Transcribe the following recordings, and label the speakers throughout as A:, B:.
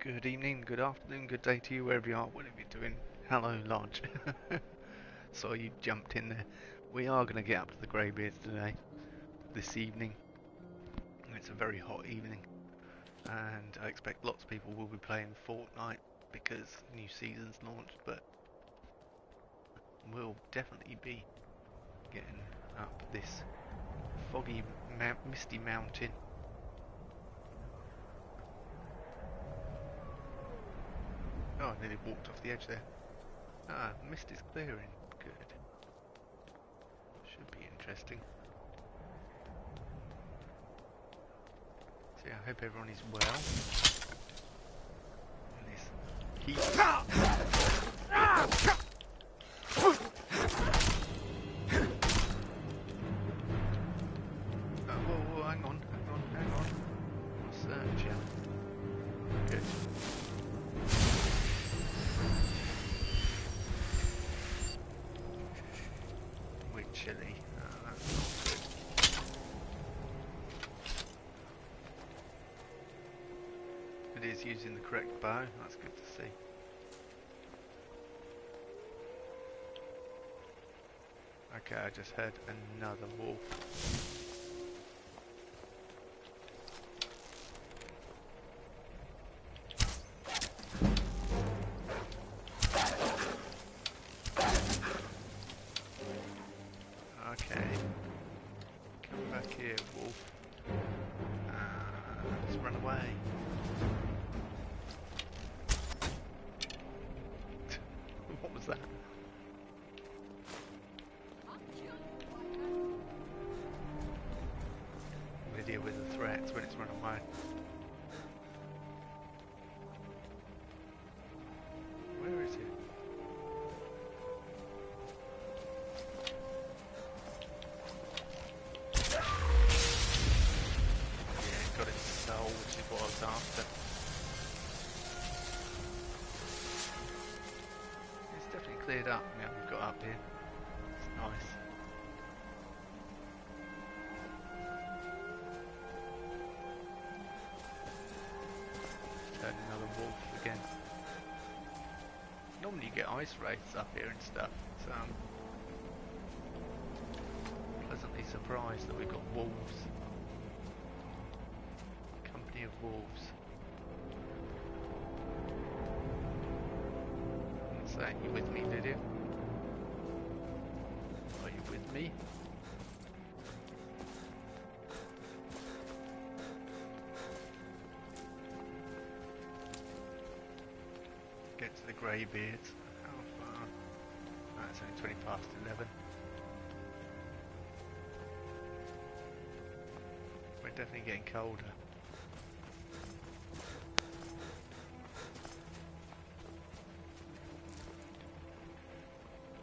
A: Good evening, good afternoon, good day to you, wherever you are, whatever you're doing. Hello, Lodge. Saw you jumped in there. We are going to get up to the Greybeards today, this evening. It's a very hot evening, and I expect lots of people will be playing Fortnite because new season's launched, but we'll definitely be getting up this foggy, misty mountain. Oh, I nearly walked off the edge there. Ah, mist is clearing. Good. Should be interesting. So yeah, I hope everyone is well. In this heat. Whoa, hang on. I'll search you. Good. Chilly. That's not good. It is using the correct bow. That's good to see. Okay, I just heard another wolf. With the threats when it's run away. Where is it? Yeah, it got its soul, which is what I was after. It's definitely cleared up now we've got up here. It's nice. Another wolf again. Normally you get ice wraiths up here and stuff, so I'm pleasantly surprised that we've got wolves. Company of wolves. What's that? You with me, did you? Are you with me? Get to the Greybeards. How far? Oh, it's only 20 past 11. We're definitely getting colder.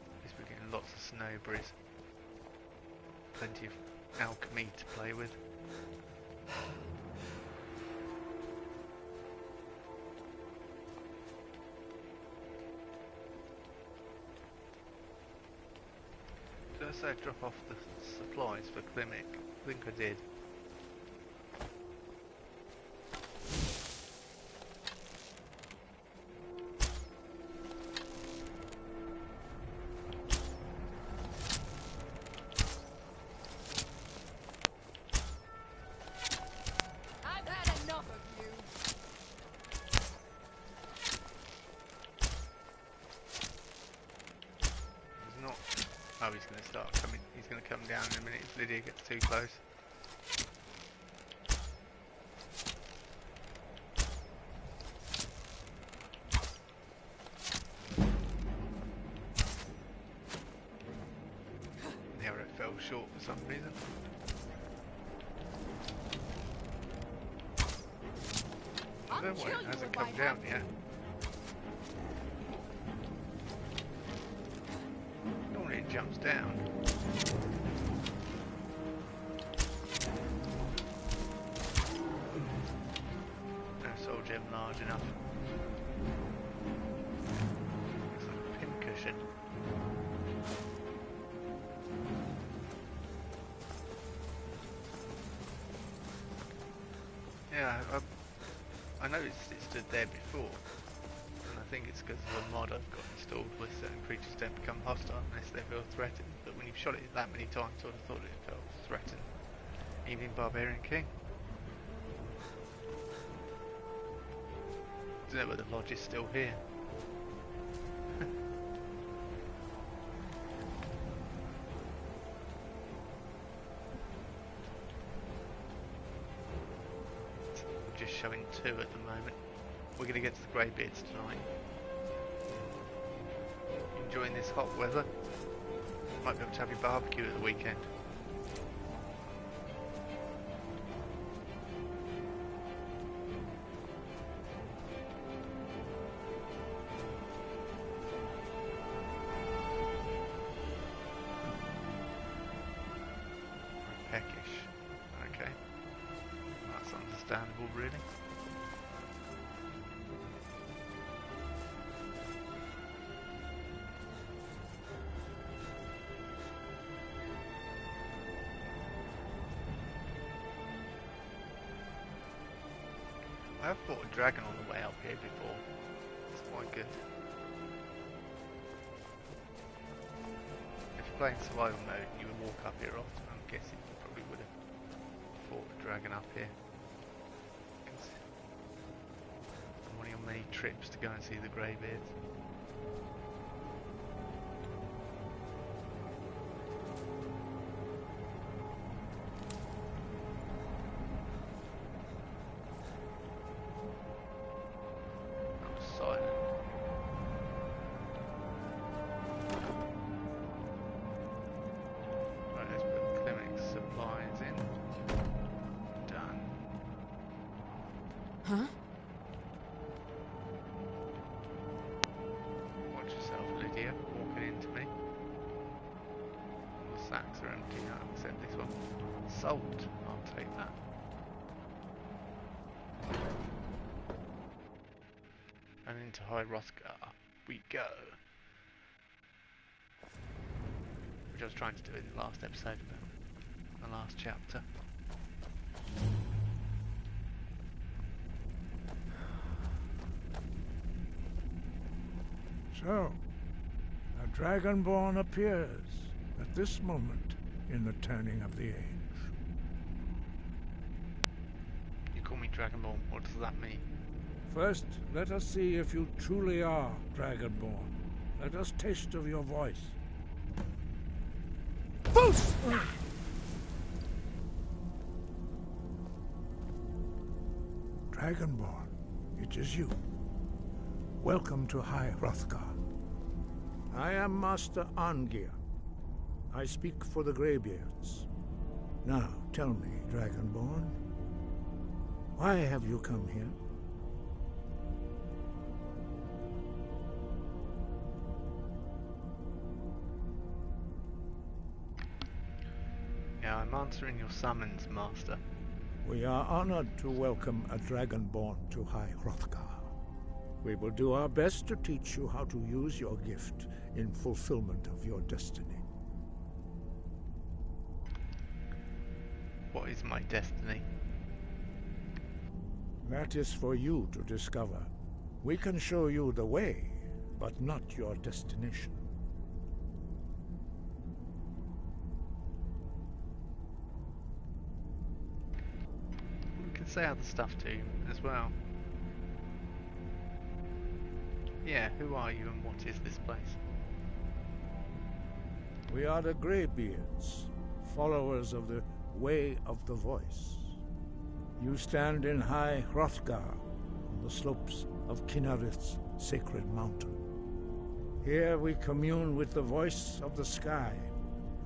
A: At least we're getting lots of snow breeze. Plenty of alchemy to play with. Did I say drop off the supplies for Clinic? I think I did.
B: I've had enough of you.
A: He's not. Oh, he's going to start coming. He's going to come down in a minute if Lydia gets too close. The arrow fell short for some reason. I don't know why it hasn't come down yet. Normally it jumps down. No soul gem large enough. It's like a pincushion. Yeah, I noticed it stood there before, and I think it's because of a mod I've got installed where certain creatures don't become hostile unless they feel threatened, but when you've shot it that many times I would have thought it felt threatened. Even Barbarian King. I don't know whether the lodge is still here. We're just showing 2 at the moment. We're going to get to the Greybeards tonight. Enjoying this hot weather. Might be able to have your barbecue at the weekend. Peckish. Okay. That's understandable, really. I have fought a dragon on the way up here before. It's quite good. If you're playing survival mode and you would walk up here often, I'm guessing you probably would have fought a dragon up here. On one of your many trips to go and see the Greybeards.
B: Huh?
A: Watch yourself, Lydia, walking into me. All the sacks are empty now, except this one. Salt, I'll take that. And into High Rothgar we go. Which I was trying to do in the last episode, about the last chapter.
C: So, a Dragonborn appears at this moment in the turning of the age.
A: You call me Dragonborn, what does that mean?
C: First, let us see if you truly are Dragonborn. Let us taste of your voice. False! Dragonborn, it is you. Welcome to High Rothgar. I am Master Arngir. I speak for the Greybeards. Now, tell me, Dragonborn, why have you come here?
A: Yeah, I'm answering your summons, Master.
C: We are honored to welcome a Dragonborn to High Rothgar. We will do our best to teach you how to use your gift in fulfillment of your destiny.
A: What is my destiny?
C: That is for you to discover. We can show you the way, but not your destination.
A: We can say other stuff to you as well. Yeah, who are you and what is this place?
C: We are the Greybeards, followers of the Way of the Voice. You stand in High Hrothgar, on the slopes of Kinnarith's sacred mountain. Here we commune with the voice of the sky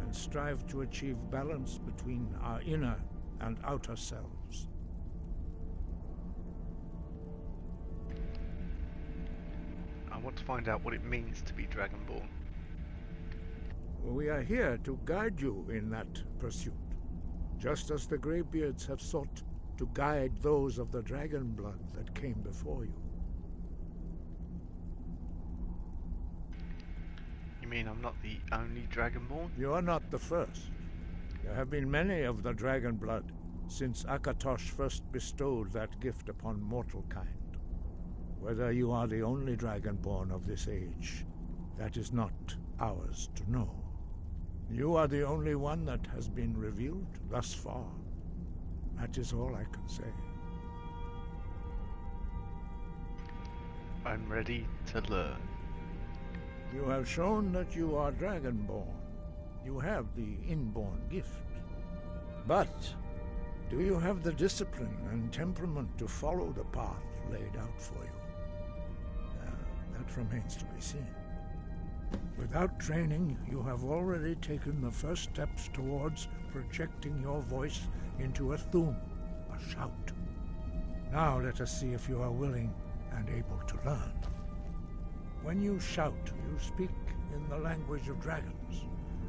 C: and strive to achieve balance between our inner and outer selves.
A: I want to find out what it means to be Dragonborn.
C: We are here to guide you in that pursuit, just as the Greybeards have sought to guide those of the dragon blood that came before you.
A: You mean I'm not the only Dragonborn?
C: You are not the first. There have been many of the dragon blood, since Akatosh first bestowed that gift upon mortal kind. Whether you are the only Dragonborn of this age, that is not ours to know. You are the only one that has been revealed thus far. That is all I can say.
A: I'm ready to learn.
C: You have shown that you are Dragonborn. You have the inborn gift. But do you have the discipline and temperament to follow the path laid out for you? That remains to be seen. Without training, you have already taken the first steps towards projecting your voice into a thum, a shout. Now let us see if you are willing and able to learn. When you shout, you speak in the language of dragons.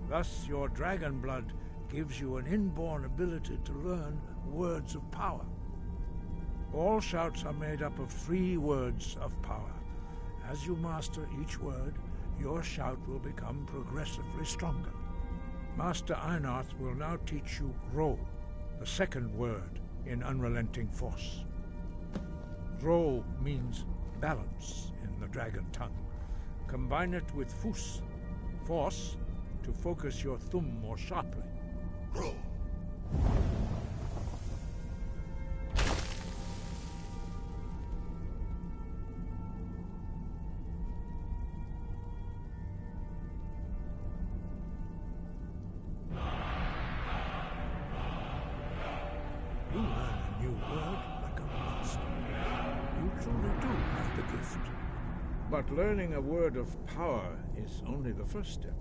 C: Thus, your dragon blood gives you an inborn ability to learn words of power. All shouts are made up of 3 words of power. As you master each word, your shout will become progressively stronger. Master Einarth will now teach you Ro, the second word in Unrelenting Force. Ro means balance in the dragon tongue. Combine it with Fus, force, to focus your thumb more sharply. Ro. You learn a new word like a monster. You truly do have the gift. But learning a word of power is only the first step.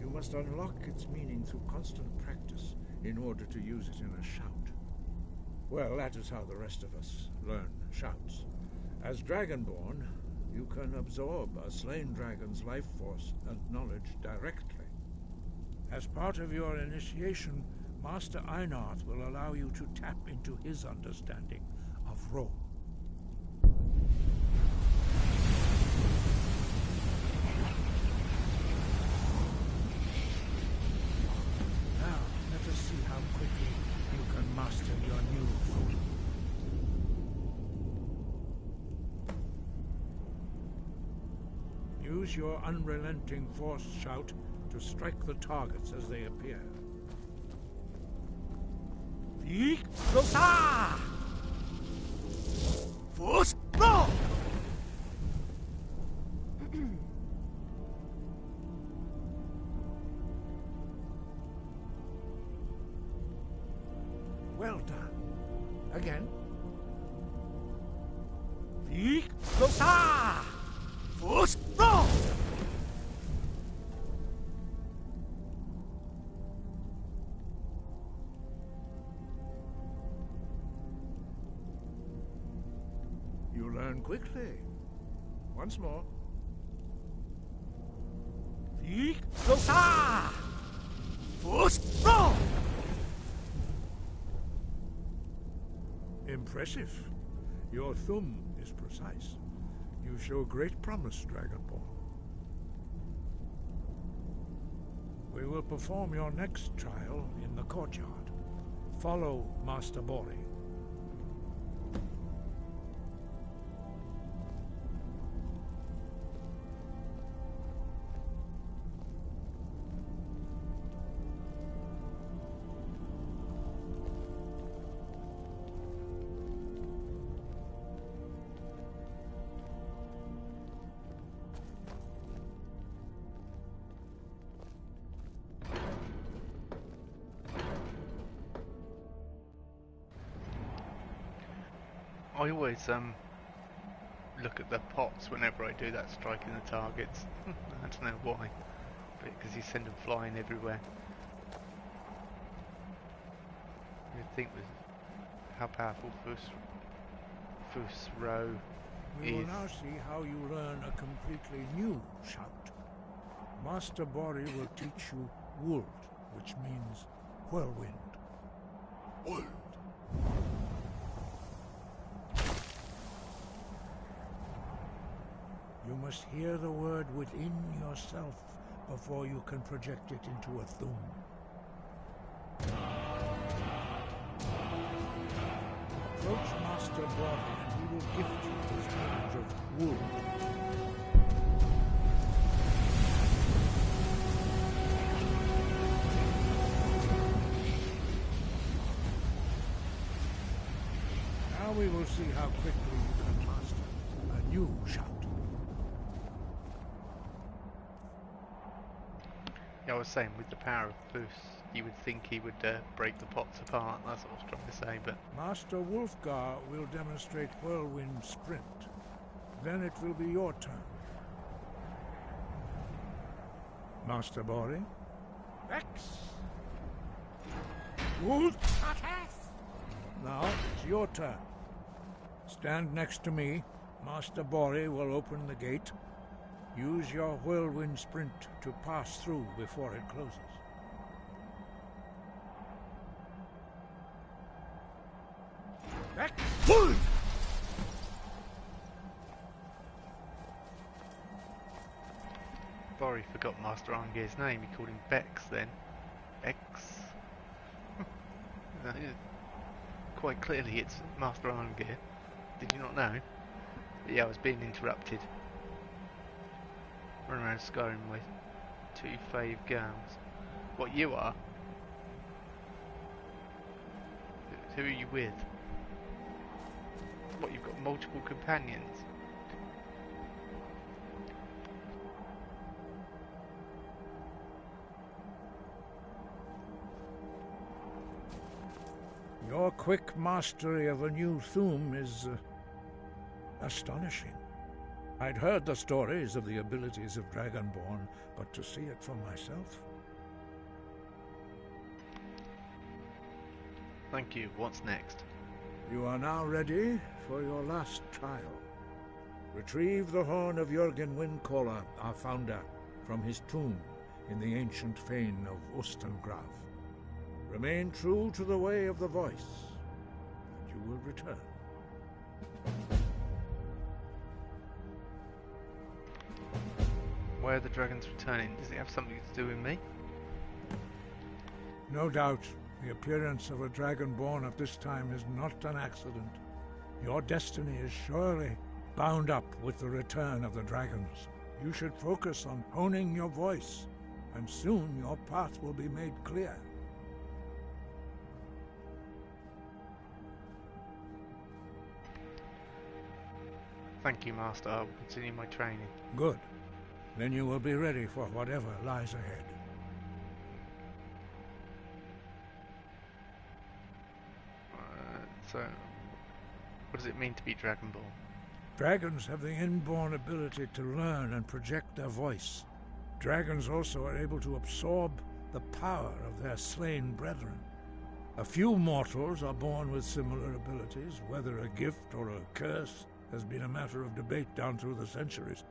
C: You must unlock its meaning through constant practice in order to use it in a shout. Well, that is how the rest of us learn shouts. As Dragonborn, you can absorb a slain dragon's life force and knowledge directly. As part of your initiation, Master Einarth will allow you to tap into his understanding of Ro. Now, let us see how quickly you can master your new form. Use your unrelenting force shout to strike the targets as they appear. Force blow! Well done. Again. Force blow! You learn quickly. Once more. Impressive. Your thumb is precise. You show great promise, Dragonborn. We will perform your next trial in the courtyard. Follow Master Bori.
A: I always look at the pots whenever I do that, striking the targets. I don't know why, but because you send them flying everywhere. You'd think with how powerful Fus Ro is.
C: We will now see how you learn a completely new shout. Master Bori will teach you Wuld, which means whirlwind. Wuld. You must hear the word within yourself before you can project it into a thum. body, and he will gift you his knowledge of wood. Now we will see how quickly you can master a new shout.
A: Yeah, I was saying, with the power of Puss, you would think he would break the pots apart. That's what I was trying to say, but...
C: Master Wolfgar will demonstrate Whirlwind Sprint. Then it will be your turn. Master Bori? Vex! Wolf! Now it's your turn. Stand next to me. Master Bori will open the gate. Use your Whirlwind Sprint to pass through before it closes. Back! Wolf!
A: Bori forgot Master Arngir's name. He called him Vex then. Vex. Quite clearly it's Master Arngir. Did you not know? But yeah, I was being interrupted. Running around Skyrim with 2 fave girls. What, you are? Who are you with? What, you've got multiple companions?
C: Your quick mastery of a new Thuum is astonishing. I'd heard the stories of the abilities of Dragonborn, but to see it for myself...
A: Thank you. What's next?
C: You are now ready for your last trial. Retrieve the horn of Jürgen Windcaller, our founder, from his tomb in the ancient fane of Ustengrav. Remain true to the way of the voice, and you will return.
A: Why are the dragons returning? Does it have something to do with me?
C: No doubt, the appearance of a Dragonborn at this time is not an accident. Your destiny is surely bound up with the return of the dragons. You should focus on honing your voice, and soon your path will be made clear.
A: Thank you, Master. I will continue my training.
C: Good. Then you will be ready for whatever lies ahead.
A: So, what does it mean to be Dragonborn?
C: Dragons have the inborn ability to learn and project their voice. Dragons also are able to absorb the power of their slain brethren. A few mortals are born with similar abilities. Whether a gift or a curse has been a matter of debate down through the centuries.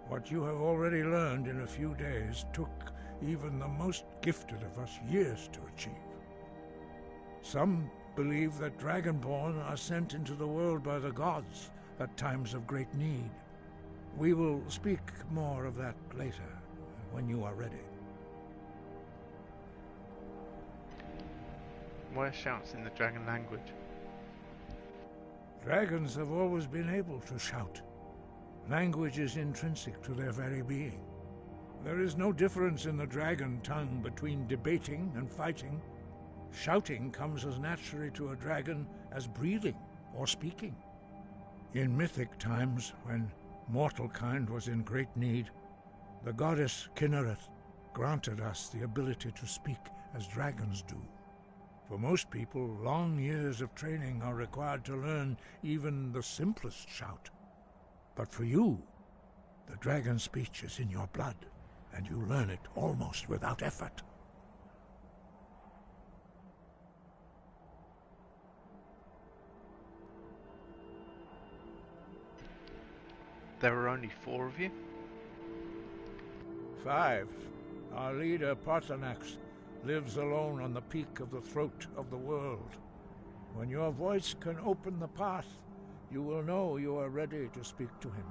C: What you have already learned in a few days took even the most gifted of us years to achieve. Some believe that Dragonborn are sent into the world by the gods at times of great need. We will speak more of that later, when you are ready.
A: Why are shouts in the dragon language?
C: Dragons have always been able to shout. Language is intrinsic to their very being. There is no difference in the dragon tongue between debating and fighting. Shouting comes as naturally to a dragon as breathing or speaking. In mythic times, when mortal kind was in great need, the goddess Kinnereth granted us the ability to speak as dragons do. For most people, long years of training are required to learn even the simplest shout. But for you, the dragon speech is in your blood, and you learn it almost without effort.
A: There are only 4 of you?
C: 5. Our leader, Parthenax, lives alone on the peak of the throat of the world. When your voice can open the path, you will know you are ready to speak to him.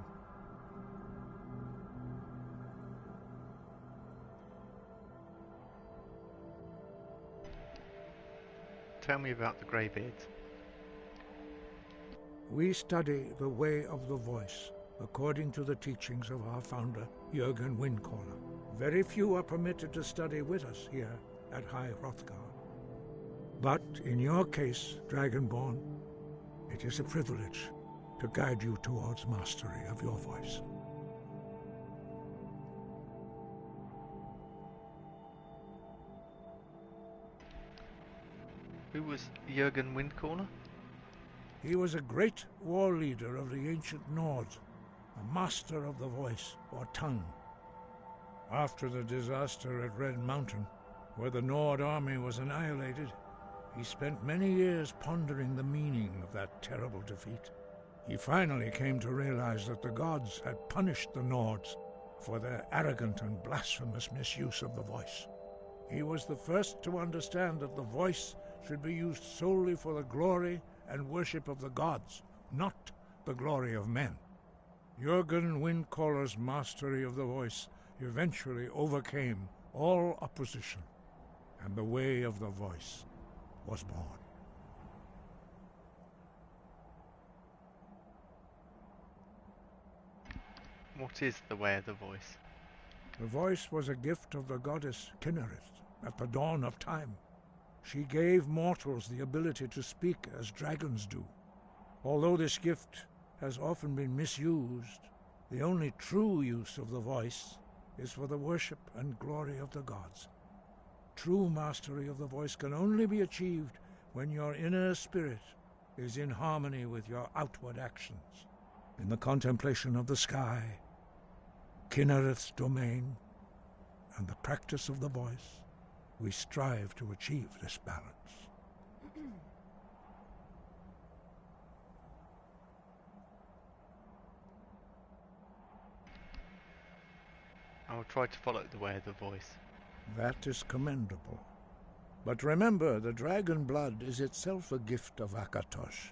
A: Tell me about the Greybeards.
C: We study the way of the voice, according to the teachings of our founder, Jürgen Windcaller. Very few are permitted to study with us here at High Hrothgar. But in your case, Dragonborn, it is a privilege to guide you towards mastery of your voice.
A: Who was Jürgen Windcaller?
C: He was a great war leader of the ancient Nords, a master of the voice, or tongue. After the disaster at Red Mountain, where the Nord army was annihilated, he spent many years pondering the meaning of that terrible defeat. He finally came to realize that the gods had punished the Nords for their arrogant and blasphemous misuse of the voice. He was the first to understand that the voice should be used solely for the glory and worship of the gods, not the glory of men. Jürgen Windcaller's mastery of the voice eventually overcame all opposition, and the way of the voice was born.
A: What is the way of the voice?
C: The voice was a gift of the goddess Kynareth at the dawn of time. She gave mortals the ability to speak as dragons do. Although this gift has often been misused, the only true use of the voice is for the worship and glory of the gods. True mastery of the voice can only be achieved when your inner spirit is in harmony with your outward actions. In the contemplation of the sky, Kynareth's domain, and the practice of the voice, we strive to achieve this balance.
A: I will try to follow the way of the voice.
C: That is commendable. But remember, the dragon blood is itself a gift of Akatosh.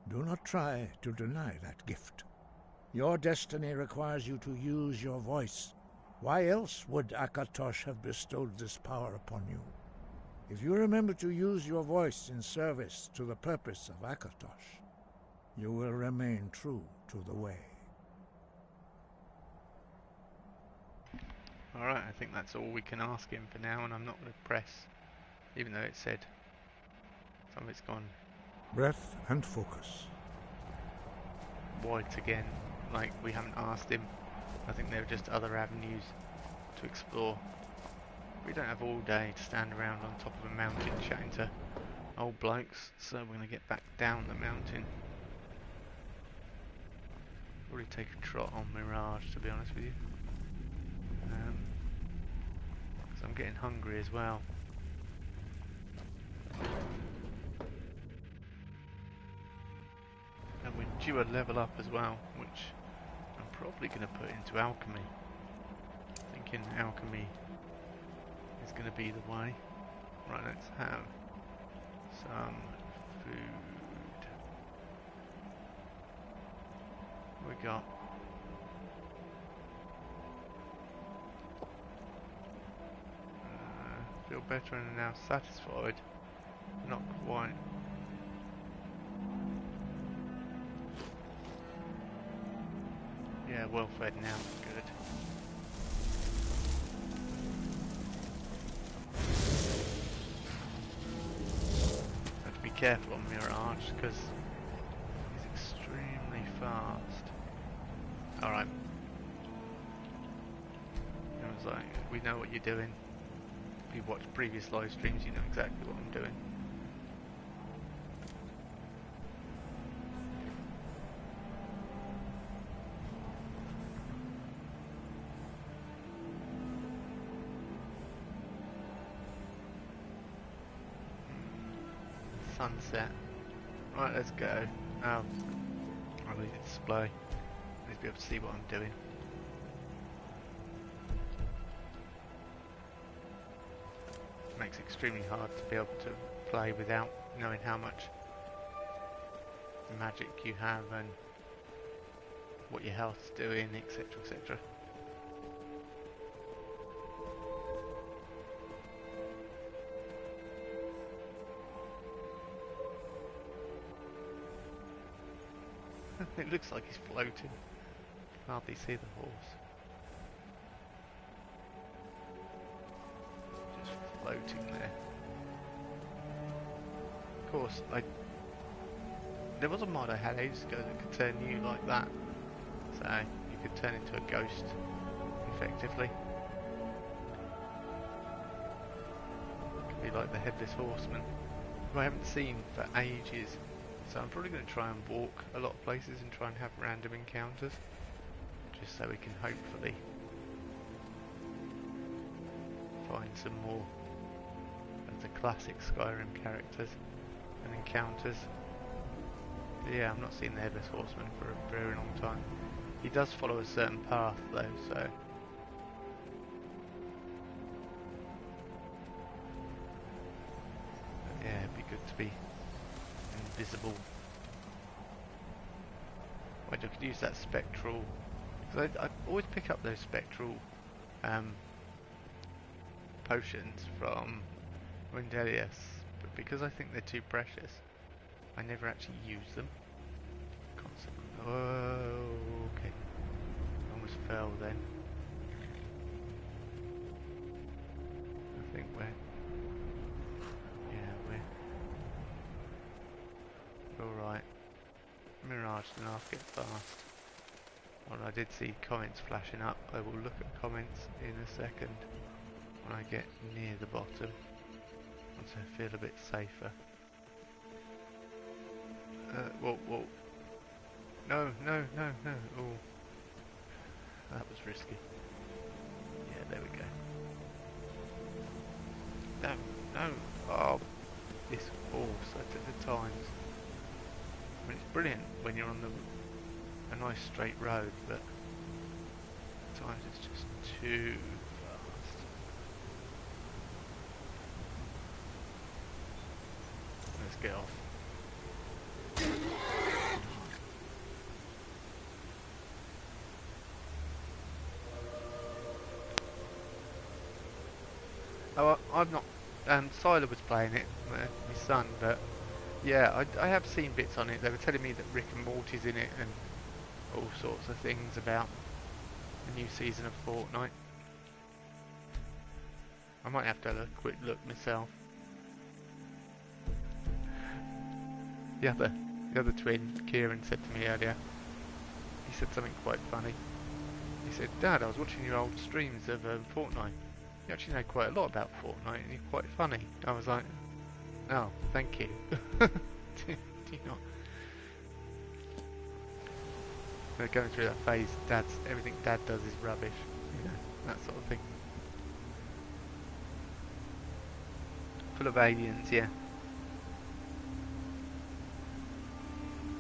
C: Do not try to deny that gift. Your destiny requires you to use your voice. Why else would Akatosh have bestowed this power upon you? If you remember to use your voice in service to the purpose of Akatosh, you will remain true to the way.
A: Alright, I think that's all we can ask him for now, and I'm not going to press, even though it said some of it's gone
C: Breath and focus.
A: white again, like we haven't asked him. I think there are just other avenues to explore. We don't have all day to stand around on top of a mountain chatting to old blokes, so we're going to get back down the mountain. Probably take a trot on Mirage, to be honest with you. So I'm getting hungry as well. And we're due a level up as well, which I'm probably going to put into alchemy. Thinking alchemy is going to be the way. Right, let's have some food. What we got? Feel better and now satisfied. Not quite. Yeah, well fed now. Good. Have to be careful on Mirage because he's extremely fast. Alright. It was like, we know what you're doing. If you've watched previous live streams, you know exactly what I'm doing. Sunset. Right, let's go. Now, I need a display. I need to be able to see what I'm doing. Makes it extremely hard to be able to play without knowing how much magic you have and what your health's doing, etc, etc. It looks like he's floating. Hardly see the horse. Just floating there. Of course, there was a mod I had ages ago that could turn you like that. So you could turn into a ghost effectively. Could be like the Headless Horseman, who I haven't seen for ages. So I'm probably going to try and walk a lot of places and try and have random encounters, just so we can hopefully find some more of the classic Skyrim characters and encounters. But yeah, I'm not seeing the Headless Horseman for a very long time. He does follow a certain path though, so yeah, it'd be good to be invisible. Wait, I could use that spectral, because I always pick up those spectral potions from Wendelius, but because I think they're too precious, I never actually use them. Oh, okay. Almost fell then. I think we're alright. Mirage and I'll get fast. Well, I did see comments flashing up. I will look at comments in a second when I get near the bottom, once I feel a bit safer. Whoa. No. Oh, that was risky. Yeah, there we go. No. Oh, this horse. I took the times. I mean, it's brilliant when you're on a nice straight road, but at times it's just too fast. Let's get off. Oh, I've not. Siler was playing it, my son, but yeah, I have seen bits on it. They were telling me that Rick and Morty's in it and all sorts of things about the new season of Fortnite. I might have to have a quick look myself. The other twin, Kieran, said to me earlier, he said something quite funny. He said, "Dad, I was watching your old streams of Fortnite. You actually know quite a lot about Fortnite and you're quite funny." I was like, "Oh, thank you." do you not? They're going through that phase. Everything Dad does is rubbish. You know, that sort of thing. Full of aliens, yeah.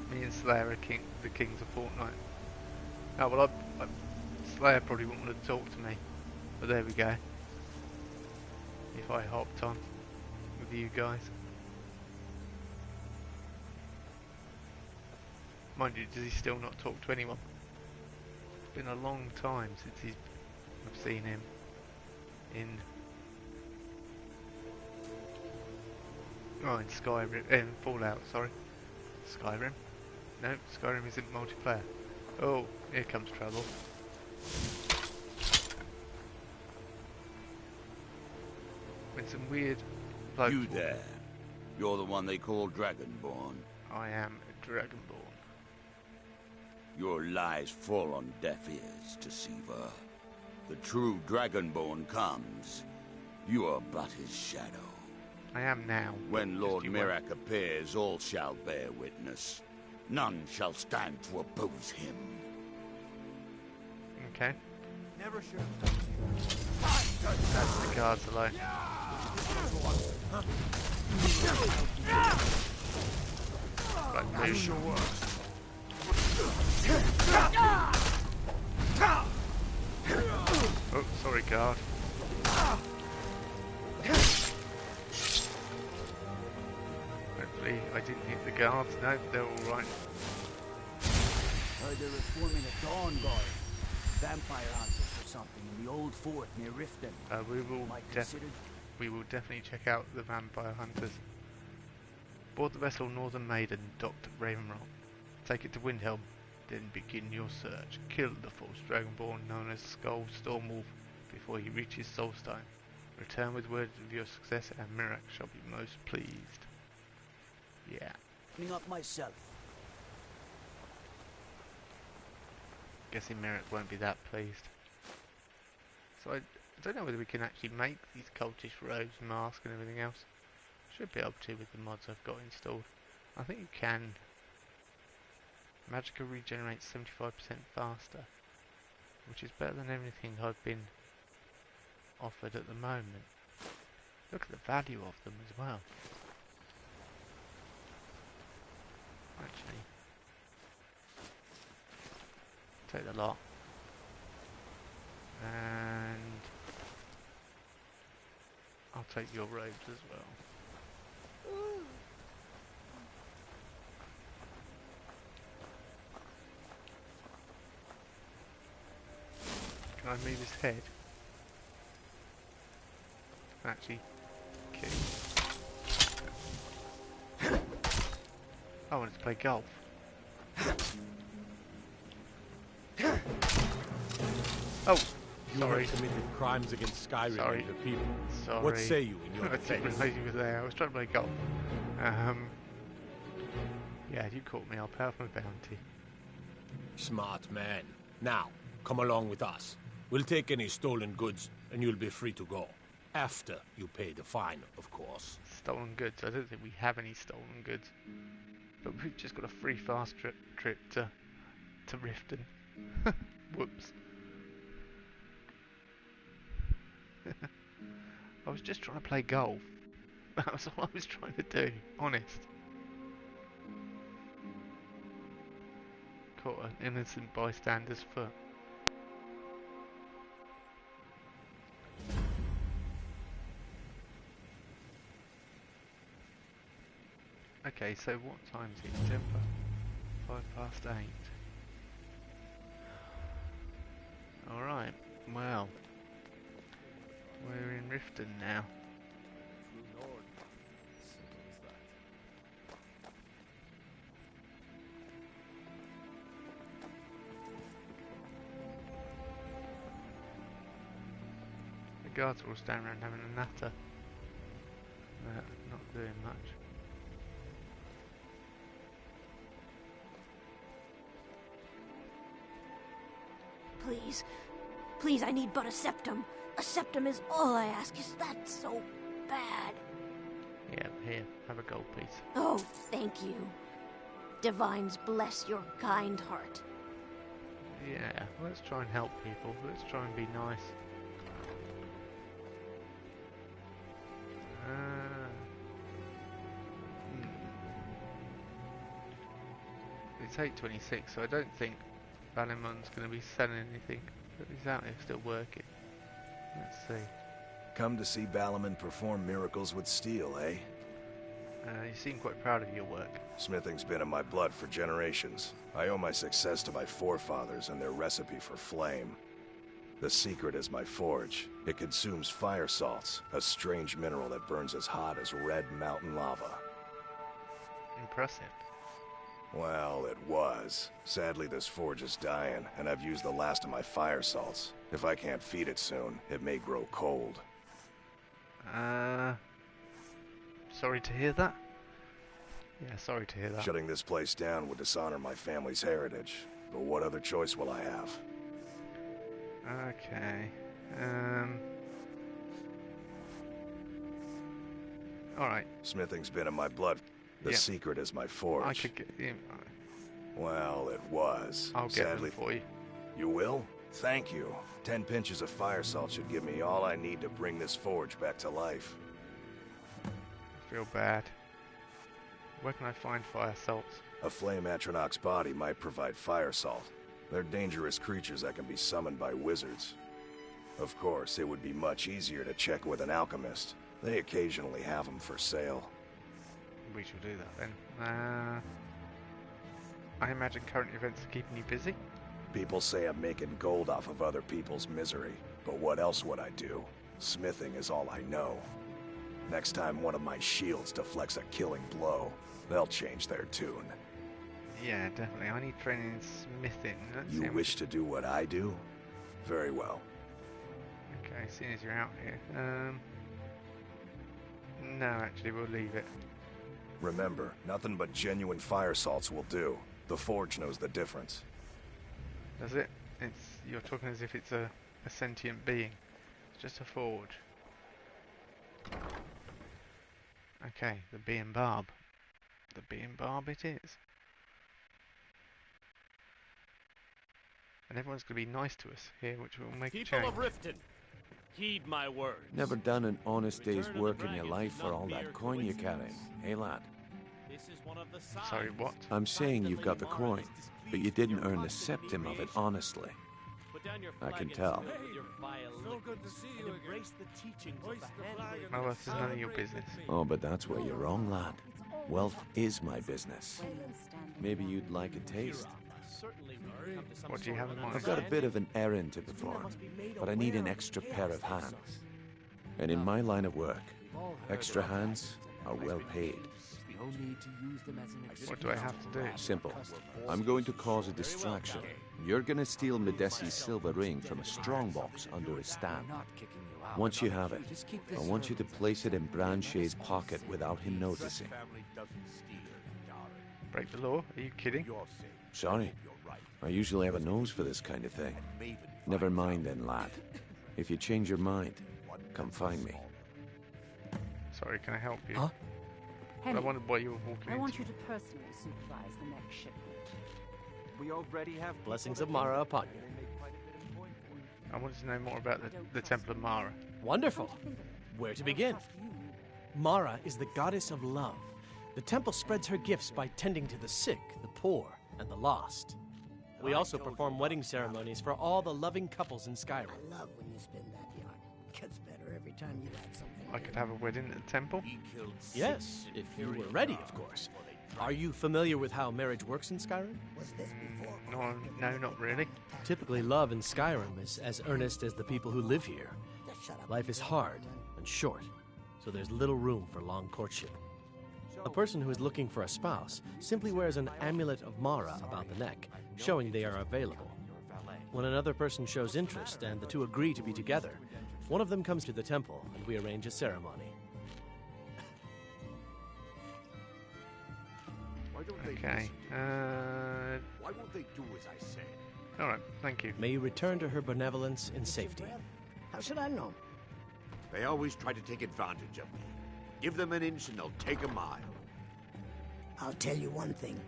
A: Me and Slayer are the kings of Fortnite. Oh well, Slayer probably wouldn't want to talk to me, but there we go. If I hopped on with you guys. Mind you, does he still not talk to anyone? It's been a long time since I've seen him in Skyrim, in Fallout, sorry. Skyrim? No, Skyrim isn't multiplayer. Oh, here comes trouble. With some weird blokes.
D: You there. You're the one they call Dragonborn.
A: I am a Dragonborn.
D: Your lies fall on deaf ears, deceiver. The true Dragonborn comes. You are but his shadow.
A: I am now.
D: When Lord Mirak appears, all shall bear witness. None shall stand to oppose him.
A: Okay.
B: Never should have done
A: That's the guards alone. Right, move. Oh, sorry, guard. Hopefully I didn't hit the guards. No, they're all right.
E: Heard they were forming a dawn guard. Vampire hunters or something in the old fort near Riften.
A: We will definitely check out the vampire hunters. Board the vessel Northern Maiden, docked at Ravenrock. Take it to Windhelm. Then begin your search. Kill the false Dragonborn known as Skull Stormwolf before he reaches Solstein. Return with word of your success and Mirak shall be most pleased. Yeah.
E: Cleaning up myself.
A: Guessing Mirak won't be that pleased. So I don't know whether we can actually make these cultist robes, masks and everything else. Should be able to with the mods I've got installed. I think you can. Magicka regenerates 75% faster, which is better than everything I've been offered at the moment. Look at the value of them as well. Actually, take the lot. And I'll take your robes as well. Can I move his head? Actually, okay. I wanted to play golf. Oh,
F: You
A: sorry.
F: have committed crimes against Skyrim
A: Sorry.
F: and the people.
A: Sorry.
F: What say you in your
A: I didn't
F: defense?
A: realise you were there. I was trying to play golf. Yeah, you caught me. I'll pay off my bounty.
F: Smart man. Now, come along with us. We'll take any stolen goods, and you'll be free to go. After you pay the fine, of course.
A: Stolen goods. I don't think we have any stolen goods. But we've just got a free fast trip to Riften. Whoops. I was just trying to play golf. That was all I was trying to do. Honest. Caught an innocent bystander's foot. Okay, so what time is it? 8:05. Alright, well. We're in Riften now. The guards are all standing around having a natter. Not doing much.
G: Please. Please, I need but a septum. A septum is all I ask. Is that so bad?
A: Yeah, here, have a gold piece.
G: Oh, thank you. Divines bless your kind heart.
A: Yeah, let's try and help people. Let's try and be nice. It's 8:26, so I don't think Balimon's going to be selling anything. But he's out here still working. Let's see.
B: Come to see Balamon perform miracles with steel, eh?
A: You seem quite proud of your work.
B: Smithing's been in my blood for generations. I owe my success to my forefathers and their recipe for flame. The secret is my forge. It consumes fire salts, a strange mineral that burns as hot as red mountain lava.
A: Impressive.
B: Well, it was. Sadly, this forge is dying, and I've used the last of my fire salts. If I can't feed it soon, it may grow cold.
A: Sorry to hear that. Yeah, sorry to hear that.
B: Shutting this place down would dishonor my family's heritage. But what other choice will I have?
A: Okay. Alright.
B: Smithing's been in my blood. The
A: Yeah.
B: secret is my forge.
A: I could get him.
B: Well, it was.
A: I'll get
B: Sadly,
A: them for you.
B: You will? Thank you. 10 pinches of fire salt should give me all I need to bring this forge back to life.
A: I feel bad. Where can I find fire salts?
B: A flame Atronach's body might provide fire salt. They're dangerous creatures that can be summoned by wizards. Of course, it would be much easier to check with an alchemist. They occasionally have them for sale.
A: We shall do that then. I imagine current events are keeping you busy?
B: People say I'm making gold off of other people's misery, but what else would I do? Smithing is all I know. Next time one of my shields deflects a killing blow, they'll change their tune.
A: Yeah, definitely. I need training in smithing. Let's see
B: You
A: how much-
B: wish to do what I do? Very well.
A: Okay, seeing as you're out here. No, actually, we'll leave it.
B: Remember, nothing but genuine fire salts will do. The Forge knows the difference.
A: Does it? You're talking as if it's a sentient being. It's just a forge. Okay, the bee and barb. The bee and barb it is. And everyone's going to be nice to us here, which will make a
F: People
A: change.
F: of Riften, heed my words.
H: Never done an honest day's
F: Return of the
H: work in your
F: dragon
H: life
F: is
H: for
F: not
H: all
F: mere
H: that coin you're carrying.
F: coincidence.
H: Hey, lad.
F: This is one of the
A: Sorry,
F: signs.
A: what?
H: I'm saying you've got the
F: Mara
H: coin,
F: is displeased
H: but you didn't
F: with your
H: earn the
F: constant
H: septim of it
F: deviation.
H: honestly.
F: Put down your
H: I can
F: flagon
H: tell.
F: with your vile
C: So good to
F: liquids
C: see
F: and
C: you again.
F: embrace the teachings of
C: Hoist
F: the
C: the
F: handling
C: flag
F: of
A: My
F: the
A: wealth is none of your business.
H: Oh, but that's where you're wrong, lad. Wealth is my business. Maybe you'd like a taste.
F: Certainly we can come to some
A: What do you
F: sort
A: have
F: of
A: in mind?
H: I've got a
F: understanding.
H: bit of an errand to perform, but I need an extra pair of hands. And in my line of work, extra hands are well paid.
E: No need to use them as an excuse.
A: What do I have to do?
H: Simple. I'm going to cause a distraction. You're going to steal Medesi's silver ring from a strongbox under his stand.
E: Not kicking you out.
H: Once you have it,
E: Just keep
H: I
E: this
H: want you to place it in Branchay's pocket without him noticing.
A: Break the law? Are you kidding?
H: Sorry. I usually have a nose for this kind of thing. Never mind then, lad. If you change your mind, come find me.
A: Sorry, can I help you?
E: Huh?
A: I
I: Henry,
A: wondered what you were walking
I: I
A: into.
I: want you to personally supervise the next shipment.
E: We already have
F: Blessings of Mara upon you.
A: I wanted to know more about the Temple of Mara.
J: Wonderful. Where to begin? Mara is the goddess of love. The temple spreads her gifts by tending to the sick, the poor, and the lost. We also perform wedding ceremonies for all the loving couples in Skyrim.
K: I love when you spin that yarn. Gets better every time you add something.
A: I could have a wedding at the temple?
J: Yes, if you were ready, of course. Are you familiar with how marriage works in Skyrim?
K: Was this before?
A: No, not really.
J: Typically, love in Skyrim is as earnest as the people who live here.
K: Just shut up.
J: Life is hard and short, so there's little room for long courtship. A person who is looking for a spouse simply wears an amulet of Mara about the neck, showing they are available. When another person shows interest and the two agree to be together, one of them comes to the temple and we arrange a ceremony.
A: Okay.
D: Why won't they do as I say?
A: Alright, thank you.
J: May you return to her benevolence in safety.
K: How should I know?
D: They always try to take advantage of me. Give them an inch and they'll take a mile.
K: I'll tell you one thing.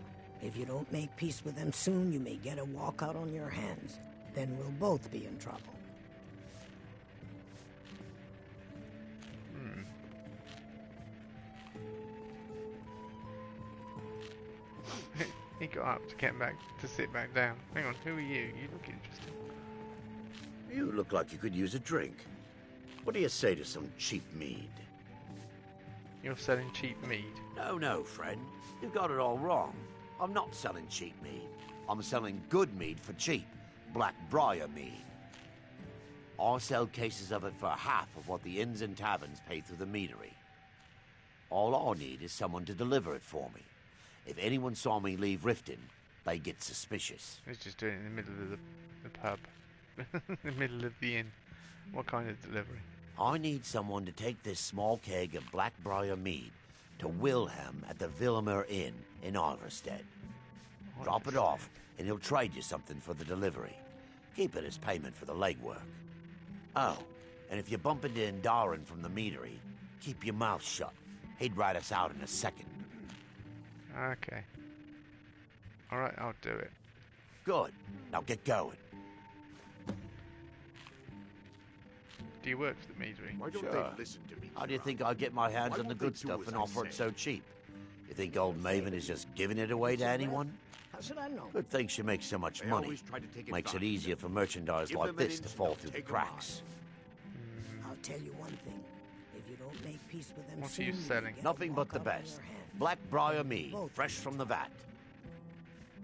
K: If you don't make peace with them soon, you may get a walkout on your hands. Then we'll both be in trouble.
A: He got up to get back to sit back down. Hang on, who are you? You look interesting.
D: You look like you could use a drink. What do you say to some cheap mead?
A: You're selling cheap mead.
D: No, friend. You've got it all wrong. I'm not selling cheap mead. I'm selling good mead for cheap. Black Briar mead. I sell cases of it for half of what the inns and taverns pay through the meadery. All I need is someone to deliver it for me. If anyone saw me leave Riften, they get suspicious.
A: He's just doing it in the middle of the pub. In the middle of the inn. What kind of delivery?
D: I need someone to take this small keg of Blackbriar mead to Wilhelm at the Villemer Inn in Iverstead. Drop it off, and he'll trade you something for the delivery. Keep it as payment for the legwork. Oh, and if you bump into Indarin from the meadery, keep your mouth shut. He'd write us out in a second.
A: Okay. Alright, I'll do it.
D: Good. Now get going.
A: Do you work for the meadery?
D: Why don't they listen to me? How do you think I get my hands on the good stuff and offer it so cheap? You think old Maven is just giving it away to anyone?
K: How should I know?
D: Good thing she makes so much money. Makes it easier for merchandise like this to fall through the cracks.
K: I'll tell you one thing. If you don't make peace with them
A: What are
K: soon,
A: you
K: may
A: selling?
K: get a
D: Nothing but the
K: walkout on
D: best.
K: your hands.
D: Blackbriar mead, fresh from the vat.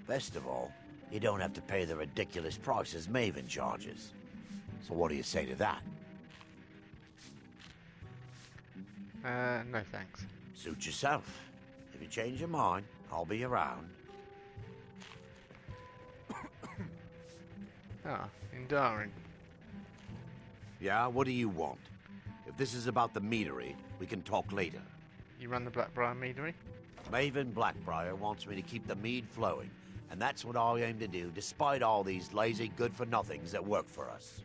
D: Best of all, you don't have to pay the ridiculous prices Maven charges. So what do you say to that?
A: No thanks.
D: Suit yourself. If you change your mind, I'll be around.
A: Ah, Indarin.
D: Yeah, what do you want? If this is about the meadery, we can talk later.
A: You run the Blackbriar Meadery?
D: Maven Blackbriar wants me to keep the mead flowing, and that's what I aim to do, despite all these lazy good-for-nothings that work for us.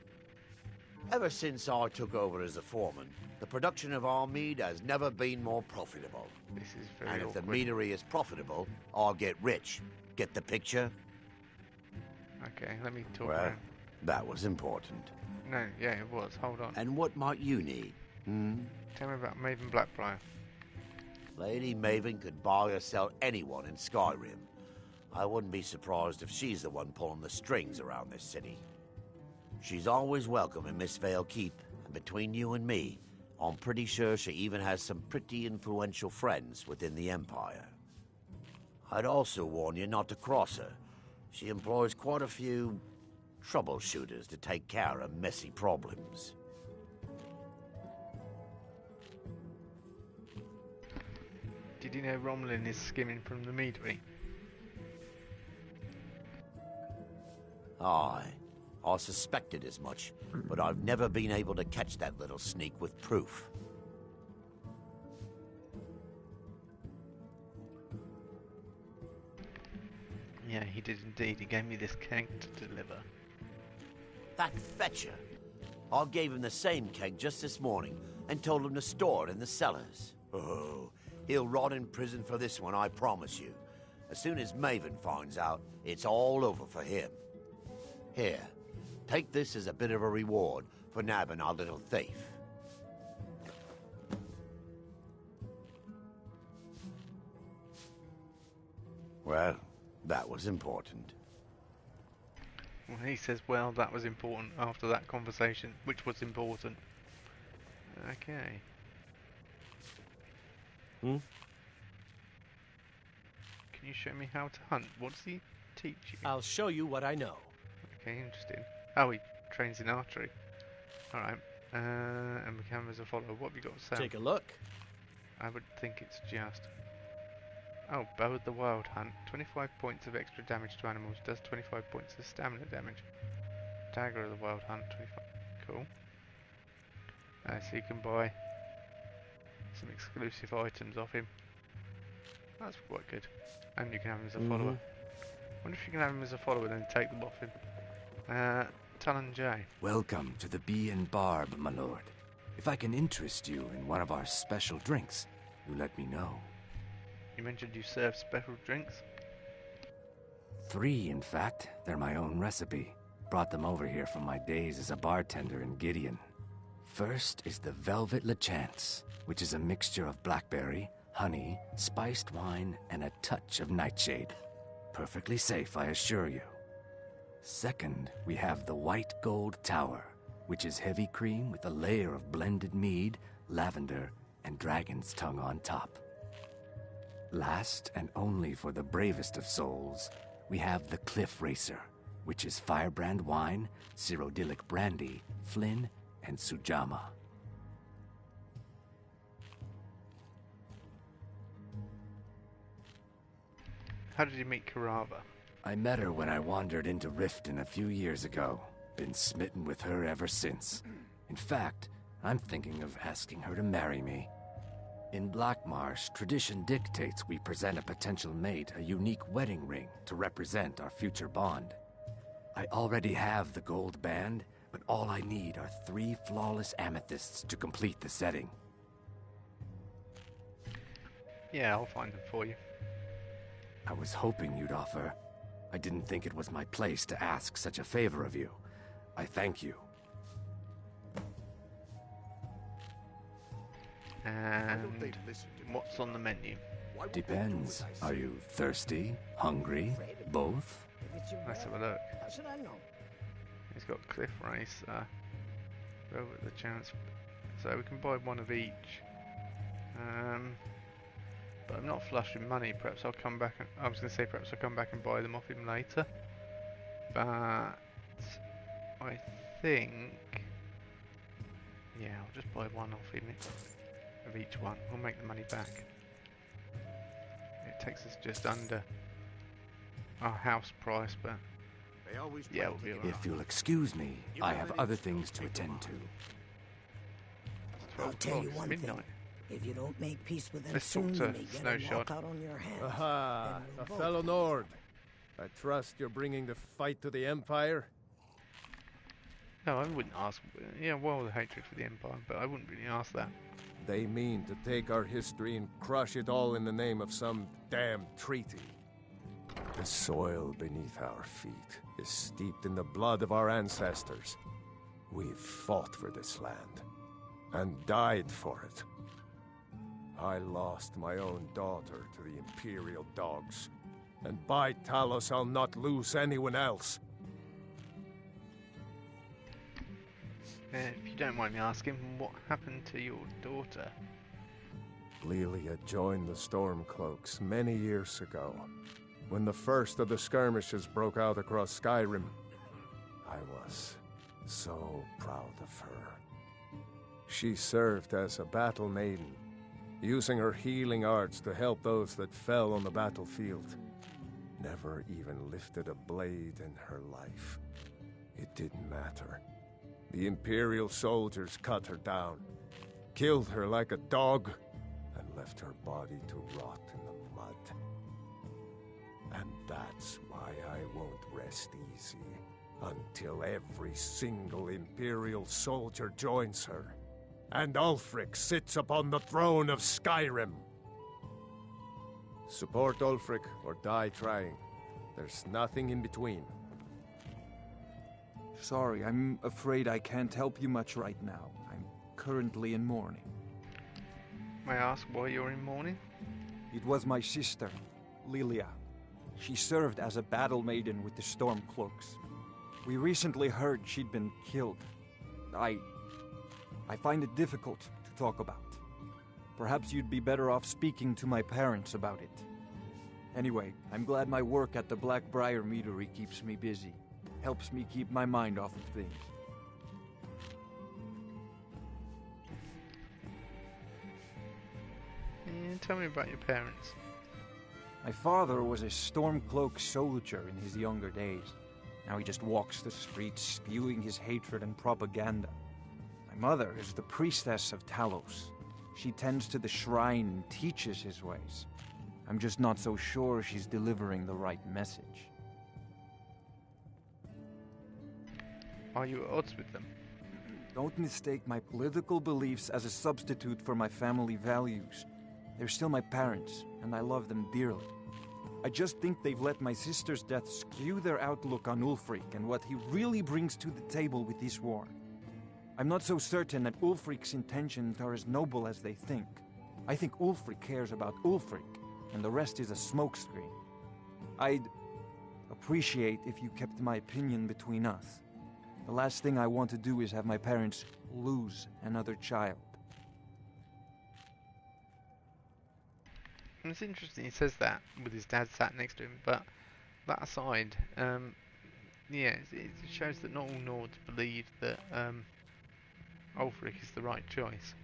D: Ever since I took over as a foreman, the production of our mead has never been more profitable.
A: This is very
D: And if
A: awkward.
D: the meadery is profitable, I'll get rich. Get the picture?
A: Okay, let me talk
D: Well,
A: around.
D: that was important.
A: No, yeah, it was. Hold on.
D: And what might you need?
A: Tell me about Maven Blackbriar.
D: Lady Maven could buy or sell anyone in Skyrim. I wouldn't be surprised if she's the one pulling the strings around this city. She's always welcome in Mistveil Keep, and between you and me, I'm pretty sure she even has some pretty influential friends within the Empire. I'd also warn you not to cross her. She employs quite a few troubleshooters to take care of messy problems.
A: Did you know Romlin is skimming from the meadery?
D: Aye, I suspected as much, but I've never been able to catch that little sneak with proof.
A: Yeah, he did indeed. He gave me this keg to deliver.
D: That fetcher. I gave him the same keg just this morning and told him to store it in the cellars. Oh, he'll rot in prison for this one, I promise you. As soon as Maven finds out, it's all over for him. Here, take this as a bit of a reward for nabbing our little thief. Well, that was important.
A: Well, he says, well, that was important after that conversation, which was important. Okay. Can you show me how to hunt? What does he teach you?
J: I'll show you what I know.
A: Okay, interesting. Oh, he trains in archery. Alright. And become as a follower. What have you got to say?
J: Take a look.
A: I would think it's just... Oh, Bow of the Wild Hunt. 25 points of extra damage to animals. Does 25 points of stamina damage. Dagger of the Wild Hunt. 25. Cool. So you can buy some exclusive items off him. That's quite good. And you can have him as a follower. Wonder if you can have him as a follower and then take them off him. Talon J.
L: Welcome to the Bee and Barb, my lord. If I can interest you in one of our special drinks, you let me know.
A: You mentioned you serve special drinks?
L: 3, in fact. They're my own recipe. Brought them over here from my days as a bartender in Gideon. First is the Velvet Lachance, which is a mixture of blackberry, honey, spiced wine, and a touch of nightshade. Perfectly safe, I assure you. Second, we have the White Gold Tower, which is heavy cream with a layer of blended mead, lavender, and dragon's tongue on top. Last, and only for the bravest of souls, we have the Cliff Racer, which is firebrand wine, Cyrodiilic brandy, Flynn, and Sujama.
A: How did you meet Karava?
L: I met her when I wandered into Riften a few years ago. Been smitten with her ever since. In fact, I'm thinking of asking her to marry me. In Blackmarsh, tradition dictates we present a potential mate a unique wedding ring to represent our future bond. I already have the gold band, but all I need are 3 flawless amethysts to complete the setting.
A: Yeah, I'll find them for you.
L: I was hoping you'd offer. I didn't think it was my place to ask such a favor of you. I thank you.
A: And what's on the menu?
L: Depends. Are you thirsty? Hungry? Both?
A: Let's have a look.
K: How should I know?
A: He's got Cliff Racer, Velvet the Chance, so we can buy one of each. But I'm not flush with money. Perhaps I'll come back. I was going to say perhaps I'll come back and buy them off him later. But I think, yeah, I'll just buy one off him of each one. We'll make the money back. It takes us just under our house price, but Yeah, we'll be alright.
L: If you'll excuse me, I have other things to attend to.
K: I'll tell you one thing.
A: Midnight.
K: If you don't make peace with them
A: Let's
K: soon,
A: talk
K: you
A: to
K: may get a
A: Snowshot.
K: walk out on your hands.
F: Aha,
K: Then we'll
F: a
K: both
F: fellow
K: be
F: Nord. I trust you're bringing the fight to the Empire.
A: No, I wouldn't ask. Yeah, well, the hatred for the Empire, but I wouldn't really ask that.
F: They mean to take our history and crush it all in the name of some damn treaty. The soil beneath our feet is steeped in the blood of our ancestors. We've fought for this land and died for it. I lost my own daughter to the Imperial dogs, and by Talos I'll not lose anyone else.
A: If you don't mind me asking, what happened to your daughter?
F: Lilia joined the Stormcloaks many years ago, when the first of the skirmishes broke out across Skyrim. I was so proud of her. She served as a battle maiden, using her healing arts to help those that fell on the battlefield. Never even lifted a blade in her life. It didn't matter. The Imperial soldiers cut her down, killed her like a dog, and left her body to rot in the mud. And that's why I won't rest easy until every single Imperial soldier joins her, and Ulfric sits upon the throne of Skyrim. Support Ulfric or die trying. There's nothing in between.
M: Sorry, I'm afraid I can't help you much right now. I'm currently in mourning.
A: May I ask why you're in mourning?
M: It was my sister, Lilia. She served as a battle maiden with the Stormcloaks. We recently heard she'd been killed. I find it difficult to talk about. Perhaps you'd be better off speaking to my parents about it. Anyway, I'm glad my work at the Blackbriar Meadery keeps me busy. Helps me keep my mind off of things.
A: Yeah, tell me about your parents.
M: My father was a Stormcloak soldier in his younger days. Now he just walks the streets spewing his hatred and propaganda. My mother is the priestess of Talos. She tends to the shrine and teaches his ways. I'm just not so sure she's delivering the right message.
A: Are you at odds with them?
M: Don't mistake my political beliefs as a substitute for my family values. They're still my parents, and I love them dearly. I just think they've let my sister's death skew their outlook on Ulfric and what he really brings to the table with this war. I'm not so certain that Ulfric's intentions are as noble as they think. I think Ulfric cares about Ulfric, and the rest is a smokescreen. I'd appreciate if you kept my opinion between us. The last thing I want to do is have my parents lose another child.
A: It's interesting he says that with his dad sat next to him, but that aside, yeah, it shows that not all Nords believe that Ulfric is the right choice.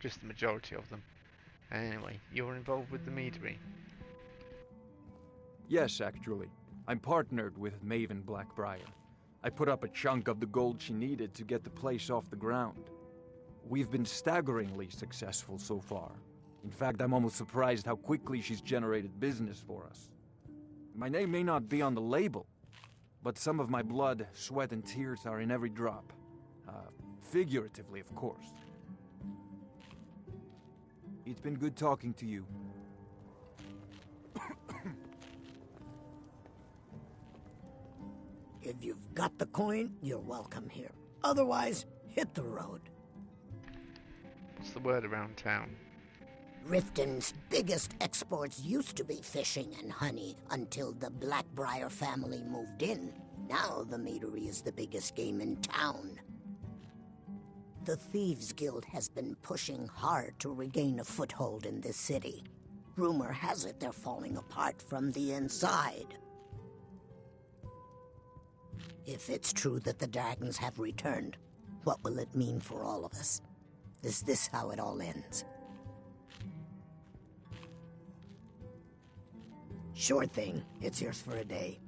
A: Just the majority of them. Anyway, you're involved with the Meadery.
M: Yes, actually. I'm partnered with Maven Blackbriar. I put up a chunk of the gold she needed to get the place off the ground. We've been staggeringly successful so far. In fact, I'm almost surprised how quickly she's generated business for us. My name may not be on the label, but some of my blood, sweat, and tears are in every drop. Figuratively, of course. It's been good talking to you.
K: If you've got the coin, you're welcome here. Otherwise, hit the road.
A: What's the word around town?
K: Riften's biggest exports used to be fishing and honey until the Blackbriar family moved in. Now the Meadery is the biggest game in town. The Thieves Guild has been pushing hard to regain a foothold in this city. Rumor has it they're falling apart from the inside. If it's true that the dragons have returned, what will it mean for all of us? Is this how it all ends? Sure thing. It's yours for a day.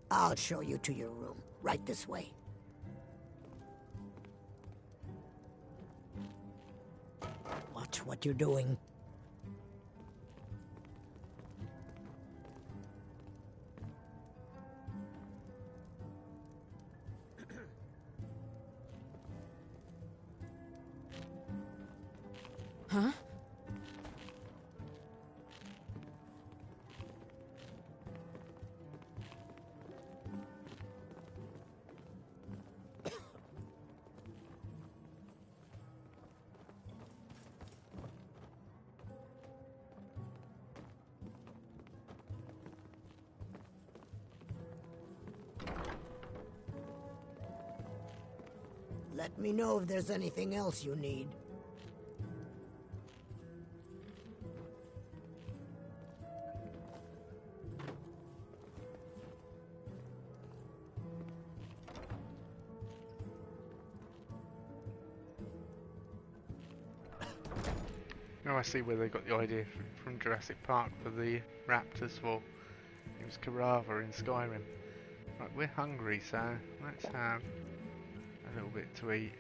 K: I'll show you to your room. Right this way. Watch what you're doing.
I: Huh?
K: Let me know if there's anything else you need.
A: Now I see where they got the idea from Jurassic Park for the raptors. Well, it was Carava in Skyrim. Right, we're hungry, so let's have a little bit to eat.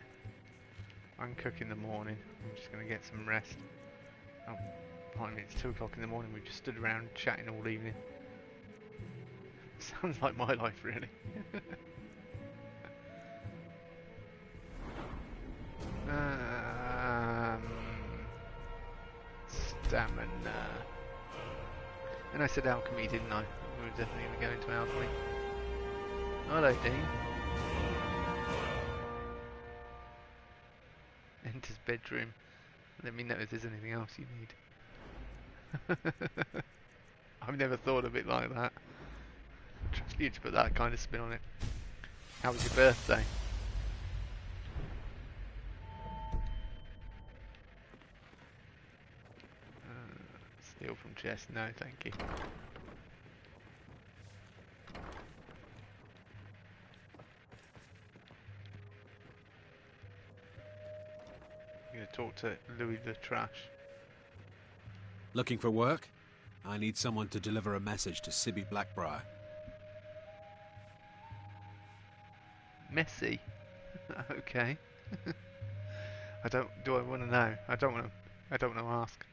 A: I'm cooking in the morning. I'm just going to get some rest. Oh, pardon me, it's 2 o'clock in the morning. We've just stood around chatting all evening. Sounds like my life, really. Stamina. And I said alchemy, didn't I? We were definitely going to go into alchemy. Hello, Dean. Enters bedroom. Let me know if there's anything else you need. I've never thought of it like that. I trust you to put that kind of spin on it. How was your birthday? Steal from chest? No, thank you. I'm going to talk to Louis the Trash.
N: Looking for work? I need someone to deliver a message to Sibby Blackbriar.
A: Messy? Okay. Do I want to know? I don't want to ask.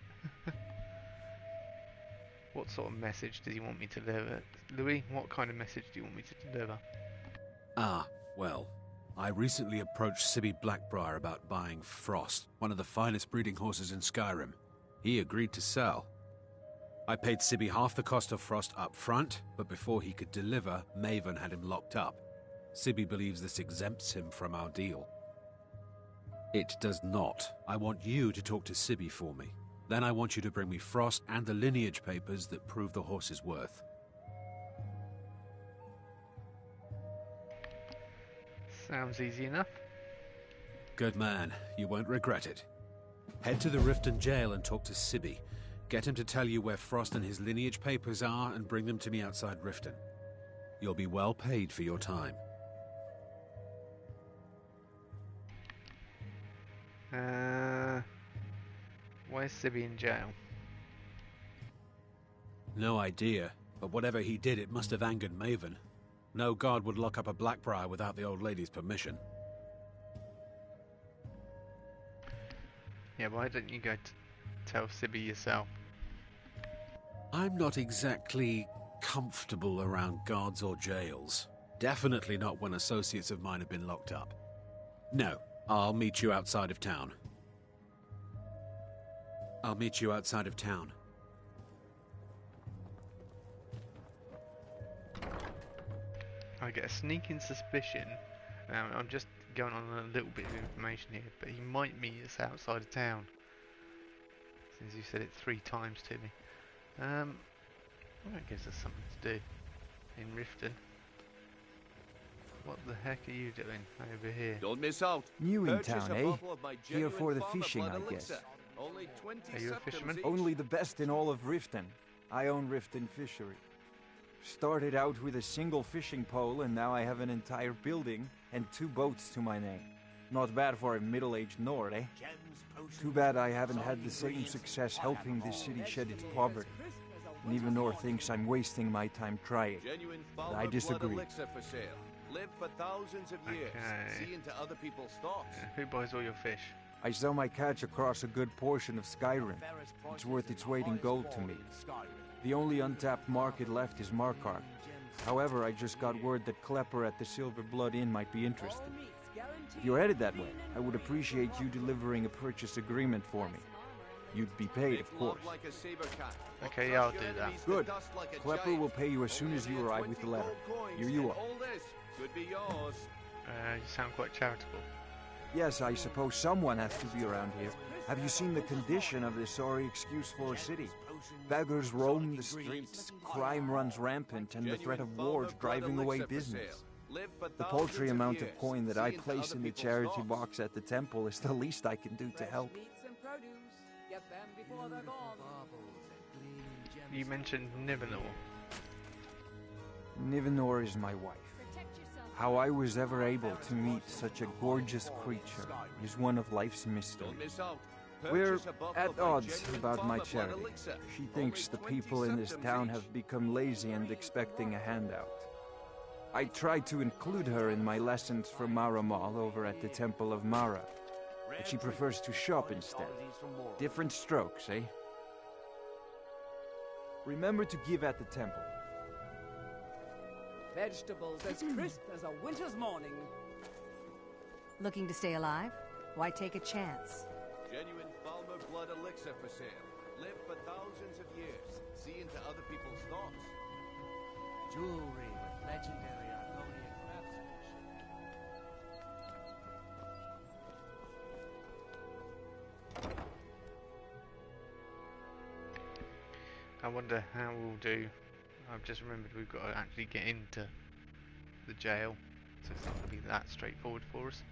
A: What sort of message does he want me to deliver? Louis, what kind of message do you want me to deliver?
N: Ah, well, I recently approached Sibby Blackbriar about buying Frost, one of the finest breeding horses in Skyrim. He agreed to sell. I paid Sibby half the cost of Frost up front, but before he could deliver, Maven had him locked up. Sibby believes this exempts him from our deal. It does not. I want you to talk to Sibby for me. Then I want you to bring me Frost and the lineage papers that prove the horse's worth.
A: Sounds easy enough.
N: Good man. You won't regret it. Head to the Riften jail and talk to Sibby. Get him to tell you where Frost and his lineage papers are and bring them to me outside Riften. You'll be well paid for your time.
A: Why is Sibby in jail?
N: No idea, but whatever he did, it must have angered Maven. No guard would lock up a Blackbriar without the old lady's permission.
A: Yeah, why don't you go tell Sibby yourself?
N: I'm not exactly comfortable around guards or jails. Definitely not when associates of mine have been locked up. No, I'll meet you outside of town. I'll meet you outside of town.
A: I get a sneaking suspicion. I'm just going on a little bit of information here, but he might meet us outside of town. Since you said it 3 times to me. Well, that gives us something to do in Riften. What the heck are you doing over here?
O: Don't miss out.
M: New in town, eh? Here for the fishing, I guess.
A: Are you a fisherman?
M: Only the best in all of Riften. I own Riften Fishery. Started out with a single fishing pole, and now I have an entire building and 2 boats to my name. Not bad for a middle-aged Nord, eh? Too bad I haven't had the same success helping this city shed its poverty. Nivenor thinks I'm wasting my time trying. But I disagree.
H: Live for thousands of years.
A: Okay.
H: See into other people's thoughts.
A: Who buys all your fish?
M: I sell my catch across a good portion of Skyrim. It's worth its weight in gold to me. The only untapped market left is Markarth. However, I just got word that Klepper at the Silver Blood Inn might be interested. If you're headed that way, I would appreciate you delivering a purchase agreement for me. You'd be paid, of course.
A: Okay, yeah, I'll do that.
M: Good. Klepper will pay you as soon as you arrive with the letter. Here you are.
A: You sound quite charitable.
M: Yes, I suppose someone has to be around here. Have you seen the condition of this sorry excuse-for city? Beggars roam the streets, crime runs rampant, and the threat of war is driving away business. The paltry amount of coin that I place in the charity box at the temple is the least I can do to help.
A: You mentioned Nivenor.
M: Nivenor is my wife. How I was ever able to meet such a gorgeous creature is one of life's mysteries. We're at odds about my charity. She thinks the people in this town have become lazy and expecting a handout. I try to include her in my lessons for Maramal over at the Temple of Mara, but she prefers to shop instead. Different strokes, eh? Remember to give at the temple.
I: Vegetables as crisp as a winter's morning.
O: Looking to stay alive? Why take a chance?
H: Genuine Falmer blood elixir for sale. Live for thousands of years. See into other people's thoughts.
E: Jewelry with legendary Argonian craftsmanship.
A: I wonder how we'll do. I've just remembered we've got to actually get into the jail, so it's not going to be that straightforward for us.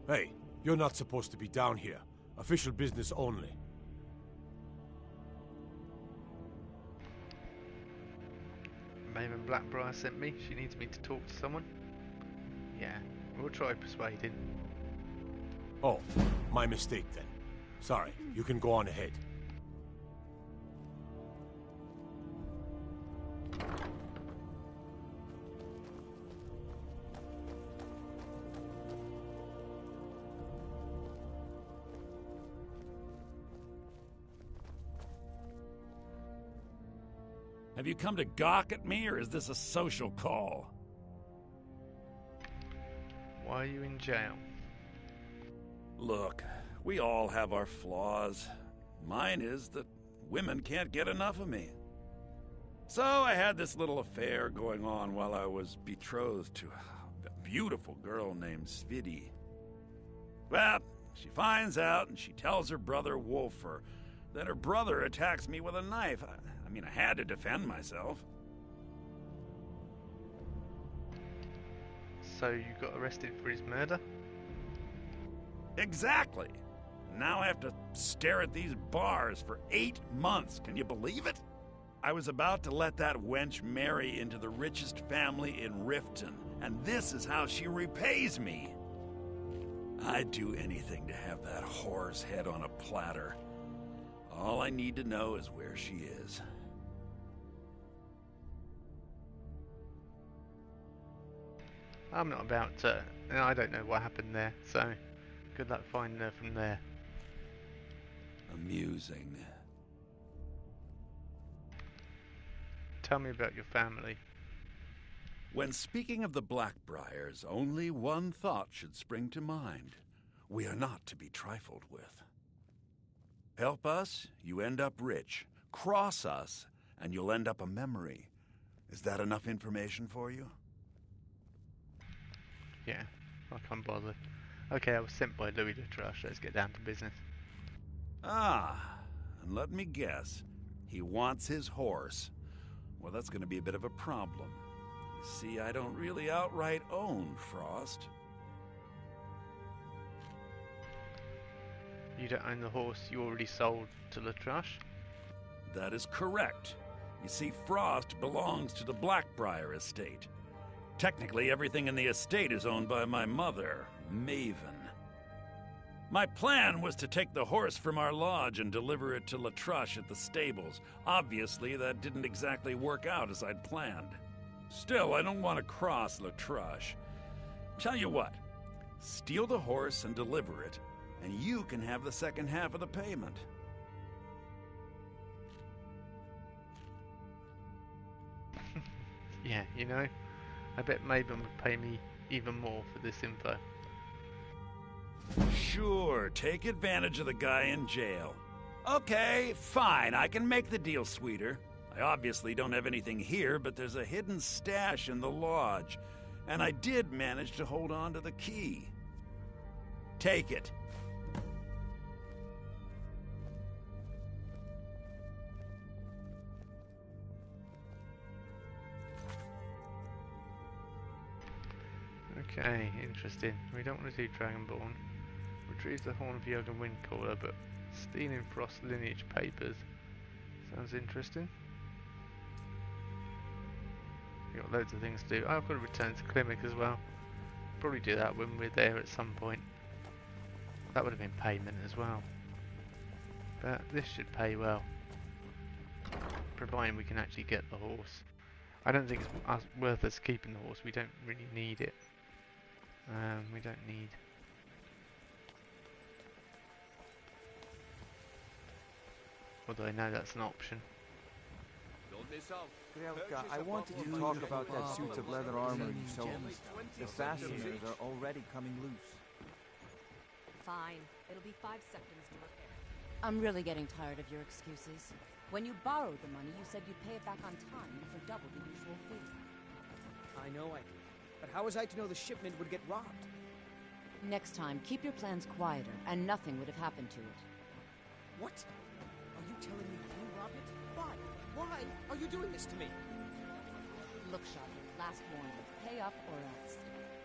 P: Hey, you're not supposed to be down here. Official business only.
A: Maven Blackbriar sent me. She needs me to talk to someone. Yeah, we'll try persuading.
P: Oh, my mistake then. Sorry, you can go on ahead.
Q: Have you come to gawk at me, or is this a social call?
A: Why are you in jail?
Q: Look, we all have our flaws. Mine is that women can't get enough of me. So I had this little affair going on while I was betrothed to a beautiful girl named Svidi. Well, she finds out and she tells her brother Wolfer. Then her brother attacks me with a knife. I mean, I had to defend myself.
A: So you got arrested for his murder?
Q: Exactly. Now I have to stare at these bars for 8 months. Can you believe it? I was about to let that wench marry into the richest family in Riften, and this is how she repays me. I'd do anything to have that whore's head on a platter. All I need to know is where she is.
A: I'm not about to... I don't know what happened there, so good luck finding her from there.
Q: Amusing.
A: Tell me about your family.
Q: When speaking of the Blackbriars, only one thought should spring to mind. We are not to be trifled with. Help us, you end up rich. Cross us, and you'll end up a memory. Is that enough information for you?
A: Yeah, I can't bother. Okay, I was sent by Louis de Trush. Let's get down to business.
Q: Ah, and let me guess. He wants his horse. Well, that's going to be a bit of a problem. You see, I don't really outright own Frost.
A: You don't own the horse you already sold to Latrush?
Q: That is correct. You see, Frost belongs to the Blackbriar estate. Technically, everything in the estate is owned by my mother, Maven. My plan was to take the horse from our lodge and deliver it to Latrush at the stables. Obviously, that didn't exactly work out as I'd planned. Still, I don't want to cross Latrush. Tell you what, steal the horse and deliver it, and you can have the second half of the payment.
A: Yeah, you know, I bet Maven would pay me even more for this info.
Q: Sure, take advantage of the guy in jail. Okay, fine, I can make the deal sweeter. I obviously don't have anything here, but there's a hidden stash in the lodge, and I did manage to hold on to the key. Take it.
A: Okay, interesting. We don't want to do Dragonborn. Retrieve the Horn of Yoga Windcaller, but stealing Frost lineage papers sounds interesting. We've got loads of things to do. Oh, I've got to return to Klimek as well. Probably do that when we're there at some point. That would have been payment as well. But this should pay well, providing we can actually get the horse. I don't think it's worth us keeping the horse. We don't really need it. We don't need... Although I know that's an option.
M: Grelka, I wanted to talk about that suit of leather armor you sold me. The fasteners are already coming loose.
O: Fine. It'll be 5 seconds to repair. I'm really getting tired of your excuses. When you borrowed the money, you said you'd pay it back on time for double the usual fee.
E: I know I did. But how was I to know the shipment would get robbed?
O: Next time, keep your plans quieter, and nothing would have happened to it.
E: What? Are you telling me you robbed it? Why? Why are you doing this to me?
O: Look, Charlotte, last warning. Pay up or else.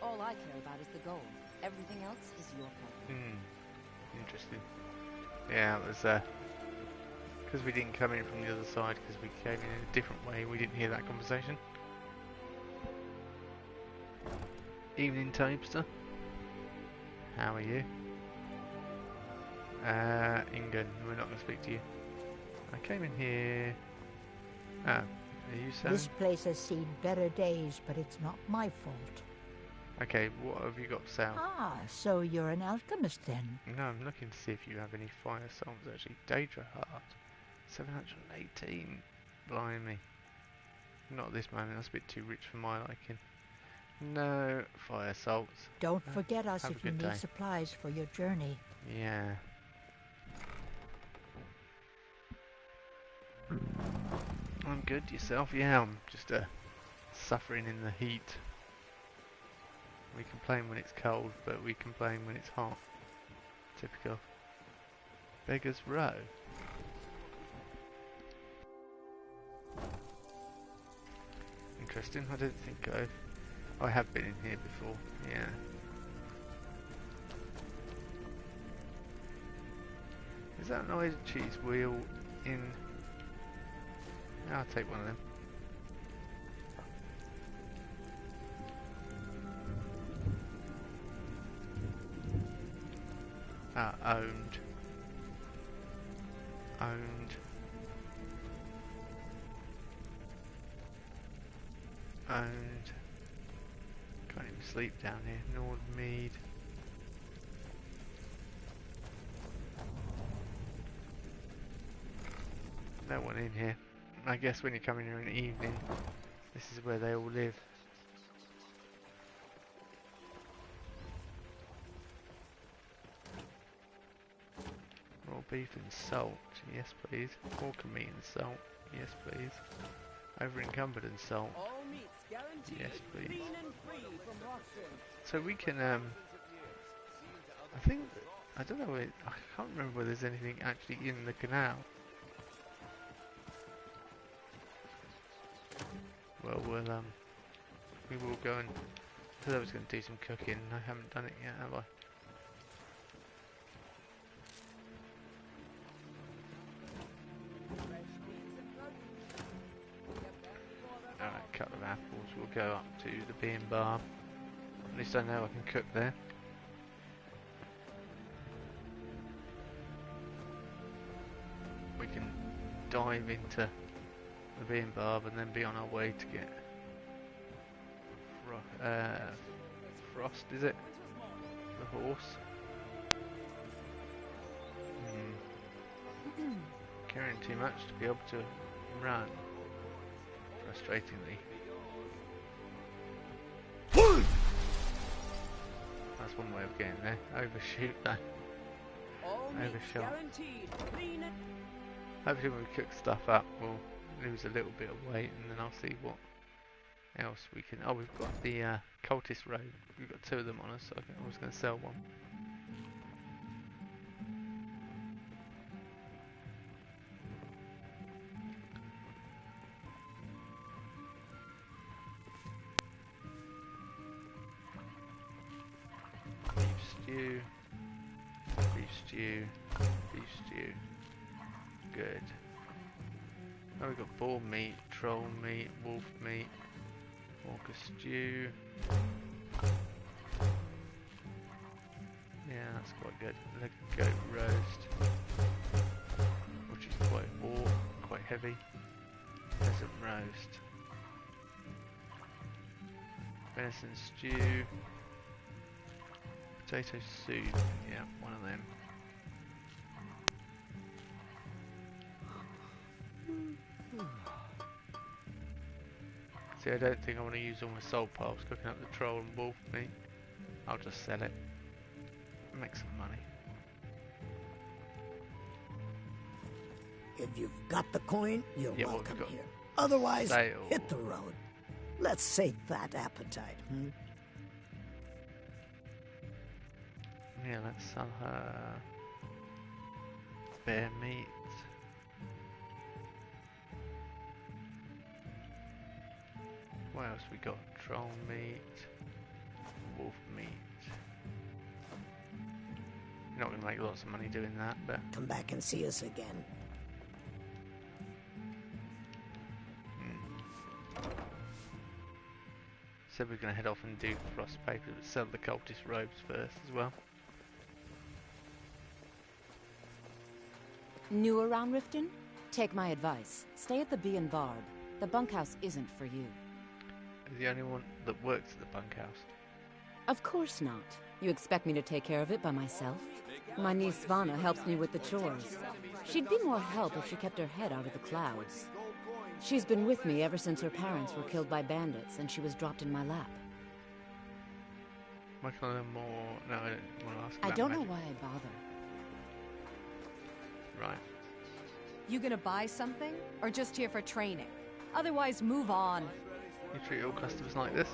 O: All I care about is the gold. Everything else is your problem.
A: Interesting. Yeah, it was because we didn't come in from the other side, because we came in a different way, we didn't hear that conversation. Evening, Tapester. How are you? Ingun, we're not going to speak to you. I came in here... Oh, are you Sam?
R: This place has seen better days, but it's not my fault.
A: Okay, what have you got, Sal?
R: Ah, so you're an alchemist then?
A: No, I'm looking to see if you have any fire salts, actually. Daedra Heart. 718. Blimey. Not at this moment, that's a bit too rich for my liking. No fire salts.
R: Don't forget us
A: Have
R: if
A: a
R: you
A: good
R: need
A: day.
R: supplies for your journey.
A: Yeah. I'm good, yourself? Yeah, I'm just suffering in the heat. We complain when it's cold, but we complain when it's hot. Typical. Beggar's Row. Interesting, I don't think I have been in here before, yeah. Is that an oil cheese wheel in... I'll take one of them. Owned. Owned. Owned. Can't even sleep down here. Nordmead. No one in here. I guess when you come in here in the evening, this is where they all live. Raw beef and salt, yes please. Pork and meat and salt, yes please. Over encumbered and salt,
E: All meats guaranteed,
A: yes please.
E: clean and free from Rockford.
A: So we can, I think, I don't know, I can't remember whether there's anything actually in the canal. Well, we will go and, I said I was going to do some cooking, I haven't done it yet, have I? Alright, couple of apples, we'll go up to the bean bar. At least I know I can cook there. we can dive into the bee and barb and then be on our way to get Frost, is it? The horse. Carrying too much to be able to run. Frustratingly. That's one way of getting there. Overshoot though. Overshot. Hopefully when we cook stuff up we'll lose a little bit of weight and then I'll see what else we can... Oh, we've got the cultist robe. We've got 2 of them on us, so I was going to sell one. Beef stew. Beef stew. Beef stew. Good. Now we've got boar meat, troll meat, wolf meat, orca stew. Yeah, that's quite good. Leg goat roast, which is quite heavy. Pheasant roast. Venison stew. Potato soup. Yeah, one of them. See, I don't think I want to use all my soul piles cooking up the troll and wolf meat. I'll just sell it. Make some money.
K: If you've got the coin, you're welcome
A: got?
K: here. Otherwise,
A: Sale.
K: hit the road. Let's sate that appetite,
A: Yeah, let's sell her bear meat. What else we got? Troll meat, wolf meat. You're not going to make lots of money doing that, but...
K: Come back and see us again.
A: Said we're going to head off and do frost paper, but sell the cultist robes first as well.
O: New around Riften? Take my advice. Stay at the Bee and Barb. The bunkhouse isn't for you.
A: Is the only one that works at the bunkhouse?
O: Of course not. You expect me to take care of it by myself? My niece Svana helps me with the chores. She'd be more help if she kept her head out of the clouds. She's been with me ever since her parents were killed by bandits and she was dropped in my lap.
A: Might I learn more? No, I don't want to ask.
O: I
A: about
O: don't know
A: magic.
O: why I bother.
A: Right.
S: You gonna buy something? Or just here for training? Otherwise, move on.
A: You treat all customers like this?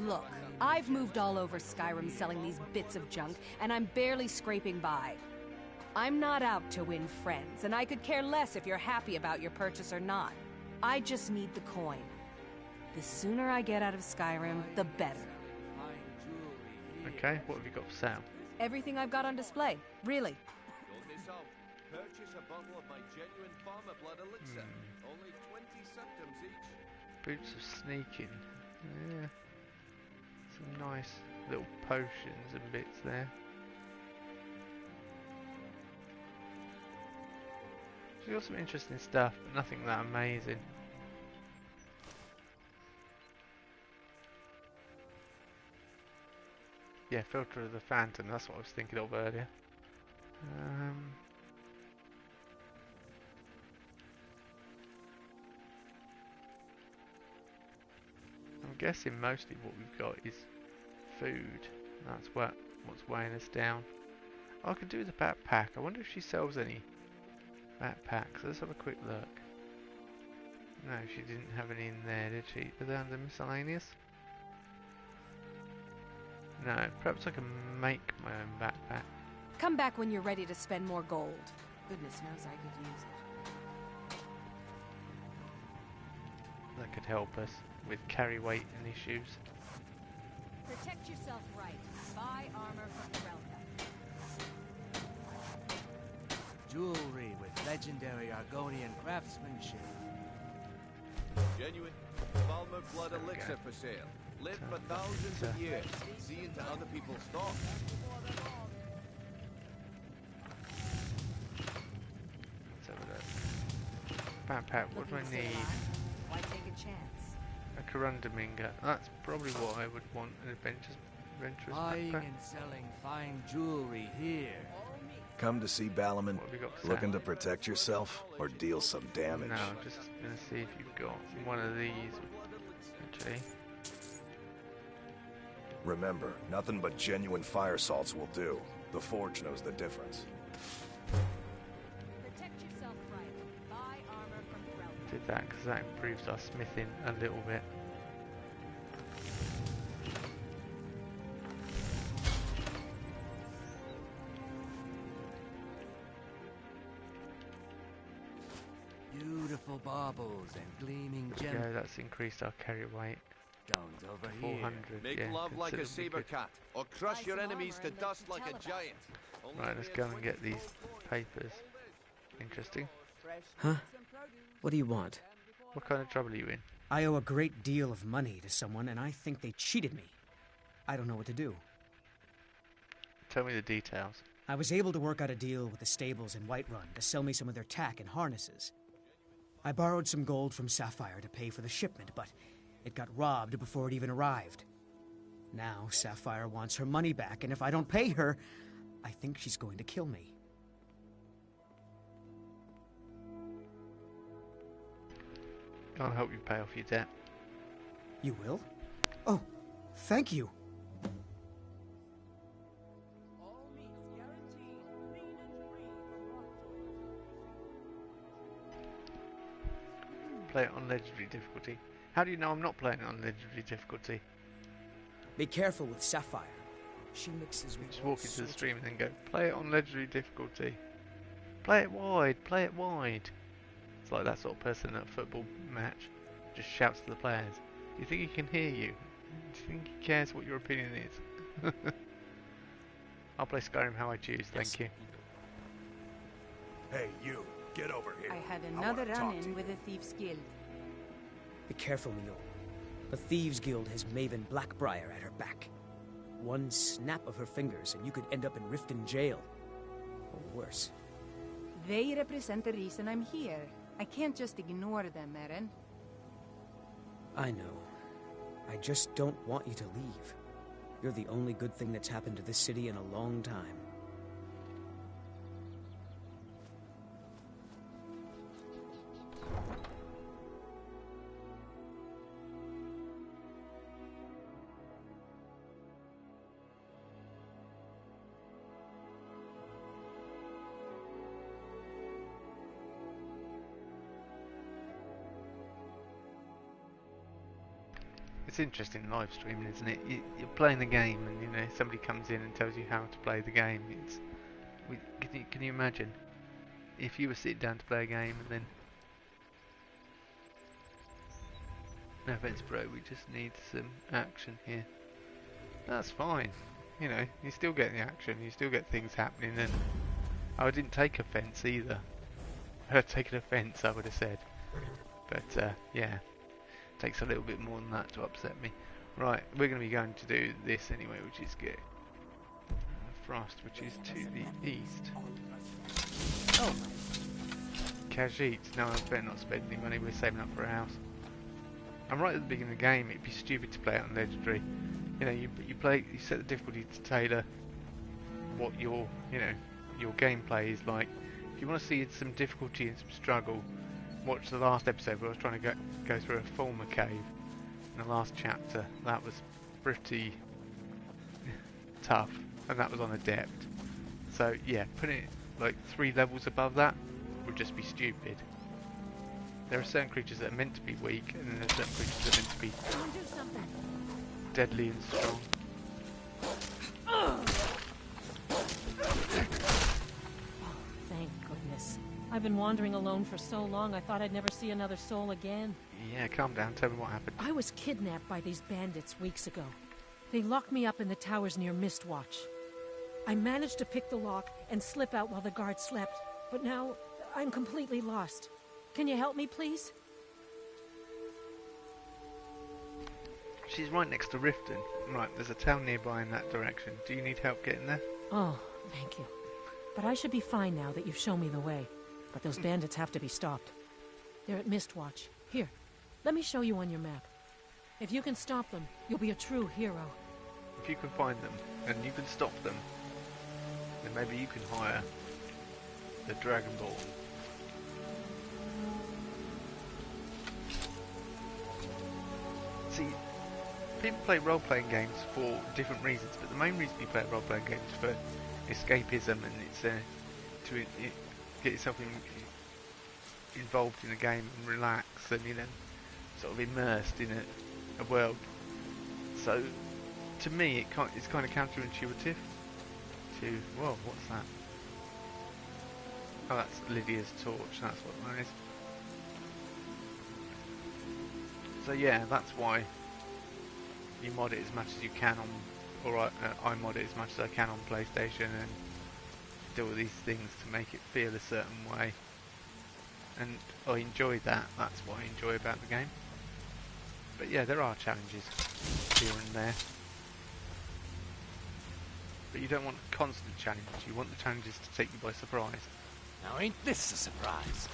S: Look, I've moved all over Skyrim selling these bits of junk, and I'm barely scraping by. I'm not out to win friends, and I could care less if you're happy about your purchase or not. I just need the coin. The sooner I get out of Skyrim, the better.
A: Okay, what have you got for sale?
S: Everything I've got on display, really.
H: Purchase a bottle of my genuine farmer blood elixir. Only 20 septims each.
A: Boots of sneaking. Yeah. Some nice little potions and bits there. So got some interesting stuff, but nothing that amazing. Yeah, Filter of the Phantom, that's what I was thinking of earlier. I'm guessing mostly what we've got is food. That's what's weighing us down. Oh, I could do the backpack. I wonder if she sells any backpacks. Let's have a quick look. No, she didn't have any in there, did she? Are they under miscellaneous? No, perhaps I can make my own backpack.
S: Come back when you're ready to spend more gold. Goodness knows I could use it.
A: That could help us with carry weight and issues.
S: Protect yourself right. Buy armor from the Relka.
E: Jewelry with legendary Argonian craftsmanship.
H: Genuine farmer blood elixir for sale. Lived for thousands of years. See into other people's stock.
A: Let's have a look. Backpack, what do I need?
S: Why take a chance?
A: A Corundaminga. That's probably what I would want, an adventurous
E: Buying
A: backpack.
E: and selling fine jewelry here.
B: Come to see Balaman?
A: What have we got for
B: Looking
A: sale?
B: to protect yourself or deal some damage?
A: No, I'm just gonna see if you've got one of these. Actually,
B: Remember, nothing but genuine fire salts will do. The Forge knows the difference.
S: Protect yourself right. Buy armor from Drell.
A: did that because that improves our smithing a little bit.
E: Beautiful baubles and gleaming gems.
A: Yeah, that's increased our carry weight.
E: Stones over
A: to 400.
T: Make
A: yeah,
T: love like a
A: considerably
T: saber
A: good.
T: cat, or crush your enemies to dust like a giant.
A: Right, let's go and get these papers. Interesting.
U: Huh? What do you want?
A: What kind of trouble are you in?
U: I owe a great deal of money to someone, and I think they cheated me. I don't know what to do.
A: Tell me the details.
U: I was able to work out a deal with the stables in Whiterun to sell me some of their tack and harnesses. I borrowed some gold from Sapphire to pay for the shipment, but it got robbed before it even arrived. Now Sapphire wants her money back, and if I don't pay her, I think she's going to kill me.
A: I'll help you pay off your debt.
U: You will? Oh, thank you.
A: Play it on legendary difficulty. How do you know I'm not playing it on legendary difficulty?
U: Be careful with Sapphire. She mixes with
A: Just walk into the stream and then go, play it on legendary difficulty. Play it wide, play it wide. It's like that sort of person at a football match. Just shouts to the players. Do you think he can hear you? Do you think he cares what your opinion is? I'll play Skyrim how I choose, thank you.
B: Hey, you, get over here.
V: I had
B: wanna
V: another
B: talk
V: run-in
B: to you.
V: with the Thieves Guild.
U: Be careful, Mule. The Thieves Guild has Maven Blackbriar at her back. One snap of her fingers and you could end up in Riften jail. Or worse.
V: They represent the reason I'm here. I can't just ignore them, Eren.
U: I know. I just don't want you to leave. You're the only good thing that's happened to this city in a long time.
A: It's interesting live streaming, isn't it? You're playing the game, and you know somebody comes in and tells you how to play the game. Can you imagine if you were sitting down to play a game and then? No offense, bro. We just need some action here. That's fine. You know, you still get the action. You still get things happening, and I didn't take offence either. If I had taken offence, I would have said. But yeah. Takes a little bit more than that to upset me. Right, we're going to be going to do this anyway, which is get Frost, which is to the east. Oh, Khajiit. No, I better not spend any money. We're saving up for a house. I'm right at the beginning of the game. It'd be stupid to play it on legendary. You know, you set the difficulty to tailor what your gameplay is like. If you want to see some difficulty and some struggle, watch the last episode where I was trying to go through a Fulmer cave in the last chapter. That was pretty tough, and that was on Adept. So yeah, putting it like 3 levels above that would just be stupid. There are certain creatures that are meant to be weak, and then there are certain creatures that are meant to be deadly and strong.
W: Thank goodness. I've been wandering alone for so long, I thought I'd never see another soul again.
A: Yeah, calm down. Tell me what happened.
W: I was kidnapped by these bandits weeks ago. They locked me up in the towers near Mistwatch. I managed to pick the lock and slip out while the guards slept, but now I'm completely lost. Can you help me, please?
A: She's right next to Riften. Right, there's a town nearby in that direction. Do you need help getting there?
W: Oh, thank you. But I should be fine now that you've shown me the way. But those bandits have to be stopped. They're at Mistwatch. Here, let me show you on your map. If you can stop them, you'll be a true hero.
A: If you can find them, and you can stop them, then maybe you can hire the Dragonborn. See, people play role-playing games for different reasons, but the main reason you play role-playing games is for escapism, and it's to get yourself involved in a game and relax, and sort of immersed in a world. So, to me, it's kind of counterintuitive. Whoa, what's that? Oh, that's Lydia's torch. That's what that is. So yeah, that's why you mod it as much as you can on, or I mod it as much as I can on PlayStation, and do all these things to make it feel a certain way. And I enjoy that. That's what I enjoy about the game. But yeah, there are challenges here and there. But you don't want constant challenges. You want the challenges to take you by surprise.
L: Now ain't this a surprise?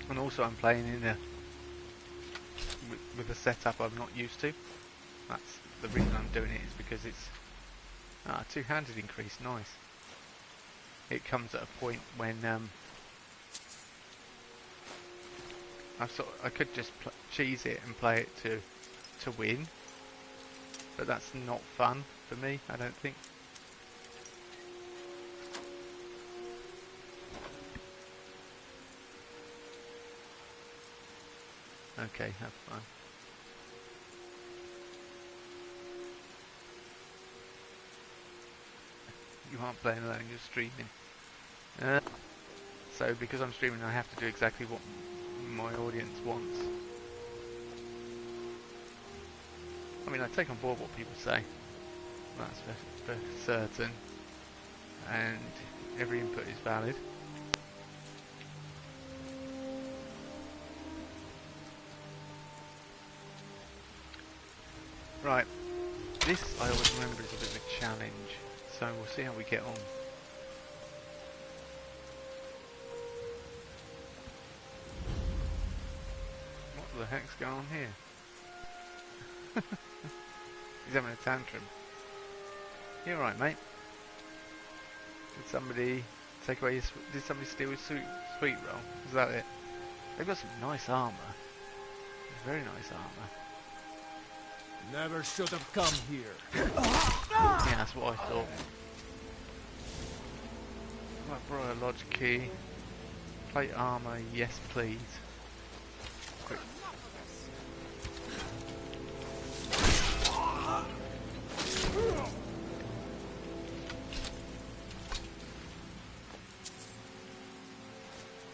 A: And also I'm playing in with a setup I'm not used to. That's the reason I'm doing it, is because it's two-handed increase, nice. It comes at a point when I could just cheese it and play it to win, but that's not fun for me, I don't think. Okay, have fun. You aren't playing alone, you're streaming. So because I'm streaming, I have to do exactly what my audience wants. I mean, I take on board what people say. That's for certain. And every input is valid. Right, this I always remember is a bit of a challenge, so we'll see how we get on. What the heck's going on here? He's having a tantrum. You alright, mate? Did somebody take away his... Did somebody steal his sweet roll? Is that it? They've got some nice armour. Very nice armour.
P: Never should have come here.
A: Yeah, that's what I thought. Blackbriar Lodge key. Plate armour, yes please. Quick.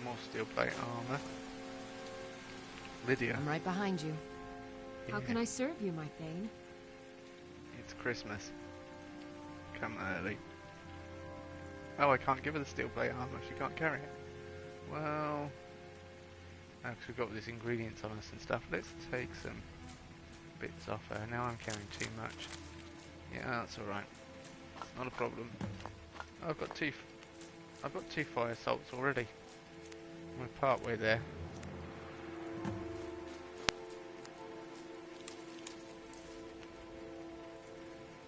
A: More steel plate armour. Lydia.
O: I'm right behind you. How can I serve you, my Thane?
A: It's Christmas. Come early. Oh, I can't give her the steel plate armor. She can't carry it. Well, because we've got these ingredients on us and stuff. Let's take some bits off her. Now I'm carrying too much. Yeah, that's all right. It's not a problem. Oh, I've got two fire salts already. We're part way there.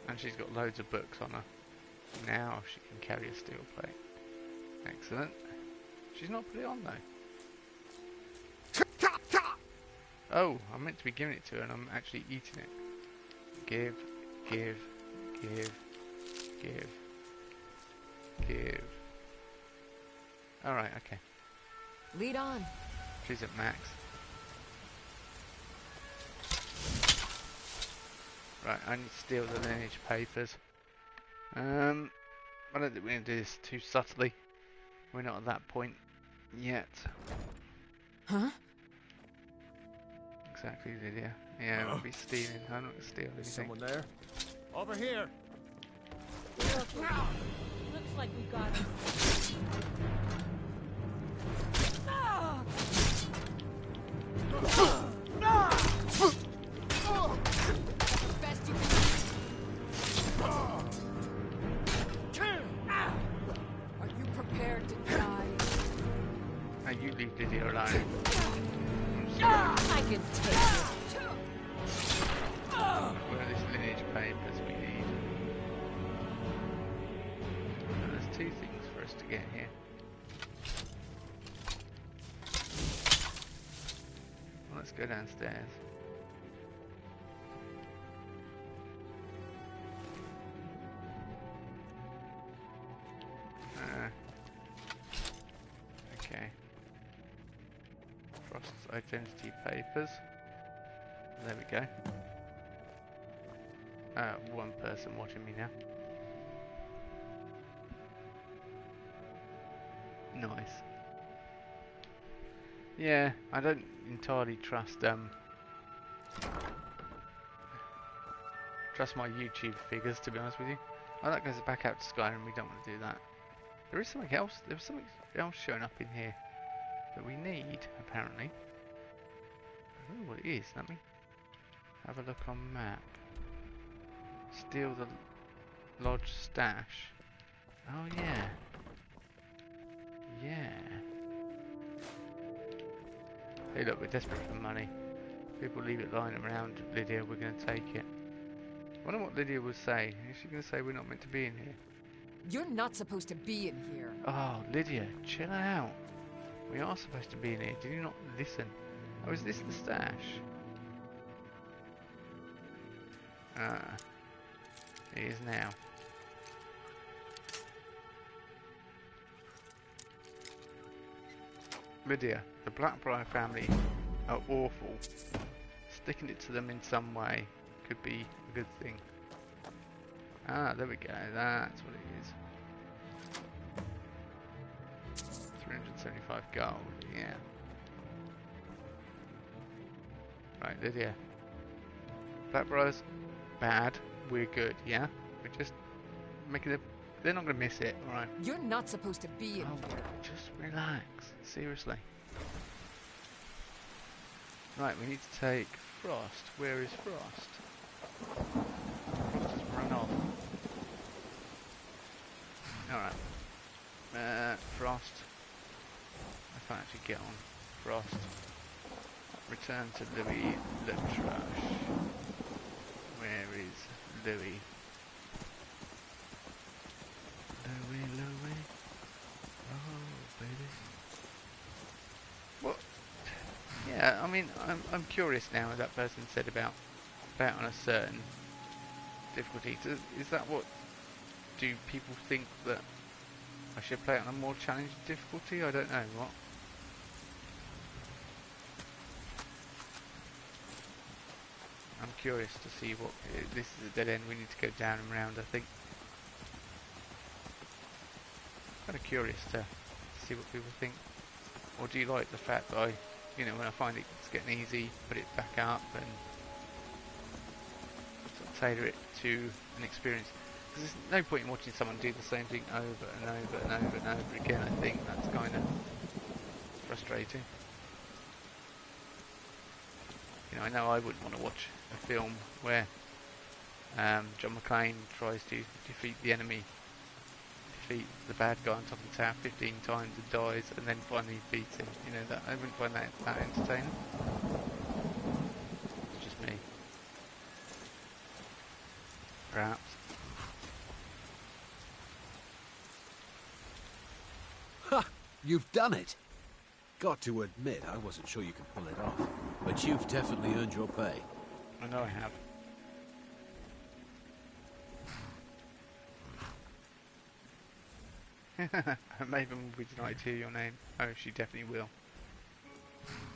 A: And she's got loads of books on her. Now she can carry a steel plate. Excellent. She's not put it on though. Oh, I'm meant to be giving it to her and I'm actually eating it. Give, give, give, give, give. Alright, okay.
O: Lead on.
A: She's at max. Right, I need to steal the lineage papers. I don't think we're going to do this too subtly. We're not at that point yet.
O: Huh?
A: Exactly, Lydia. Yeah, we'll be stealing. I'm not going to steal anything.
P: Someone there? Over here!
W: Looks like we got him.
S: can take it.
A: Where are these lineage papers we need? Well, there's two things for us to get here. Well, let's go downstairs. Okay. Frost's identity papers. There we go. One person watching me now. Nice. Yeah, I don't entirely trust my YouTube figures, to be honest with you. Oh, that goes back out to Skyrim. We don't want to do that. There is something else. There was something else showing up in here that we need, apparently. I don't know what it is. Let me have a look on map. Steal the lodge stash. Oh yeah. Yeah. Hey look, we're desperate for money. People leave it lying around, Lydia, we're going to take it. I wonder what Lydia will say. Is she going to say we're not meant to be in here?
C: You're not supposed to be in here.
A: Oh, Lydia, chill out. We are supposed to be in here. Did you not listen? Oh, is this the stash? Ah. It is now. Lydia, the Blackbriar family are awful. Sticking it to them in some way could be a good thing. Ah, there we go. That's what it is. 375 gold, yeah. Right, Lydia. Blackbriar's bad. We're good, yeah? We're just making it. They're not going to miss it, alright?
C: You're not supposed to be in here.
A: Just relax. Seriously. Right, we need to take Frost. Where is Frost? Frost has run off. Alright. Frost. I can't actually get on. Frost. Return to Louis Latrush. Where is Louis? Louis. Oh, baby. What? Yeah, I mean, I'm curious now, as that person said about on a certain difficulty. Is that what? Do people think that I should play it on a more challenging difficulty? I don't know. What? I'm curious to see what. This is a dead end. We need to go down and round, I think. Kind of curious to see what people think. Or do you like the fact that I, when I find it's getting easy, put it back up and sort of tailor it to an experience? Because there's no point in watching someone do the same thing over and over and over and over again. I think that's kind of frustrating. I know I wouldn't want to watch a film where John McClane tries to defeat the enemy, defeat the bad guy on top of the tower 15 times and dies, and then finally beats him. That I wouldn't find that entertaining. It's just me. Perhaps.
N: Ha! You've done it! Got to admit, I wasn't sure you could pull it off. But you've definitely earned your pay.
A: I know I have. Maybe we denied to hear your name. Oh, she definitely will.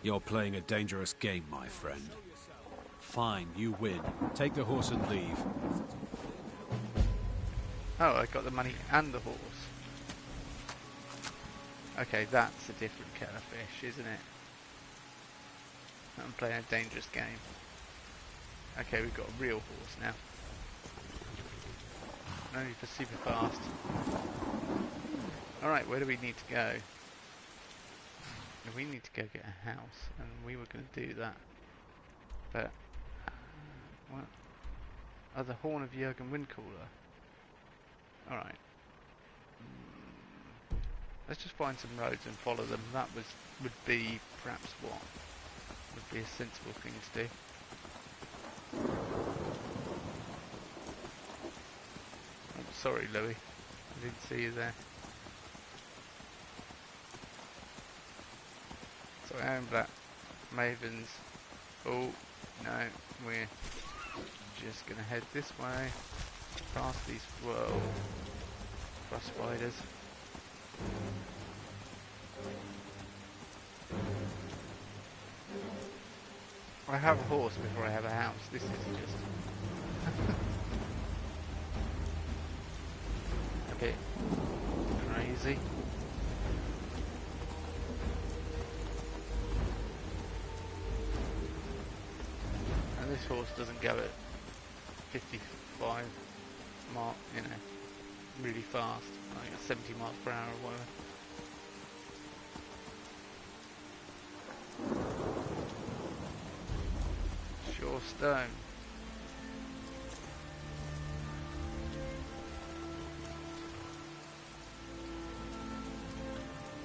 N: You're playing a dangerous game, my friend. Fine, you win. Take the horse and leave.
A: Oh, I got the money and the horse. Okay, that's a different kettle of fish, isn't it? I'm playing a dangerous game. Okay, we've got a real horse now. No need for super fast. Alright, where do we need to go? We need to go get a house, and we were going to do that. But, what? Oh, the Horn of Jurgen Windcaller. Alright. Let's just find some roads and follow them. That would be perhaps what would Be a sensible thing to do. I'm sorry, Louis. I didn't see you there. So Iron Black Mavens. Oh no, we're just gonna head this way, past these frost spiders. I have a horse before I have a house. This is just a bit crazy. And this horse doesn't go at 55 mile, you know, really fast, like 70 miles per hour or whatever. Sure stone.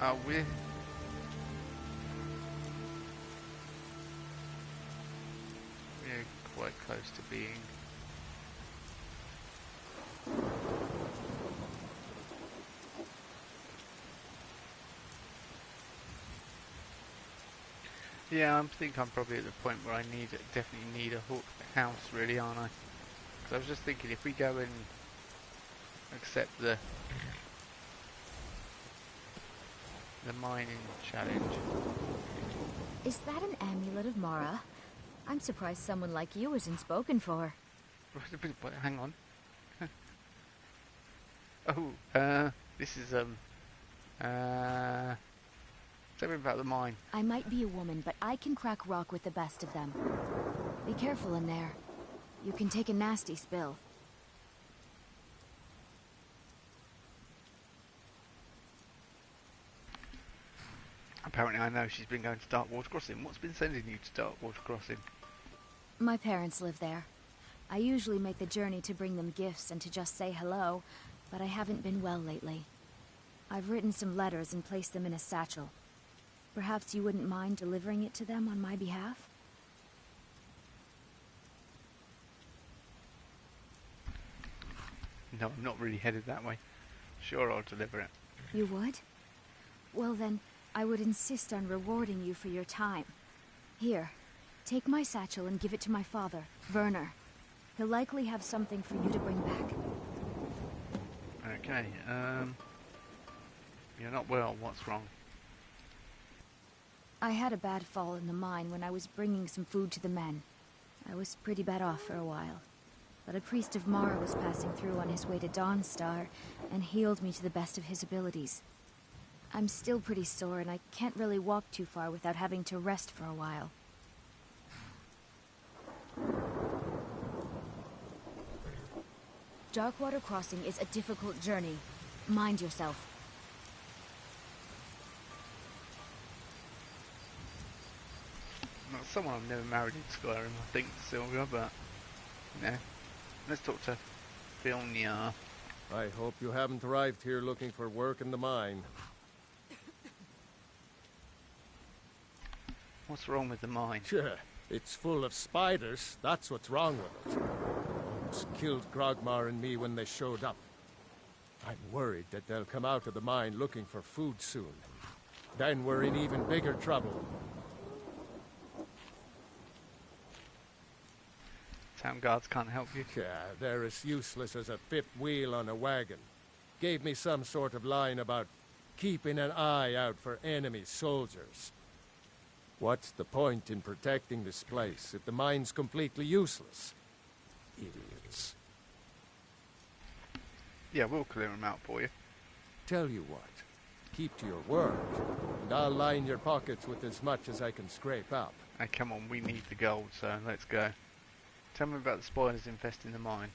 A: Are we? We're quite close to being. Yeah, I think I'm probably at the point where I definitely need a house, really, aren't I? Because I was just thinking, if we go and accept the mining challenge.
D: Is that an amulet of Mara? I'm surprised someone like you isn't spoken for.
A: Hang on. Oh, this is tell me about the mine.
D: I might be a woman, but I can crack rock with the best of them. Be careful in there. You can take a nasty spill.
A: Apparently I know she's been going to Darkwater Crossing. What's been sending you to Darkwater Crossing?
D: My parents live there. I usually make the journey to bring them gifts and to just say hello, but I haven't been well lately. I've written some letters and placed them in a satchel. Perhaps you wouldn't mind delivering it to them on my behalf?
A: No, I'm not really headed that way. Sure, I'll deliver it.
D: You would? Well then, I would insist on rewarding you for your time. Here, take my satchel and give it to my father, Werner. He'll likely have something for you to bring back.
A: Okay, you're not well. What's wrong?
D: I had a bad fall in the mine when I was bringing some food to the men. I was pretty bad off for a while. But a priest of Mara was passing through on his way to Dawnstar and healed me to the best of his abilities. I'm still pretty sore and I can't really walk too far without having to rest for a while. Darkwater Crossing is a difficult journey. Mind yourself.
A: Not someone I've never married in Skyrim, I think, Sylvia, but no. Let's talk to Filnia.
F: I hope you haven't arrived here looking for work in the mine.
A: What's wrong with the mine?
F: Sure, it's full of spiders. That's what's wrong with it. Almost killed Grogmar and me when they showed up. I'm worried that they'll come out of the mine looking for food soon. Then we're in even bigger trouble.
A: Town guards can't help you?
F: Yeah, they're as useless as a fifth wheel on a wagon. Gave me some sort of line about keeping an eye out for enemy soldiers. What's the point in protecting this place if the mine's completely useless? Idiots.
A: Yeah, we'll clear them out for you.
F: Tell you what, keep to your word, and I'll line your pockets with as much as I can scrape up.
A: Hey, come on, we need the gold, so let's go. Tell me about the spiders infesting the mine.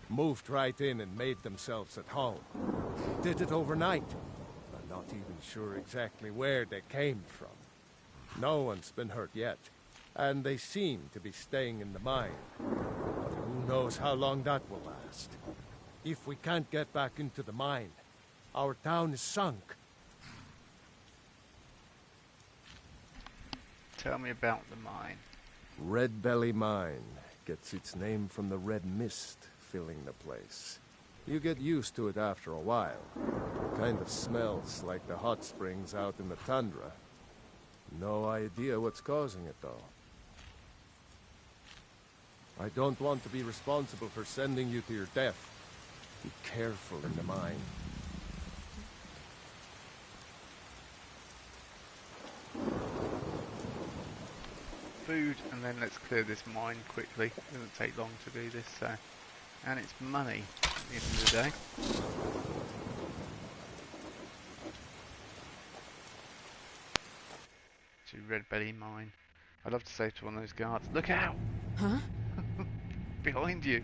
F: Moved right in and made themselves at home. Did it overnight. I'm not even sure exactly where they came from. No one's been hurt yet, and they seem to be staying in the mine. But who knows how long that will last. If we can't get back into the mine, our town is sunk.
A: Tell me about the mine.
F: Red Belly Mine gets its name from the red mist filling the place. You get used to it after a while. It kind of smells like the hot springs out in the tundra. No idea what's causing it, though. I don't want to be responsible for sending you to your death. Be careful in the mine.
A: Food, and then let's clear this mine quickly. It doesn't take long to do this, so... And it's money at the end of the day. To Red Belly Mine. I'd love to say to one of those guards, look out!
O: Huh?
A: Behind you!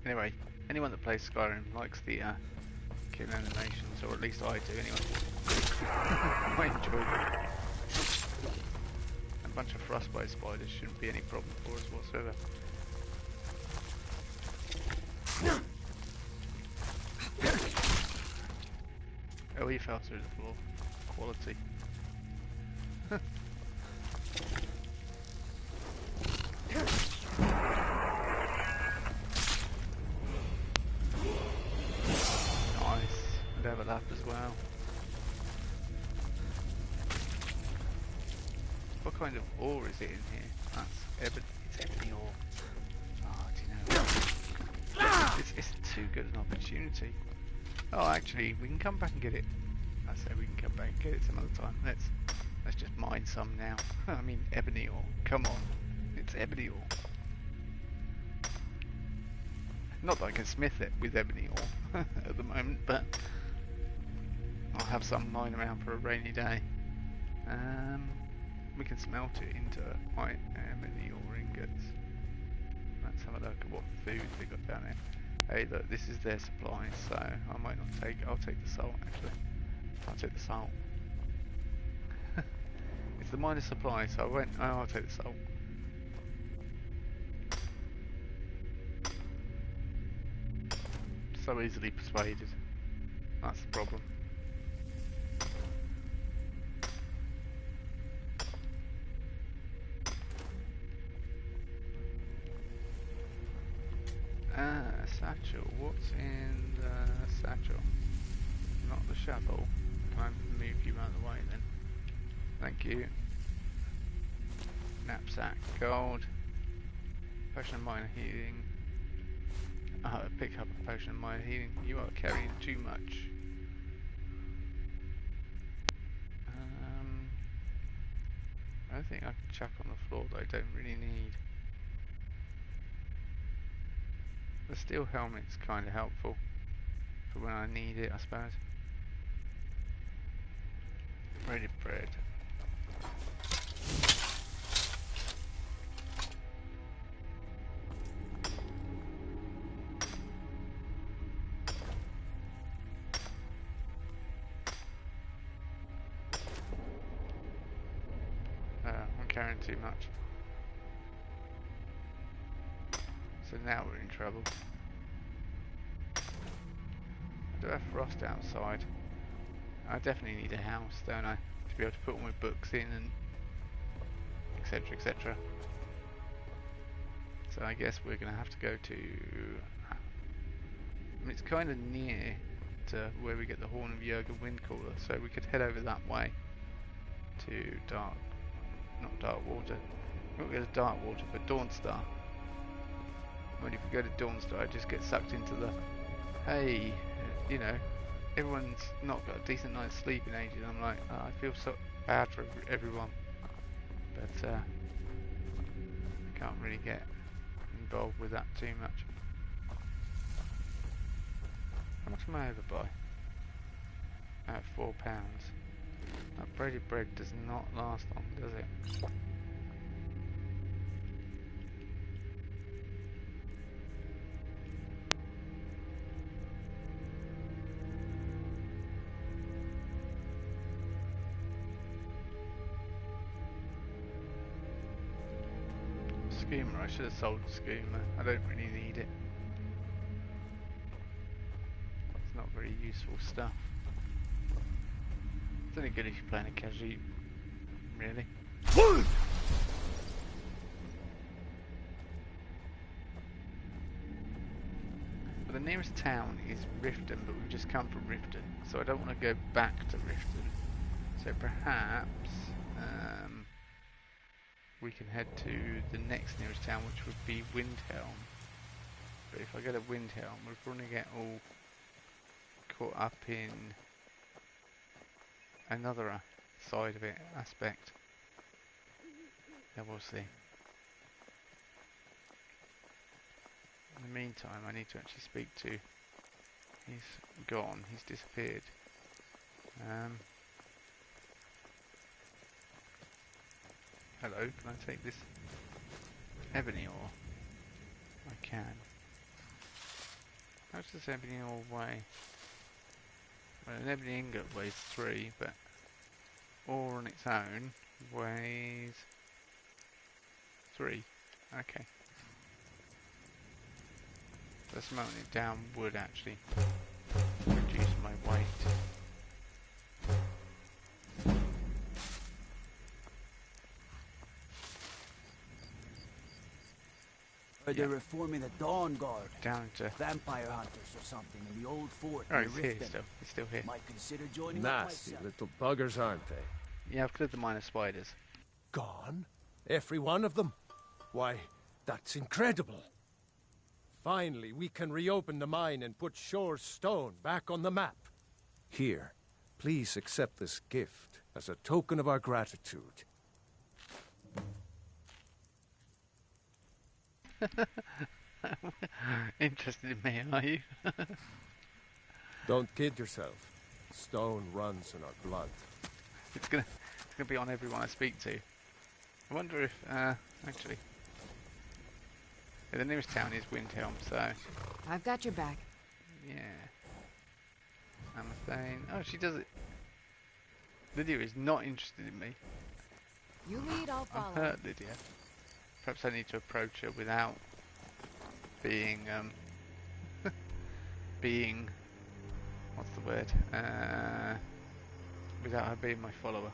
A: Anyway, anyone that plays Skyrim likes the kill animations, or at least I do anyway. I enjoy them. A bunch of frostbite spiders shouldn't be any problem for us whatsoever. Oh, he fell through the floor. Quality. Level up as well. What kind of ore is it in here? That's it's ebony ore. Oh, do you know? It's too good an opportunity. Oh, actually, we can come back and get it. I say we can come back and get it some other time. Let's just mine some now. I mean, ebony ore. Come on, it's ebony ore. Not that I can smith it with ebony ore at the moment, but I'll have some lying around for a rainy day. We can smelt it into white ebony ore ingots. Let's have a look at what food they got down there. Hey, look, this is their supply, so I might not take. I'll take the salt actually. I'll take the salt. It's the minor supply, so I won't. Oh, I'll take the salt. So easily persuaded. That's the problem. Satchel. What's in the satchel? Not the shovel. Can I move you out of the way then? Thank you. Knapsack. Gold. Potion of minor healing. Pick up a potion of minor healing. You are carrying too much. I think I can chuck on the floor that I don't really need. The steel helmet's kind of helpful for when I need it, I suppose. Ready bread. I'm carrying too much. So now we're in trouble. I do have frost outside. I definitely need a house, don't I? To be able to put all my books in and etc, etc. So I guess we're going to have to go to... I mean, it's kind of near to where we get the Horn of Jurgen Windcaller, so we could head over that way to not Darkwater. We won't go to Darkwater, but Dawnstar. When if we go to Dawnstar, I just get sucked into the, hey, you know, everyone's not got a decent night's sleep in ages. I'm like, oh, I feel so bad for everyone, but I can't really get involved with that too much. How much am I over by? At £4. That braided bread does not last long, does it? Skimmer, I should have sold the skimmer. I don't really need it. very useful stuff. It's only good if you're playing a casual, really. But the nearest town is Riften, but we've just come from Riften, so I don't want to go back to Riften. So perhaps we can head to the next nearest town, which would be Windhelm. But if I go to Windhelm, we're going to get all caught up in another side of it, aspect. Yeah, we'll see. In the meantime, I need to actually speak to... He's gone, he's disappeared. Hello, can I take this ebony ore? I can. How much does ebony ore weigh? Well, an ebony ingot weighs 3, but ore on its own weighs 3. Okay. So smelting it down would actually reduce my weight.
E: They're reforming the Dawn Guard.
A: Down to
E: vampire hunters or something in the old fort.
A: Oh, he's here still. He's still here.
E: Might consider joining
F: Nasty little buggers, aren't they?
A: Yeah, I've cleared the mine of spiders.
F: Gone? Every one of them? Why, that's incredible. Finally, we can reopen the mine and put Shore's stone back on the map. Here, please accept this gift as a token of our gratitude.
A: Interested in me, are you?
F: Don't kid yourself. Stone runs in our blood.
A: It's gonna be on everyone I speak to. I wonder if actually the nearest town is Windhelm, so
C: I've got your back.
A: yeah. Amathane. Oh, she does it. Lydia is not interested in me.
C: You lead, I'll follow.
A: I'm hurt, Lydia. Perhaps I need to approach her without being being what's the word? Without her being my follower.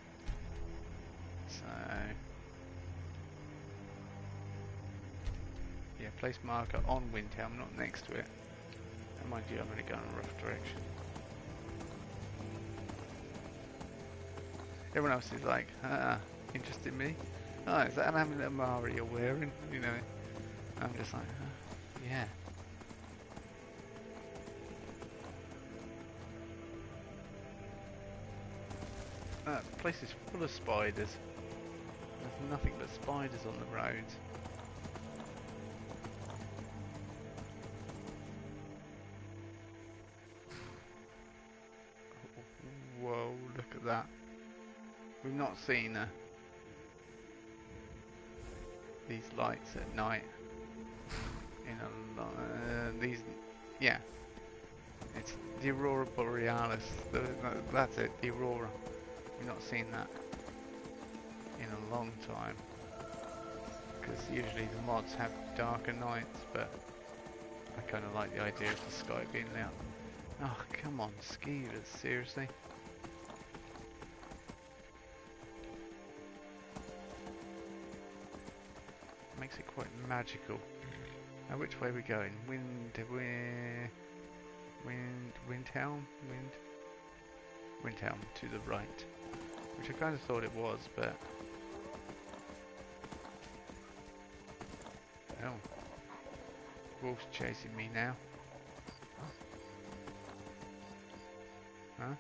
A: So yeah, place marker on Windhelm, not next to it. And mind you, I'm really going in a rough direction. Everyone else is like, interested in me? Oh, is that an amulet Amari you're wearing? You know, I'm just like, yeah. The place is full of spiders. There's nothing but spiders on the roads. Whoa, look at that. We've not seen these lights at night in a these, yeah, it's the Aurora Borealis. That's it, the Aurora. We've not seen that in a long time, because usually the mods have darker nights, but I kind of like the idea of the sky being lit up. Oh, come on, skeevers, seriously? Makes it quite magical. Now, which way are we going? Windhelm? Windhelm to the right. Which I kind of thought it was, but... Oh. Wolf's chasing me now. Huh?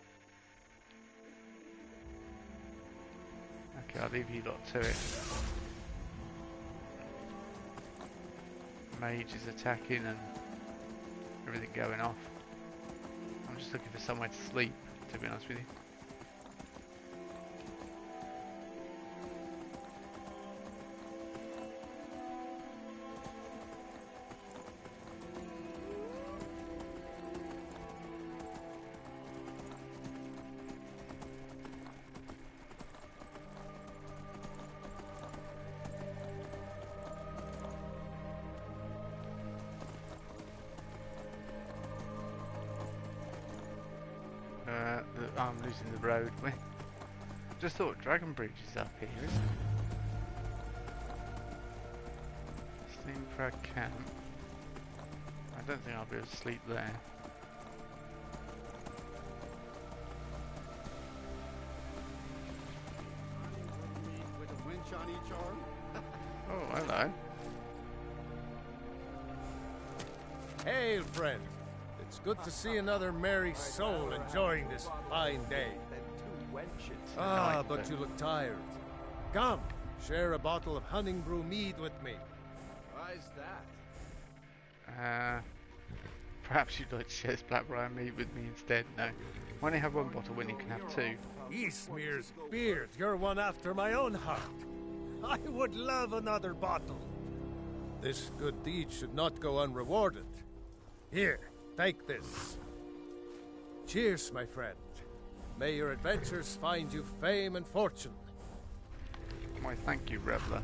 A: Okay, I'll leave you lot to it. Mage is attacking and everything going off. I'm just looking for somewhere to sleep, to be honest with you. using the road. We just thought Dragon Bridge is up here, isn't it? Steam Frag Camp. I don't think I'll be able to sleep there.
T: With a winch on each arm?
A: Oh, hello.
F: Hail, friend. It's good to see another merry soul enjoying this fine day. Ah, but you look tired. Come, share a bottle of Hunting Brew mead with me.
T: Why's that?
A: Perhaps you'd like to share this Blackbriar mead with me instead. No. Why only have one bottle when you can have two?
F: Eastmere's beard, you're one after my own heart. I would love another bottle. This good deed should not go unrewarded. Here, take this. Cheers, my friend. May your adventures find you fame and fortune.
A: Why, thank you, Reveler.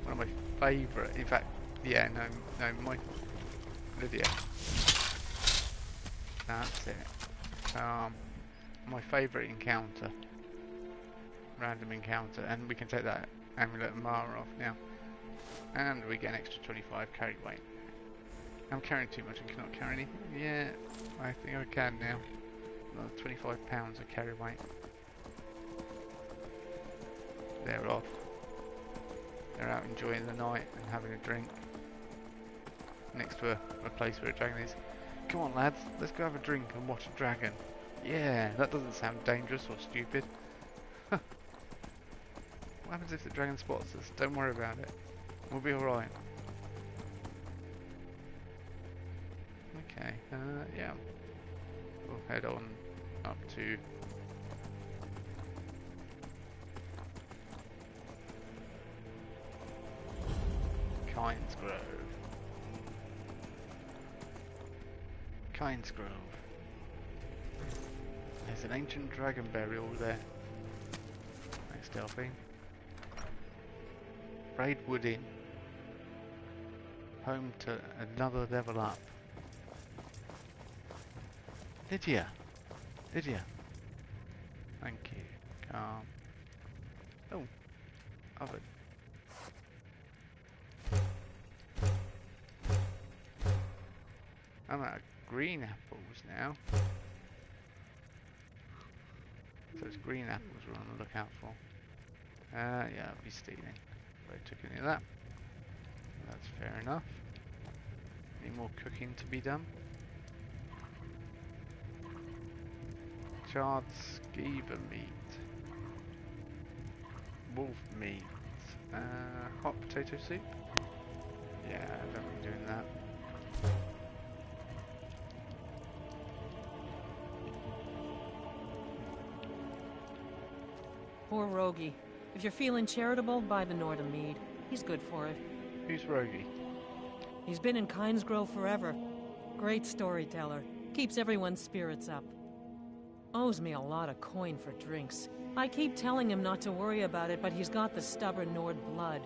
A: One of my favourite, in fact, yeah, no, my Lydia. That's it. My favourite encounter. Random encounter, and we can take that amulet of Mara off now. And we get an extra 25 carry weight. I'm carrying too much and cannot carry anything. Yeah, I think I can now. Another 25 pounds of carry weight. They're off. They're out enjoying the night and having a drink. Next to a place where a dragon is. Come on lads, let's go have a drink and watch a dragon. Yeah, that doesn't sound dangerous or stupid. What happens if the dragon spots us? Don't worry about it. We'll be alright. Okay, yeah. We'll head on up to Kynes Grove. There's an ancient dragon burial there. Nice stealthy. Braidwood Inn. Home to another level up. Lydia! Lydia! Thank you. Oh. Oven. I'm out of green apples now. So it's green apples we're on the lookout for. Yeah, I'll be stealing. I took any of that. That's fair enough. Any more cooking to be done? Charred skeever meat. Wolf meat. Hot potato soup? Yeah, I don't be doing that.
W: Poor Rogie. If you're feeling charitable, buy the Nord mead. He's good for it.
A: Who's Rogie?
W: He's been in Kynes Grove forever. Great storyteller. Keeps everyone's spirits up. Owes me a lot of coin for drinks. I keep telling him not to worry about it, but he's got the stubborn Nord blood.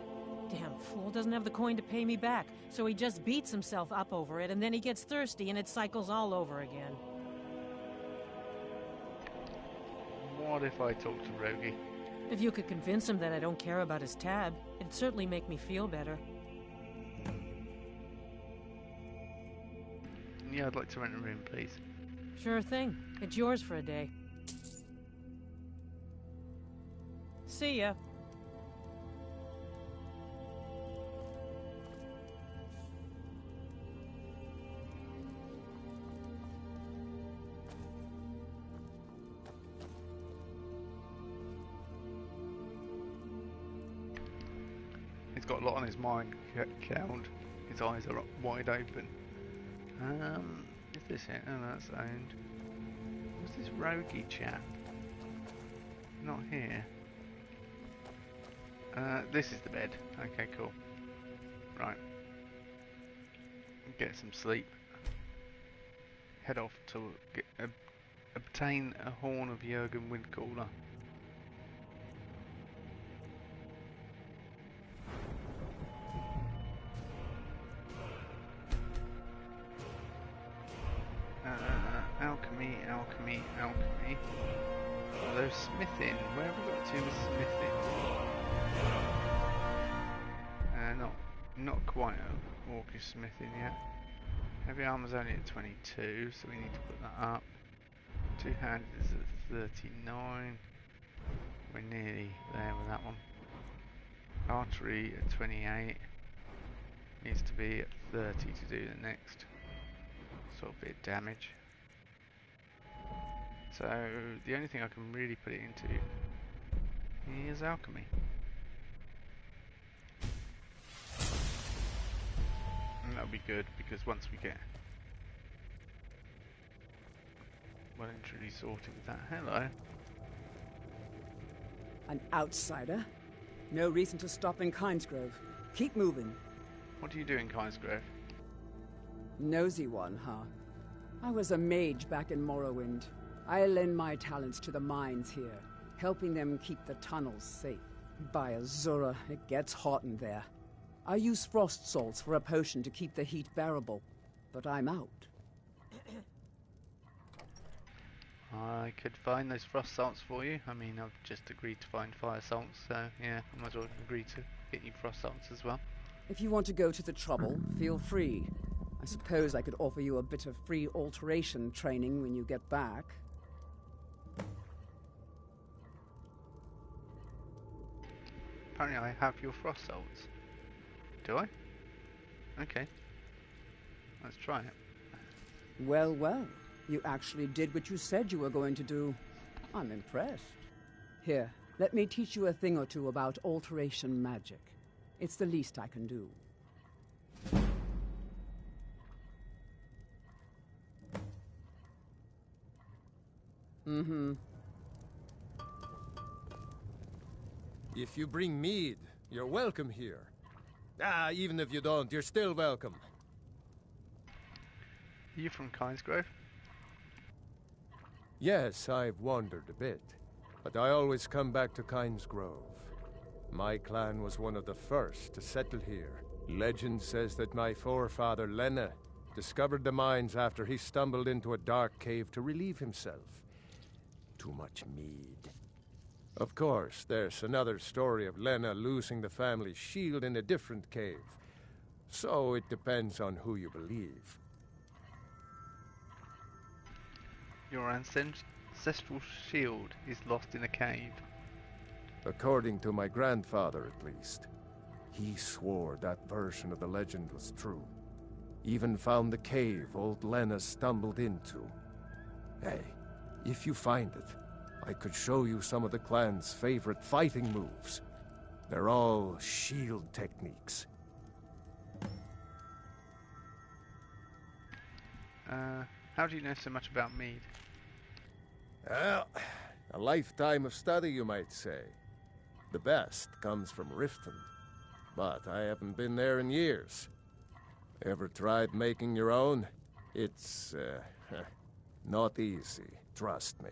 W: Damn fool doesn't have the coin to pay me back, so he just beats himself up over it, and then he gets thirsty and it cycles all over again.
A: What if I talk to Rogie?
W: If you could convince him that I don't care about his tab, it'd certainly make me feel better.
A: Yeah, I'd like to rent a room, please.
W: Sure thing. It's yours for a day. See ya.
A: He's got a lot on his mind, Count. His eyes are wide open. Is this it? Oh, that's owned. What's this Rogie chap? Not here. This is the bed. Okay, cool. Right. Get some sleep. Head off to obtain a horn of Jurgen Windcaller. Alchemy. smithing. Where have we got to with smithing? Not quite at orcish smithing yet. Heavy armor's only at 22, so we need to put that up. Two-handed is at 39. We're nearly there with that one. Archery at 28. Needs to be at 30 to do the next sort of bit of damage. So the only thing I can really put it into is alchemy. And that'll be good because once we get well and truly sorted with that. Hello.
G: An outsider? No reason to stop in Kynesgrove. Keep moving.
A: What do you do in Kynesgrove?
G: Nosy one, huh? I was a mage back in Morrowind. I lend my talents to the mines here, helping them keep the tunnels safe. By Azura, it gets hot in there. I use frost salts for a potion to keep the heat bearable, but I'm out.
A: I could find those frost salts for you. I mean, I've just agreed to find fire salts, so yeah, I might as well agree to get you frost salts as well.
G: If you want to go to the trouble, feel free. I suppose I could offer you a bit of free alteration training when you get back.
A: Apparently I have your frost salts. Do I? Okay. Let's try it.
G: Well, well. You actually did what you said you were going to do. I'm impressed. Here, let me teach you a thing or two about alteration magic. It's the least I can do. Mm-hmm.
F: If you bring mead, you're welcome here. Even if you don't, you're still welcome.
A: Are you from Kynesgrove?
F: Yes, I've wandered a bit, but I always come back to Kynesgrove. My clan was one of the first to settle here. Legend says that my forefather Lena discovered the mines after he stumbled into a dark cave to relieve himself. Too much mead. Of course, there's another story of Lena losing the family shield in a different cave. So it depends on who you believe.
A: Your ancestral shield is lost in a cave.
F: According to my grandfather, at least. He swore that version of the legend was true. Even found the cave old Lena stumbled into. Hey, if you find it, I could show you some of the clan's favorite fighting moves. They're all shield techniques.
A: How do you know so much about mead?
F: Well, a lifetime of study, you might say. The best comes from Riften, but I haven't been there in years. Ever tried making your own? It's, not easy, trust me.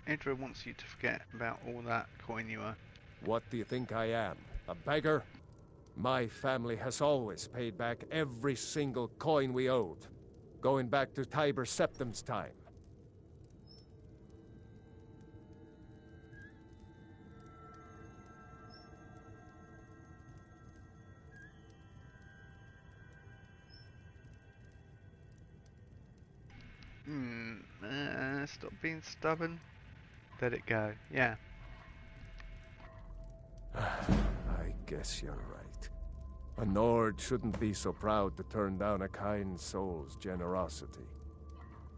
A: Idra wants you to forget about all that coin you owe.
F: What do you think I am? A beggar? My family has always paid back every single coin we owed, going back to Tiber Septim's time.
A: Stop being stubborn. Let it go. Yeah.
F: I guess you're right. A Nord shouldn't be so proud to turn down a kind soul's generosity.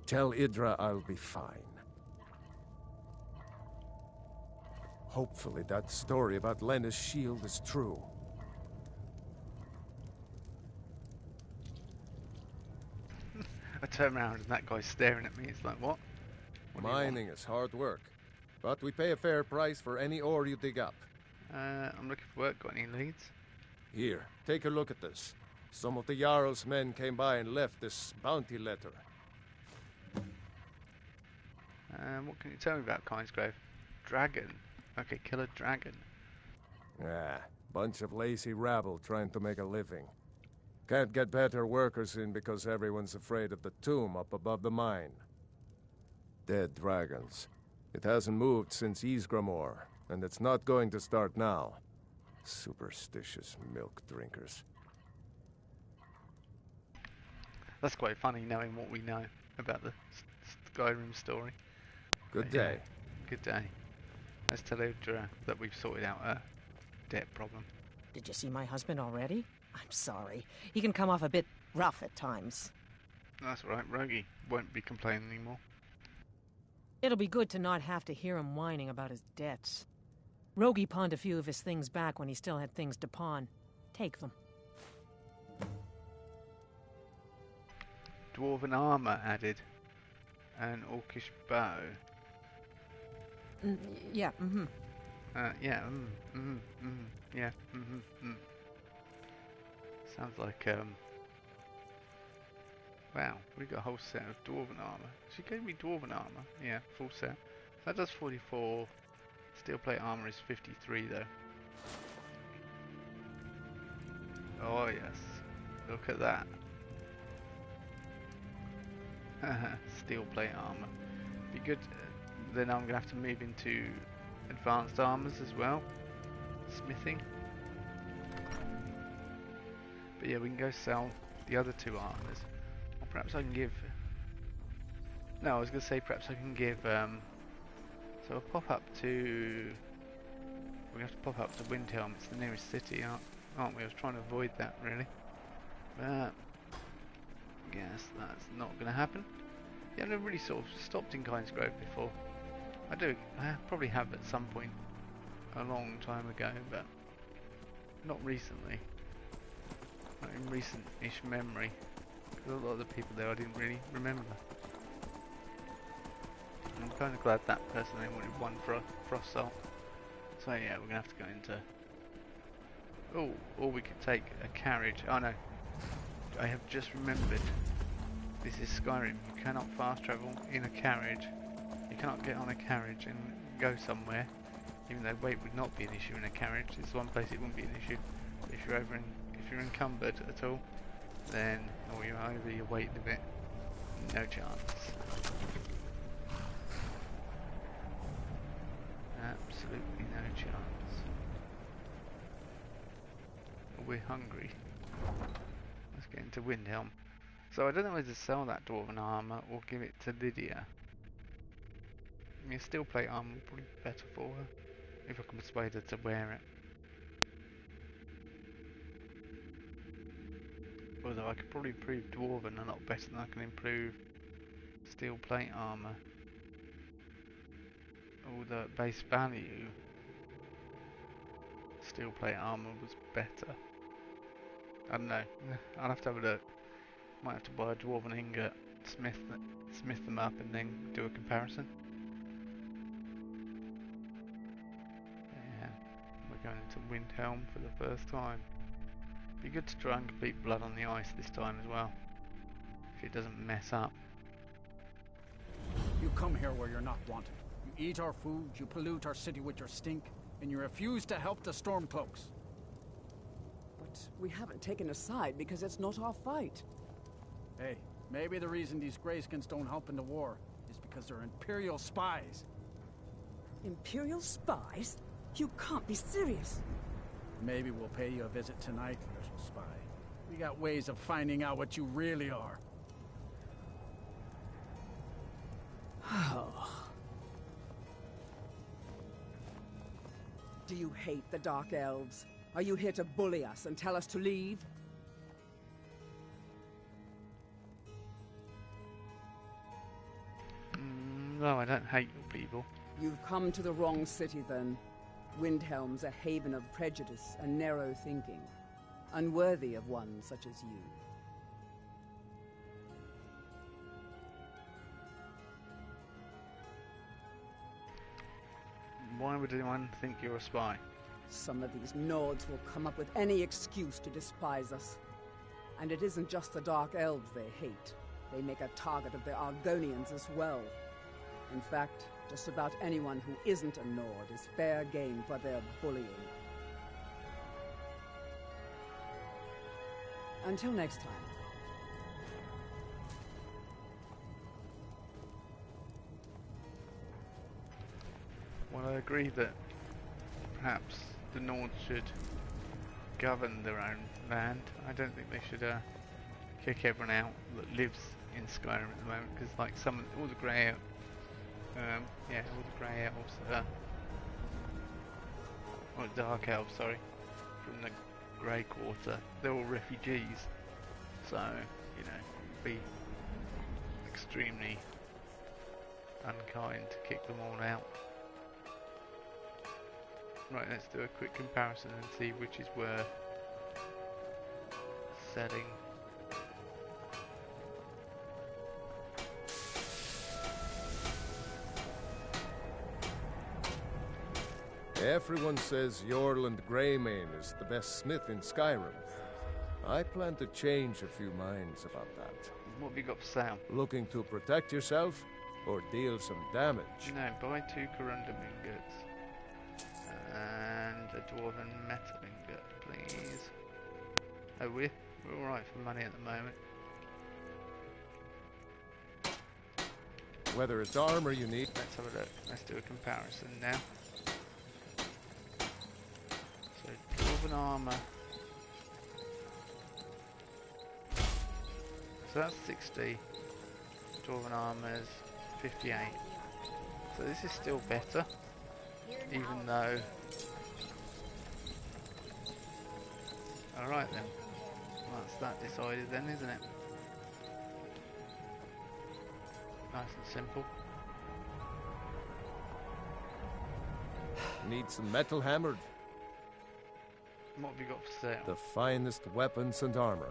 F: Tell Idra I'll be fine. Hopefully that story about Lena's shield is true.
A: I turn around and that guy's staring at me. It's like, what?
F: Mining is hard work, but we pay a fair price for any ore you dig up.
A: I'm looking for work. Got any leads?
F: Here, take a look at this. Some of the Jarl's men came by and left this bounty letter.
A: What can you tell me about Kynesgrove? Dragon. Okay, kill a dragon.
F: Bunch of lazy rabble trying to make a living. Can't get better workers in because everyone's afraid of the tomb up above the mine. Dead dragons. It hasn't moved since Ysgramor, and it's not going to start now. Superstitious milk drinkers.
A: That's quite funny knowing what we know about the Skyrim story.
F: Good day.
A: Good day. Let's tell Udra that we've sorted out a debt problem.
I: Did you see my husband already? I'm sorry. He can come off a bit rough at times.
A: That's right, Rogie won't be complaining anymore.
W: It'll be good to not have to hear him whining about his debts. Rogie pawned a few of his things back when he still had things to pawn. Take them.
A: Dwarven armor added. An orcish bow.
I: Yeah,
A: Yeah, yeah, Sounds like, wow, we got a whole set of dwarven armor. She gave me dwarven armor. Yeah, full set. That does 44. Steel plate armor is 53 though. Oh yes, look at that. Steel plate armor. Be good. Then I'm gonna have to move into advanced armors as well. Smithing. But yeah, we can go sell the other two armors. Or perhaps I can give... No, I was going to say perhaps I can give... So I'll pop up to... We have to pop up to Windhelm. It's the nearest city, aren't we? I was trying to avoid that, really. But... I guess that's not going to happen. Yeah, I've never really sort of stopped in Kynes Grove before. I probably have at some point a long time ago, but not recently. Not in recent-ish memory. Because a lot of the people there I didn't really remember. I'm kind of glad that person only wanted one frost salt. So yeah, we're gonna have to go into. Oh, or we could take a carriage. Oh no, I have just remembered. This is Skyrim. You cannot fast travel in a carriage. You cannot get on a carriage and go somewhere. Even though weight would not be an issue in a carriage, it's one place it wouldn't be an issue. But if you're encumbered at all, then you're over your weight limit. No chance. Absolutely no chance. We're hungry. Let's get into Windhelm. So I don't know whether to sell that dwarven armor or give it to Lydia. I mean, steel plate armor would probably be better for her if I can persuade her to wear it. Although I could probably improve dwarven a lot better than I can improve steel plate armor. Although at base value, steel plate armor was better. I don't know. I'll have to have a look. Might have to buy a dwarven ingot, smith them up, and then do a comparison. Yeah, we're going into Windhelm for the first time. Be good to try and complete Blood on the Ice this time as well, if it doesn't mess up.
E: You come here where you're not wanted. You eat our food, you pollute our city with your stink, and you refuse to help the Stormcloaks.
G: But we haven't taken a side because it's not our fight.
E: Hey, maybe the reason these Greyskins don't help in the war is because they're Imperial spies.
G: Imperial spies? You can't be serious.
E: Maybe we'll pay you a visit tonight, little spy. We got ways of finding out what you really are.
G: Do you hate the Dark Elves? Are you here to bully us and tell us to leave?
A: No, I don't hate your people.
G: You've come to the wrong city then. Windhelm's a haven of prejudice and narrow thinking, unworthy of one such as you.
A: Why would anyone think you're a spy?
G: Some of these Nords will come up with any excuse to despise us. And it isn't just the Dark Elves they hate. They make a target of the Argonians as well. In fact, just about anyone who isn't a Nord is fair game for their bullying. Until next time.
A: Well, I agree that perhaps the Nords should govern their own land. I don't think they should kick everyone out that lives in Skyrim at the moment, because like all the grey elves, or dark elves, sorry, from the Grey Quarter, they're all refugees. So you know, it'd be extremely unkind to kick them all out. Right, let's do a quick comparison and see which is worth selling.
F: Everyone says Yorland Greymane is the best smith in Skyrim. I plan to change a few minds about that.
A: What have you got for sale?
F: Looking to protect yourself or deal some damage?
A: No, buy 2 corundum ingots. And a dwarven metal ingot, please. Oh, we're alright for money at the moment.
F: Whether it's armor you need...
A: Let's have a look. Let's do a comparison now. So, dwarven armor. So that's 60. Dwarven armor's 58. So this is still better. Even though... Alright then. Well, that's that decided then, isn't it? Nice and simple.
F: Need some metal hammered.
A: What have you got for sale?
F: The finest weapons and armor.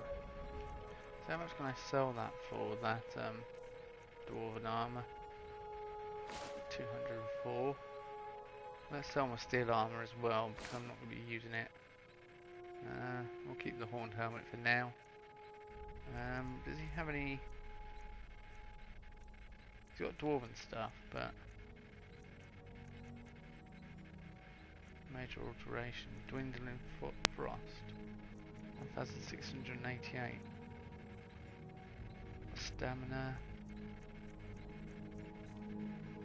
A: So how much can I sell that for, that dwarven armor? 204. Let's sell my steel armor as well, because I'm not going to be using it. We'll keep the horned helmet for now. Does he have any... He's got dwarven stuff, but... Major alteration. Dwindling frost. 1688. Stamina.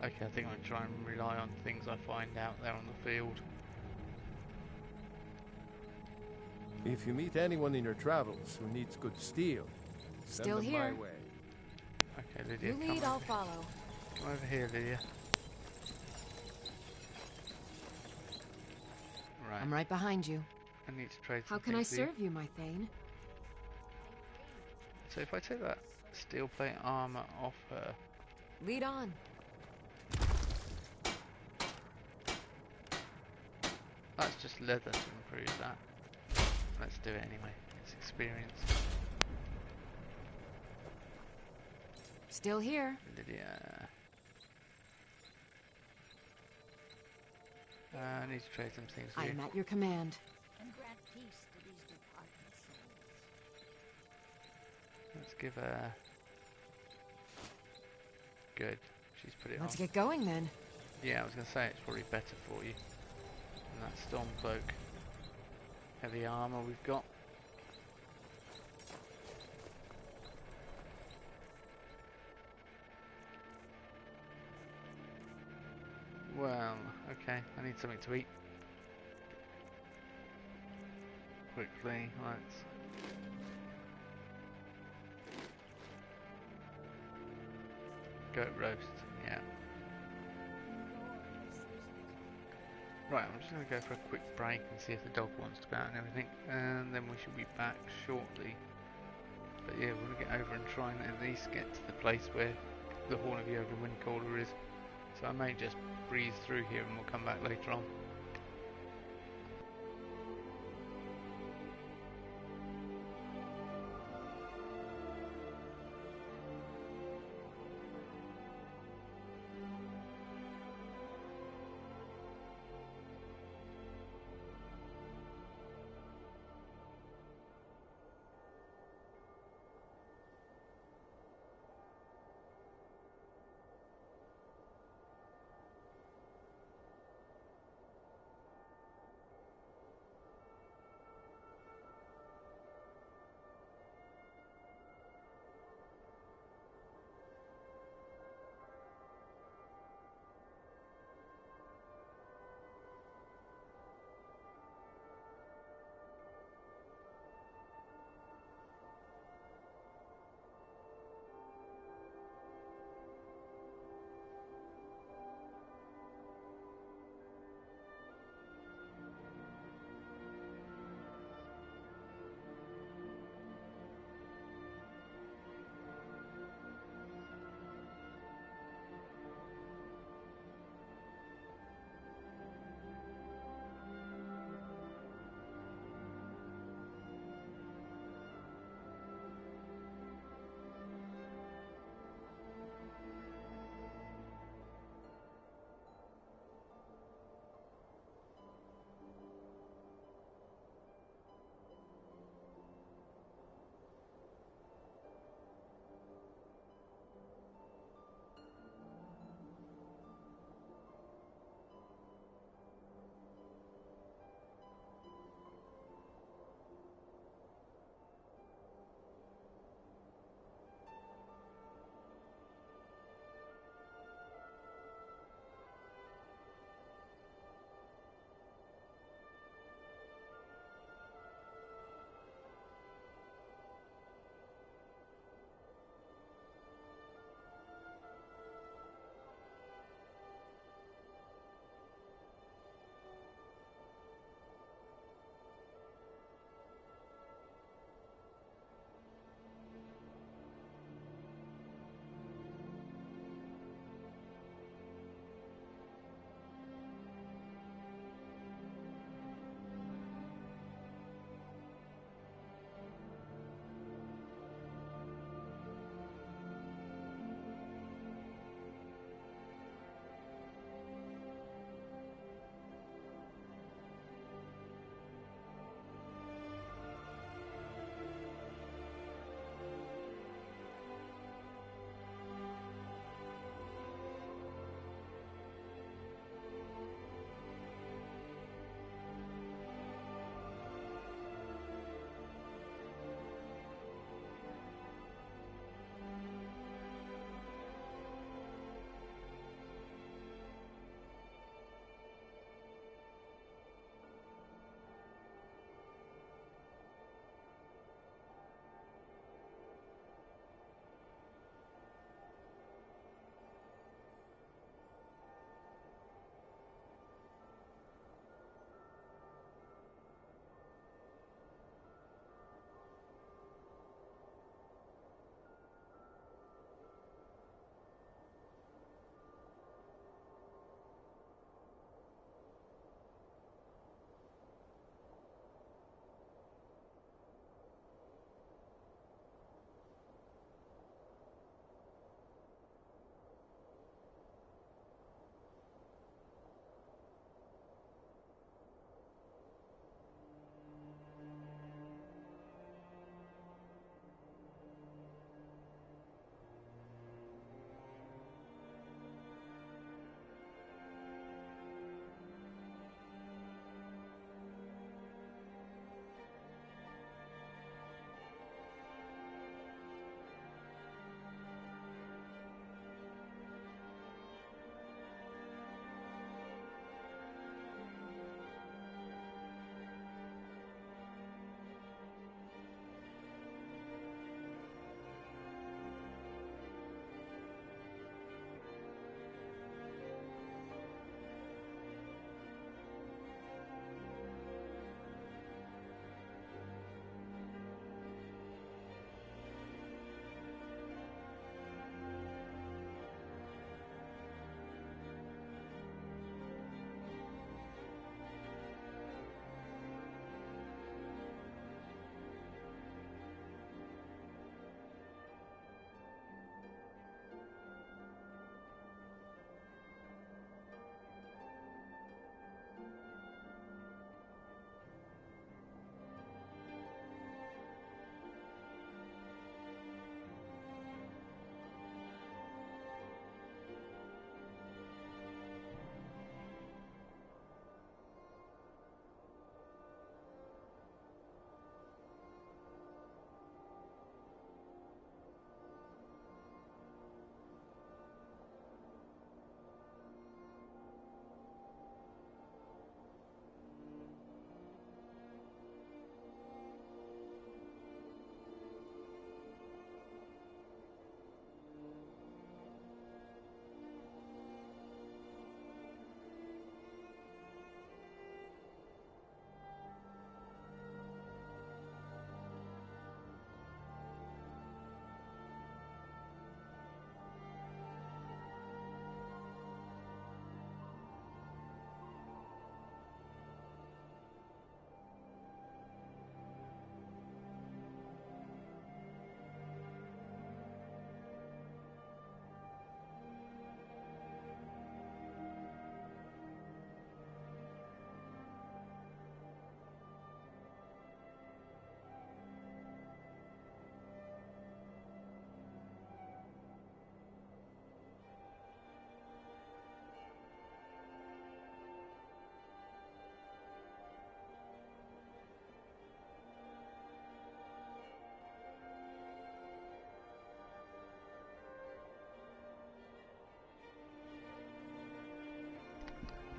A: Okay, I think I'm going to try and rely on things I find out there on the field.
F: If you meet anyone in your travels who needs good steel,
C: Still
F: send them
C: here.
F: my way.
A: Okay, Lydia,
C: You lead, I'll follow.
A: Come over here, Lydia. Right.
C: I'm right behind you.
A: I need to trade some
C: How can I
A: things with you.
C: serve you, my Thane?
A: So if I take that steel plate armor off her...
C: Lead on.
A: That's just leather to improve that. Let's do it anyway. It's experience.
C: Still here.
A: Lydia. I need to trade some things
C: I
A: with
C: am
A: you.
C: at your command.
K: And grant peace to these departed souls.
A: Let's give her... Good. She's put it
C: Let's
A: on.
C: get going then.
A: Yeah, I was going to say it's probably better for you. And that storm cloak. Heavy armor we've got. Well, okay, I need something to eat. Quickly, let's... Goat roast, yeah. Right, I'm just going to go for a quick break and see if the dog wants to go out and everything, and then we should be back shortly. But yeah, we're going to get over and try and at least get to the place where the Horn of Yoga Windcaller is. So I may just breeze through here and we'll come back later on.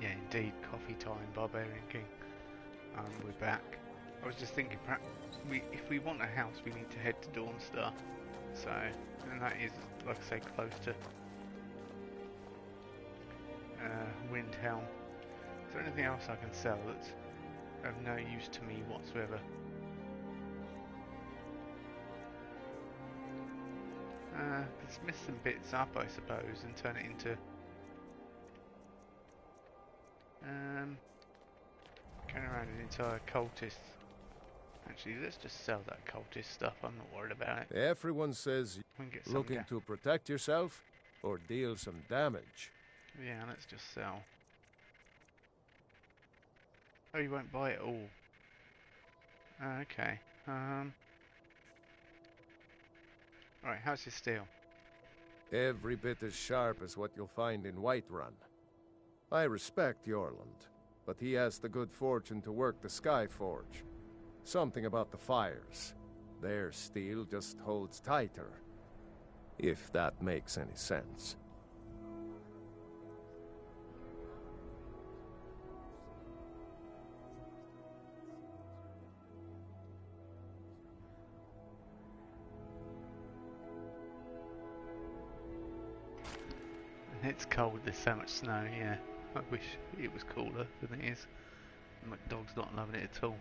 A: Yeah, indeed, coffee time, Barbarian King. We're back. I was just thinking, perhaps if we want a house, we need to head to Dawnstar. So, and that is, like I say, close to Windhelm. Is there anything else I can sell that's of no use to me whatsoever? Could smith some bits up, I suppose, and turn it into turn around an entire cultist. Actually, let's just sell that cultist stuff. I'm not worried about it.
F: Everyone says looking to protect yourself or deal some damage.
A: Yeah, let's just sell. Oh, you won't buy it all. Okay. Alright, how's your steel?
F: Every bit as sharp as what you'll find in Whiterun. I respect Yorland, but he has the good fortune to work the Skyforge. Something about the fires. Their steel just holds tighter. If that makes any sense.
A: It's cold, there's so much snow, yeah. I wish it was cooler than it is. My dog's not loving it at all.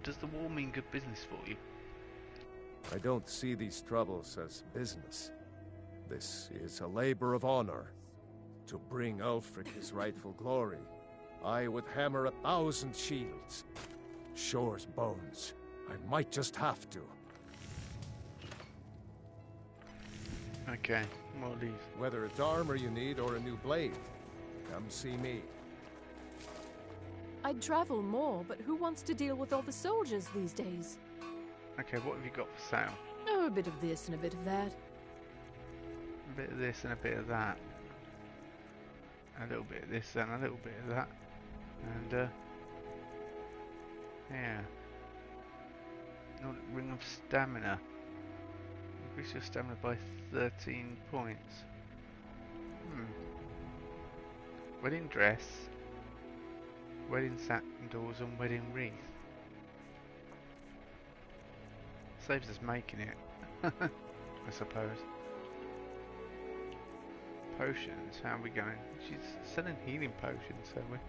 A: Does the war mean good business for you?
F: I don't see these troubles as business. This is a labor of honor. To bring Ulfric his rightful glory, I would hammer 1,000 shields. Shore's bones. I might just have to.
A: Okay, we'll leave.
F: Whether it's armor you need or a new blade, come see me.
J: I'd travel more, but who wants to deal with all the soldiers these days?
A: Okay, what have you got for sale?
J: Oh, a bit of this and a bit of that.
A: A bit of this and a bit of that. A little bit of this and a little bit of that. And, yeah. Ring of Stamina. Increase your stamina by 13 points. Wedding dress. Wedding sandals and wedding wreath. Saves us making it, I suppose. Potions, how are we going? She's selling healing potions, so we're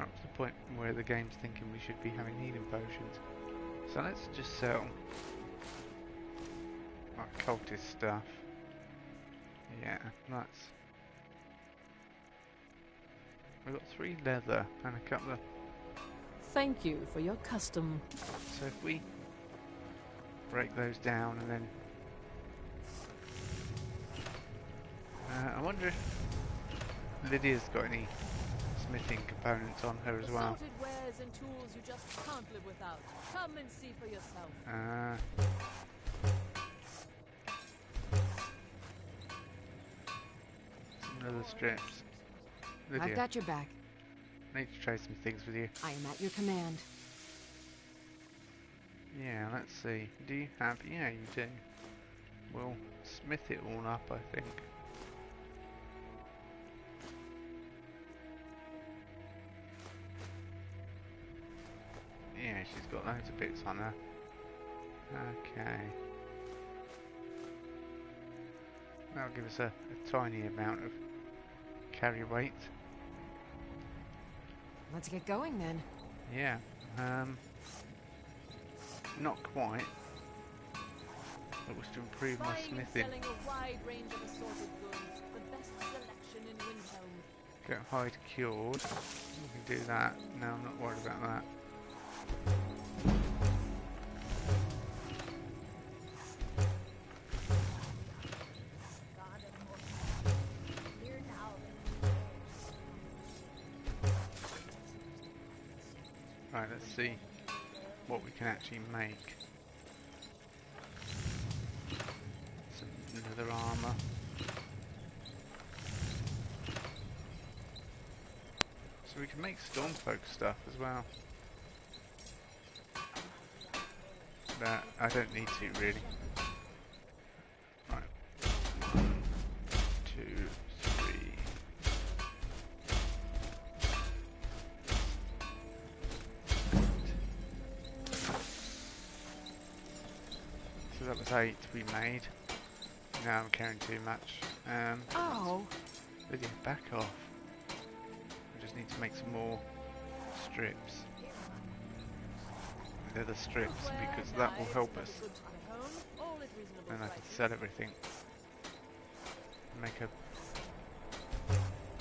A: up to the point where the game's thinking we should be having healing potions. So let's just sell like cultist stuff. Yeah, that's... We've got 3 leather and a couple of...
J: Thank you for your custom.
A: So if we break those down and then... I wonder if Lydia's got any smithing components on her as well.
J: Assorted wares and tools you just can't live without. Come and see for yourself.
A: Some leather strips. Lydia,
C: I've got your back.
A: I need to trade some things with you.
C: I am at your command.
A: Yeah, let's see. Do you have... Yeah, you do. We'll smith it all up, I think. Yeah, she's got loads of bits on her. Okay. That'll give us a tiny amount of carry weight.
C: Let's get going then.
A: Yeah. Not quite. That was to improve my smithing.
J: Selling a wide range of assorted goods, the best selection in Windhelm.
A: Get hide cured. We can do that. No, I'm not worried about that. Right, let's see what we can actually make. Some leather armor. So we can make Stormfolk stuff as well. But I don't need to really. Right. 1, 2, 3. was 8 to be made. Now I'm carrying too much.
S: Oh.
A: Lydia, back off. I just need to make some more strips. They're the strips because that will help us. Then I can sell everything. Make a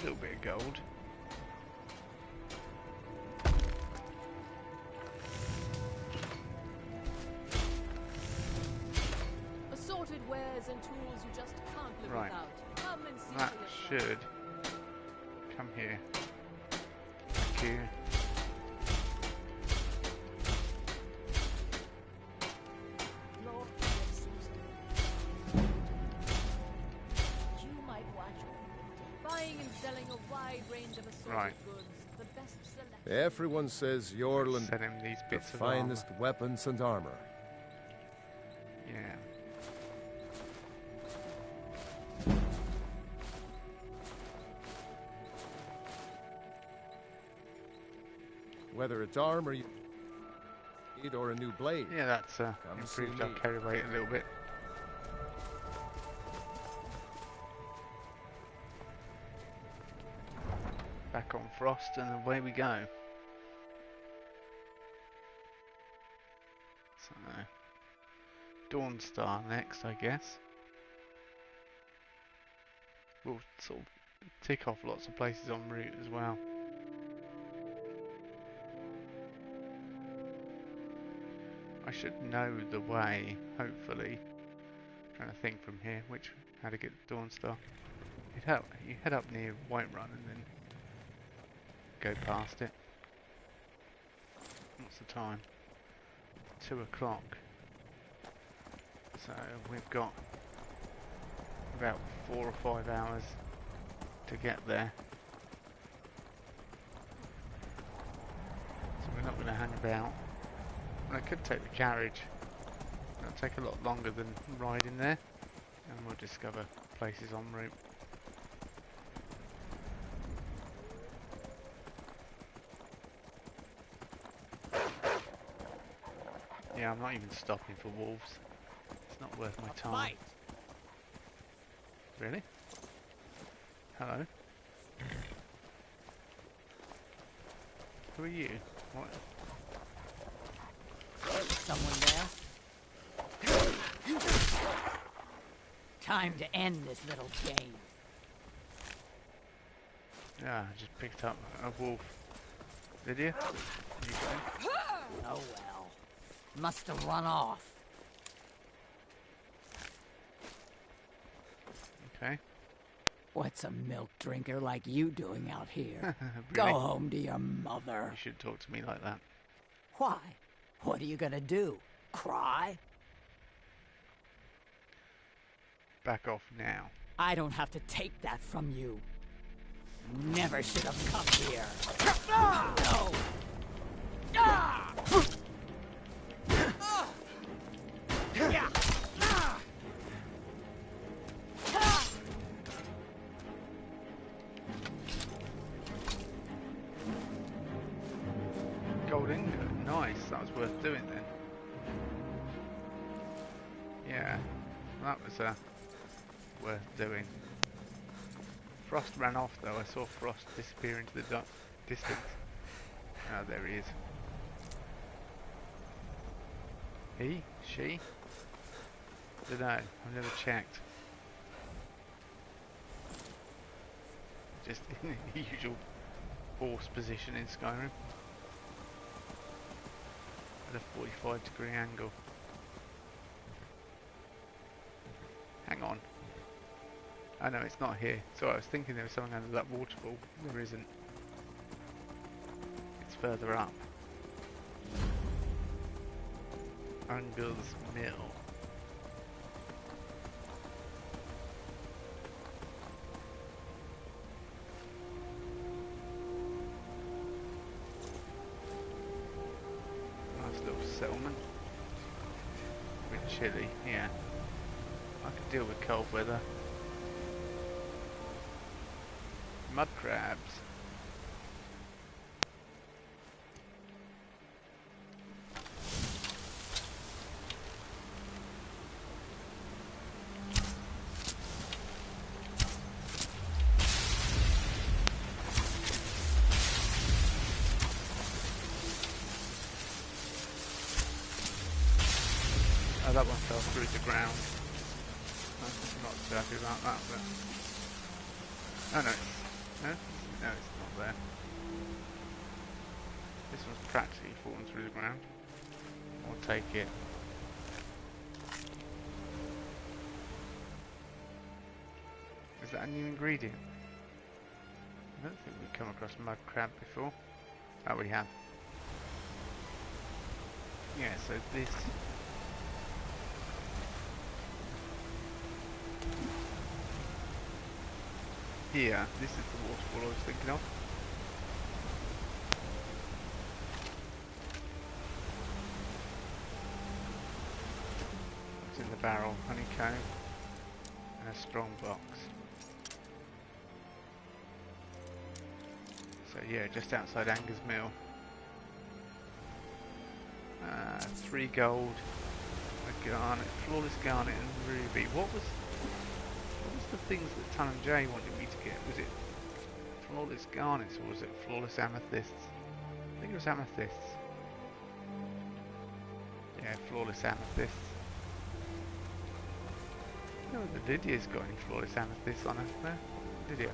A: little bit of gold.
J: Assorted wares and tools you just can't live
A: Right.
J: without. Come and see
A: That
J: for yourself.
A: should come here. Thank you.
J: Buying and selling a wide range of assorted
A: Right.
J: goods. The best selection.
F: Everyone says Yorland
A: Send him these
F: the
A: bits of
F: finest weapons and armor.
A: Yeah.
F: Whether it's armor you need or a new blade.
A: Yeah, that's
F: Come
A: improved
F: see
A: our
F: me.
A: carry weight a little bit. Back on Frost and away we go. So, Dawnstar next, I guess. We'll sort of tick off lots of places en route as well. I should know the way, hopefully. Trying to think from here, how to get to Dawnstar. You head up near Whiterun and then go past it. What's the time? 2 o'clock. So we've got about 4 or 5 hours to get there. So we're not going to hang about. I could take the carriage. It'll take a lot longer than riding there, and we'll discover places en route. Yeah, I'm not even stopping for wolves. It's not worth my time.
E: Fight.
A: Really? Hello? Who are you? What?
M: Someone there? Time to end this little game.
A: Yeah, I just picked up a wolf. Did you?
M: Oh well. Must have run off.
A: Okay.
M: What's a milk drinker like you doing out here?
A: Really?
M: Go home to your mother.
A: You should talk to me like that.
M: Why? What are you gonna do? Cry?
A: Back off now.
M: I don't have to take that from you. Never should have come here. No! Yeah.
A: Gold ingot, nice. That was worth doing then. Yeah, that was worth doing. Frost ran off though. I saw Frost disappear into the distance. Oh, there he is. He? She? Dunno. I've never checked. Just in the usual horse position in Skyrim. At a 45-degree angle. Hang on. Oh no, it's not here. Sorry, I was thinking there was something under that waterfall. There isn't. It's further up. Angle's Mill. Nice little settlement. A bit chilly, yeah. I could deal with cold weather. Mud crabs. Oh, that one fell through the ground. I'm not too happy about that, but... Oh no, no, it's not there. This one's practically fallen through the ground. I'll take it. Is that a new ingredient? I don't think we've come across mud crab before. Oh, we have. Yeah, so this... Here, this is the waterfall I was thinking of. What's in the barrel? Honeycomb and a strong box. So yeah, just outside Anger's Mill. 3 gold, a garnet, flawless garnet and ruby. What was the things that Ton and Jay wanted me to get? Was it flawless garnets or was it flawless amethysts? I think it was amethysts. Yeah, flawless amethysts. No, the Lydia's got any flawless amethysts on her there. Lydia.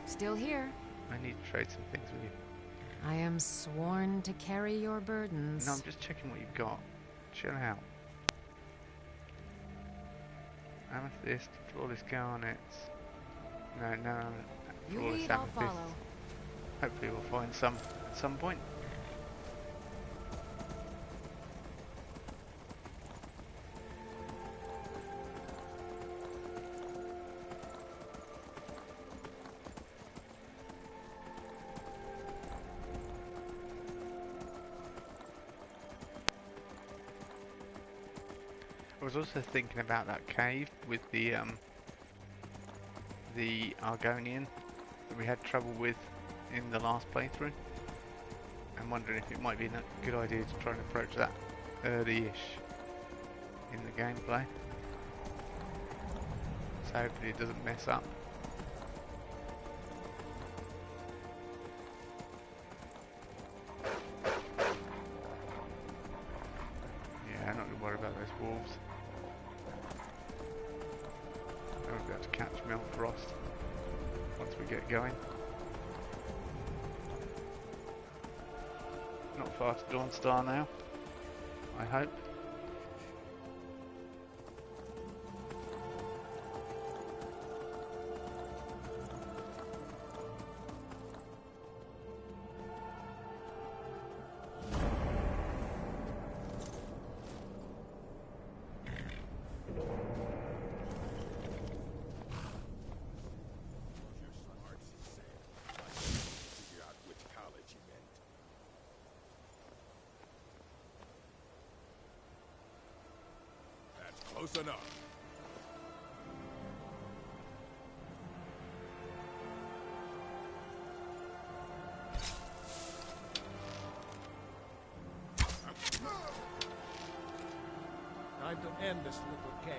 C: Still here.
A: I need to trade some things with you.
C: I am sworn to carry your burdens.
A: No, I'm just checking what you've got. Chill out. Amethyst, flawless garnets. No, flawless
C: lead, I'll
A: amethysts.
C: follow.
A: Hopefully we'll find some at some point. I was also thinking about that cave with the Argonian that we had trouble with in the last playthrough. I'm wondering if it might be a good idea to try and approach that early-ish in the gameplay. So hopefully it doesn't mess up. Yeah, I'm not going to worry about those wolves. They won't be able to catch me on frost once we get going. Not far to Dawnstar now, I hope.
P: Close enough.
H: Time to end this little game.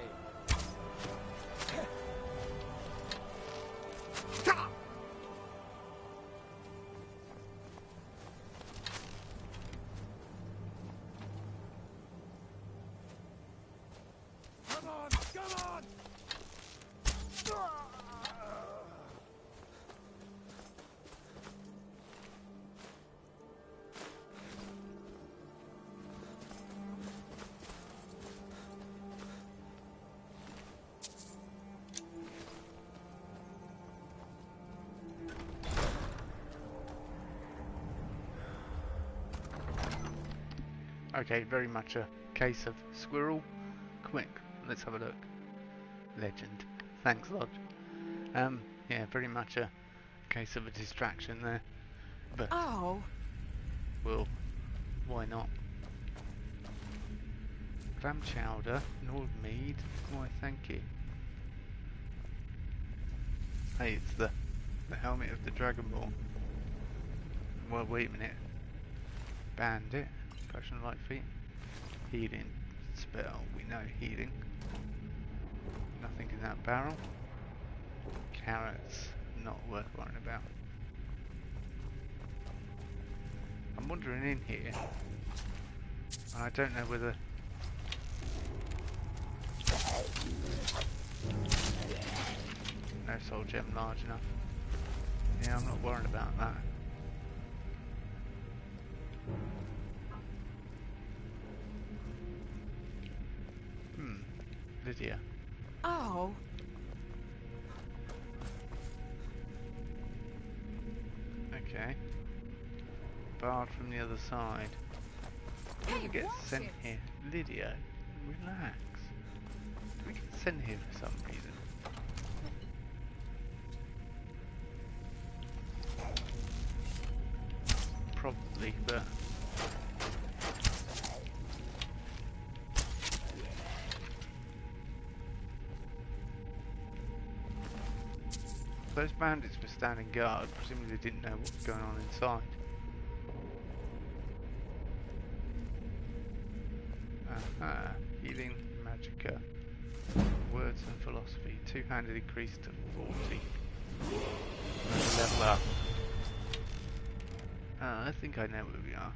A: Okay, very much a case of squirrel. Quick, let's have a look. Legend. Thanks, Lodge. Yeah, very much a case of a distraction there. But well, why not? Clam chowder, Nord mead. Why, thank you. Hey, it's the helmet of the Dragonborn. Well, wait a minute. Bandit. Potion of light feet. Healing spell. We know healing. Nothing in that barrel. Carrots. Not worth worrying about. I'm wandering in here. I don't know whether No soul gem large enough. Yeah, I'm not worried about that. Lydia.
S: Oh.
A: Okay. Barred from the other side. How do we get sent here? Lydia, relax. We get sent here for some reason. Probably, but those bandits were standing guard, presumably they didn't know what was going on inside. Aha, healing, magicka, words and philosophy, two-handed increase to 40. Level up. I think I know where we are.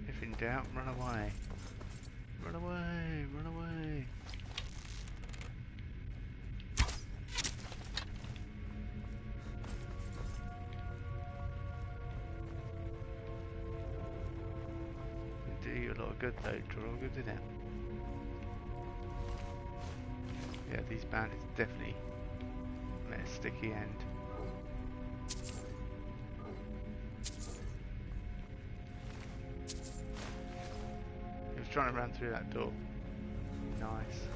A: If in doubt, run away. Run away, run away. They do you a lot of good though, Draugr, didn't it? Yeah, these bandits definitely met a sticky end. He was trying to run through that door. Nice.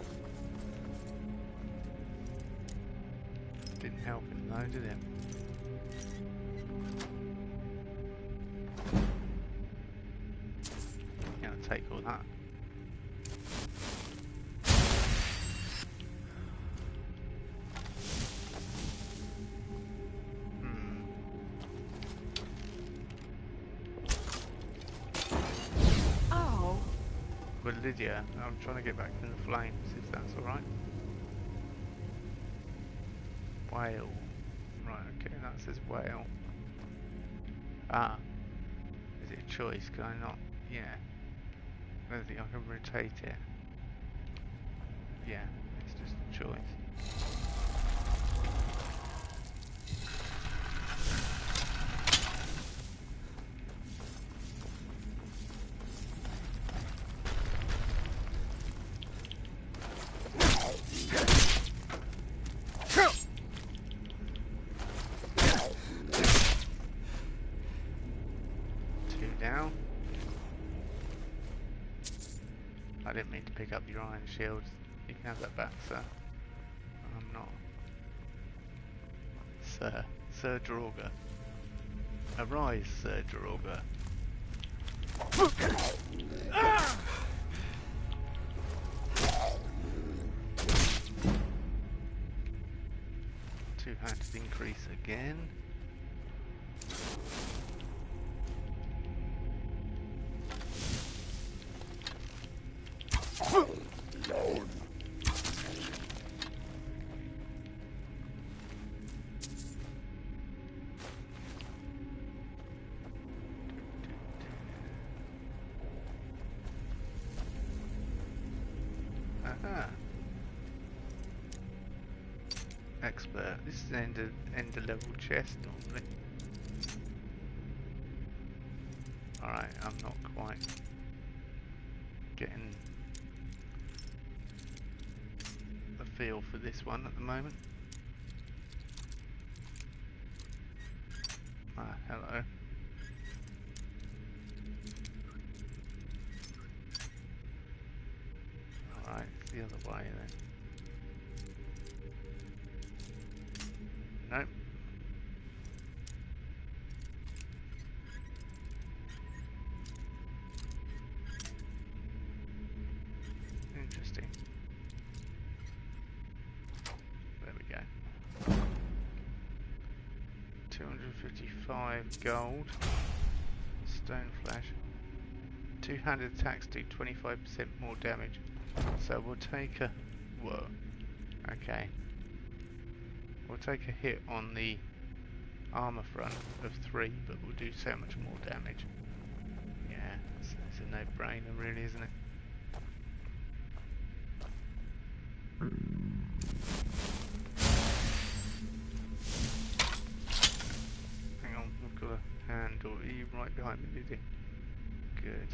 A: Didn't help him though, did it? Yeah, I'll take all that. With Lydia, I'm trying to get back in the flames, if that's alright. Whale. Right, okay, that says whale. Ah. Is it a choice? Can I not? Yeah. I don't think I can rotate it. Yeah, it's just a choice. Down. I didn't mean to pick up your iron shield. You can have that back, sir. I'm not. Sir Draugr. Arise, Sir Draugr. Two-handed increase again. Aha. Expert. This is an end level chest normally. Alright, I'm not quite getting the feel for this one at the moment. Ah, hello. Alright, it's the other way then. Nope. Interesting. There we go. 250 55 gold. Stone flash. Two-handed attacks do 25% more damage. So we'll take a... whoa. Okay. We'll take a hit on the armor front of 3, but we'll do so much more damage. Yeah, it's a no-brainer really, isn't it? Hang on, we've got a handle. Are you right behind me, did you? Good.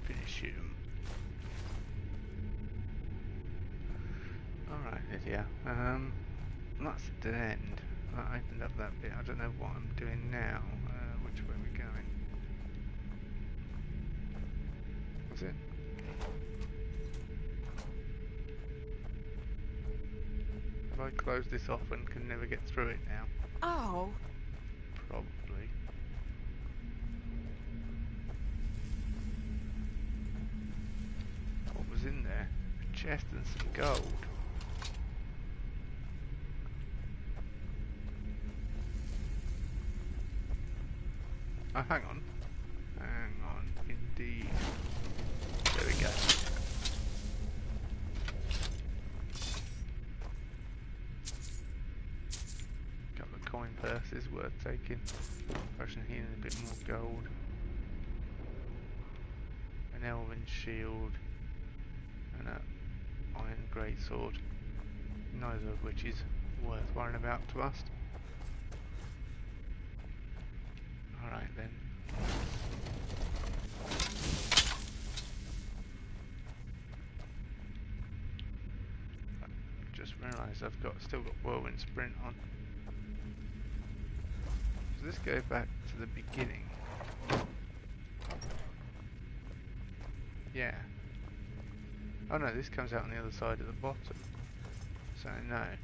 A: Finish him. Alright, Lydia. That's a dead end. I opened up that bit. I don't know what I'm doing now. Which way are we going? What's it? Have I closed this off and can never get through it now?
S: Oh.
A: Probably. What was in there? A chest and some gold. Oh, hang on. Hang on, indeed. There we go. Couple of coin purses worth taking. Potion healing, a bit more gold. An elven shield. And a iron greatsword. Neither of which is worth worrying about to us. Alright then. I just realised I've still got whirlwind sprint on. Does this go back to the beginning? Yeah. Oh no, this comes out on the other side of the bottom. So no.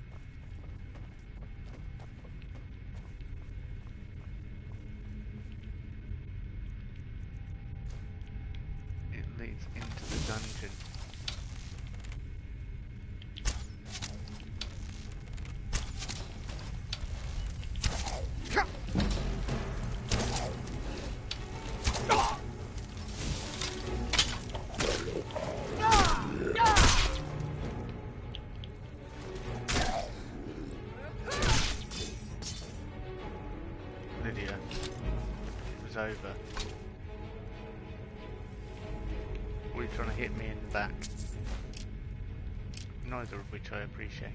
A: Leads into the dungeon. Lydia, it was over. Or are you trying to hit me in the back? Neither of which I appreciate.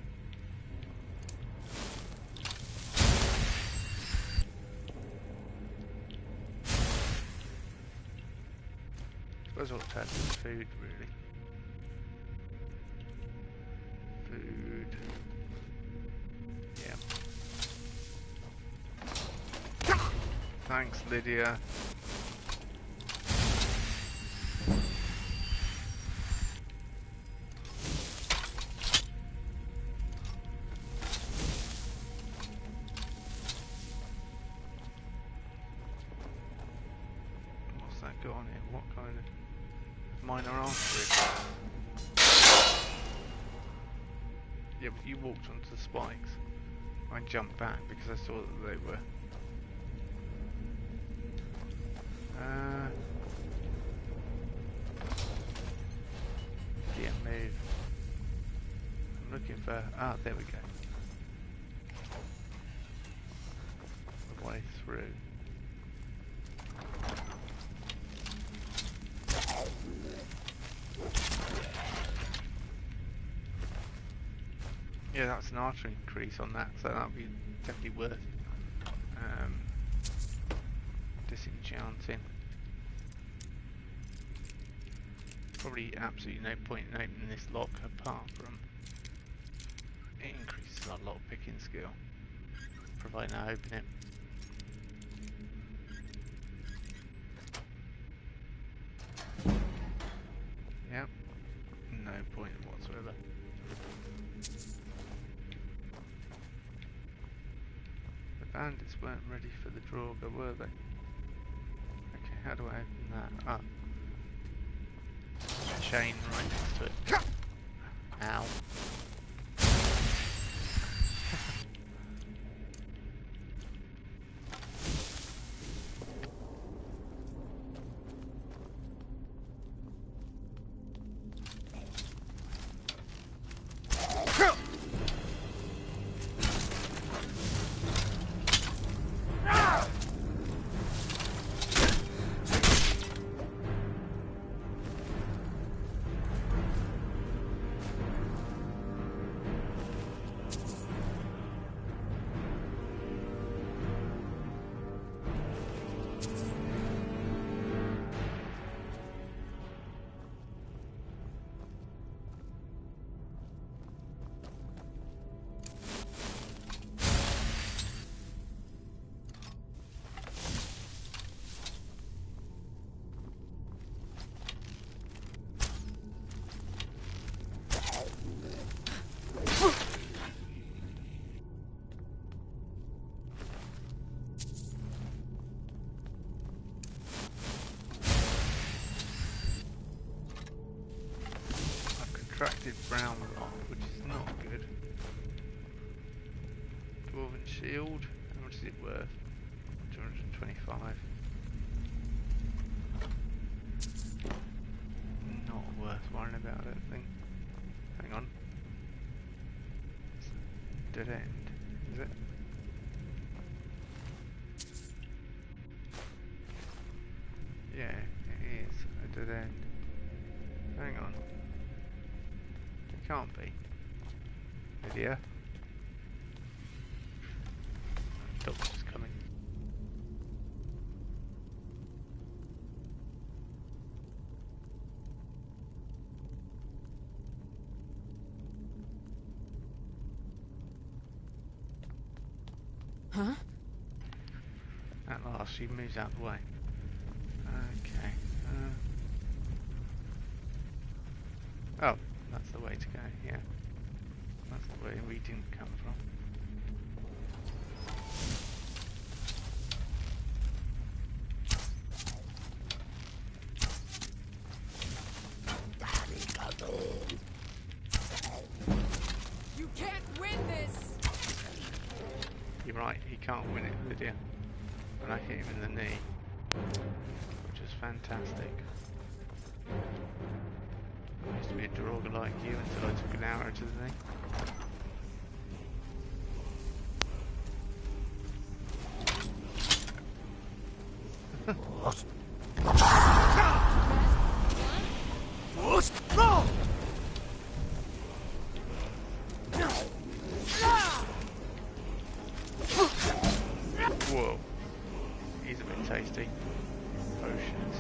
A: Suppose I ought to have some food, really. Food. Yeah. Thanks, Lydia. Got on it. What kind of minor archery? Yeah, but you walked onto the spikes. I jumped back because I saw that they were. Yeah, move. I'm looking for. Ah, there we go. A way through. Yeah, that's an archery increase on that, so that'll be definitely worth disenchanting. Probably absolutely no point in opening this lock apart from it increases our lock picking skill, providing I open it. Yep, no point whatsoever. Bandits weren't ready for the Draugr, were they? Okay, how do I open that? Ah. Chain right next to it. Ow. Contracted brown rot, which is not good. Dwarven shield, how much is it worth? 225. Not worth worrying about, I don't think. Hang on. It's a dead end, is it? Yeah, it is a dead end. Hang on. It can't be. Lydia? Dog's just coming.
O: Huh?
A: At last, she moves out of the way. Okay. Oh, that's the way to go, yeah. That's the way we didn't come from.
S: You can't win this!
A: You're right, he can't win it, Lydia. And I hit him in the knee. Which is fantastic. I used to be a Draugr like you until I took an arrow to the knee.
P: What?
A: Whoa. He's a bit tasty. Potions.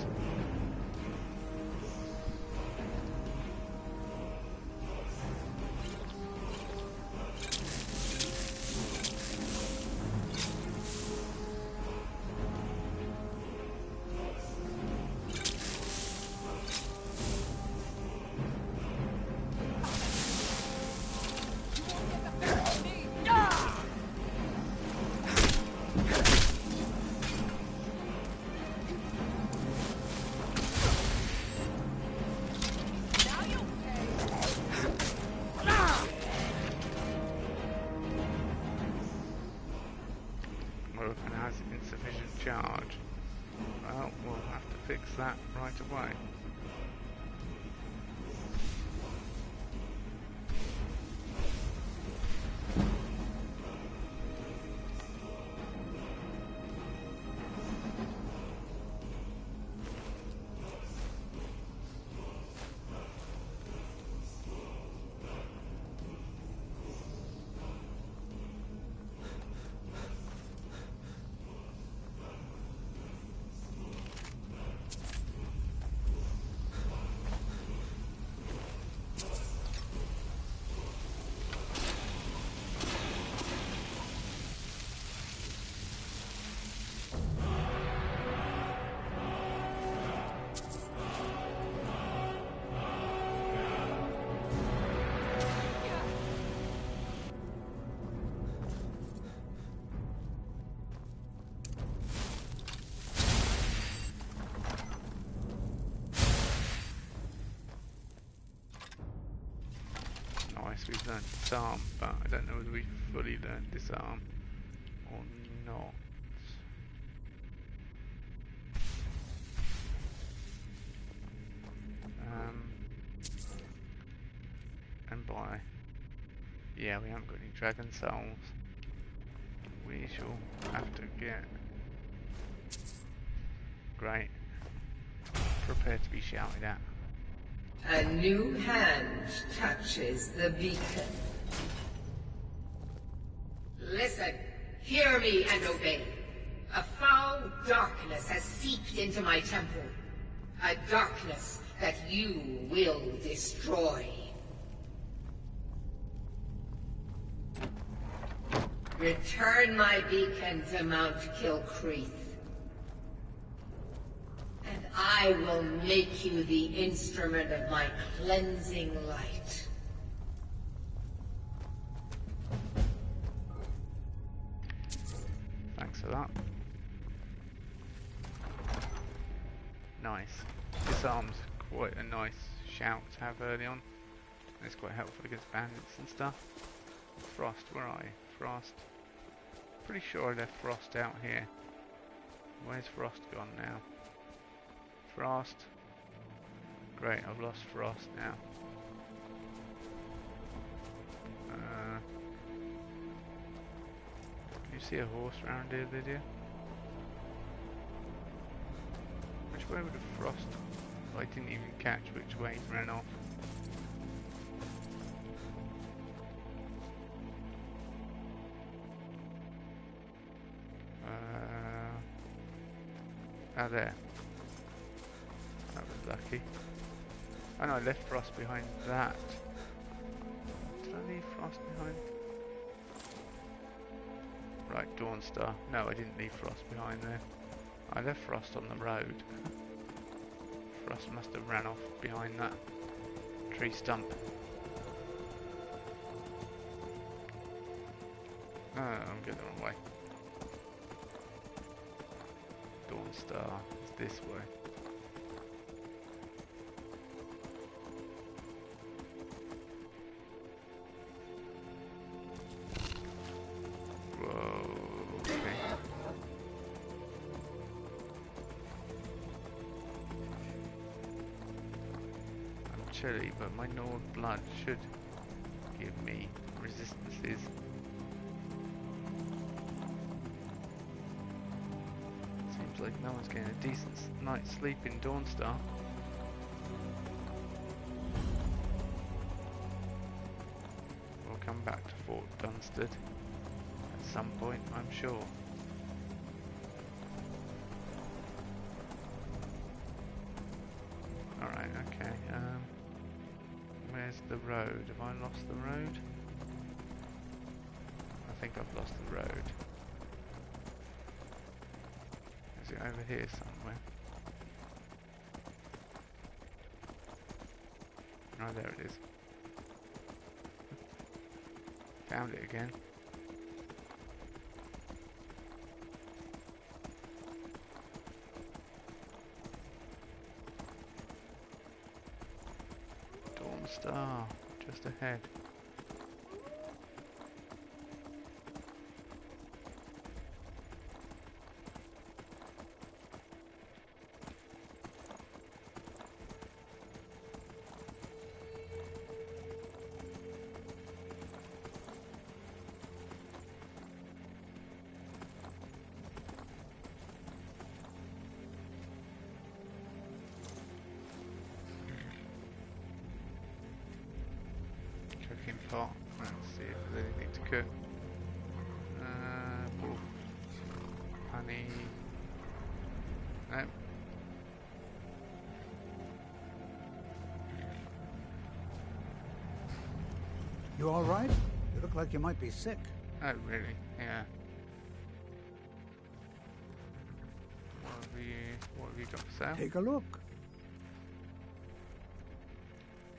A: Weapon has insufficient charge. Well, we'll have to fix that right away. we've learned disarm, but I don't know whether we fully learned disarm or not. And by... yeah, we haven't got any dragon souls. We shall have to get... great. Prepare to be shouted at.
B: A new hand touches the beacon. Listen, hear me and obey. A foul darkness has seeped into my temple. A darkness that you will destroy. Return my beacon to Mount Kilcreath. And I will make you the instrument of my cleansing light.
A: Thanks for that. Nice. Disarm's quite a nice shout to have early on. And it's quite helpful against bandits and stuff. Frost, where are you? Frost. Pretty sure I left Frost out here. Where's Frost gone now? Frost. Great, I've lost Frost now. Can you see a horse around here, Lydia? Which way would a Frost... I didn't even catch which way he ran off. Oh, there. That was lucky. Oh no, I left Frost behind that. Did I leave Frost behind? Right, Dawnstar. No, I didn't leave Frost behind there. I left Frost on the road. Frost must have ran off behind that tree stump. Oh, I'm going the wrong way. Dawnstar is this way. Whoa, okay. I'm chilly, but my Nord blood should give me resistances. Like no one's getting a decent night's sleep in Dawnstar. We'll come back to Fort Dunstan at some point, I'm sure. Alright, okay. Where's the road? Have I lost the road? I think I've lost the road. Is it over here somewhere? Oh, there it is. Found it again. Dawnstar, just ahead. Cooking pot. Let's see if there's anything to cook. Oof. Honey. Nope.
E: You all right? You look like you might be sick.
A: Oh, really? Yeah. What have you got for sale?
E: Take a look.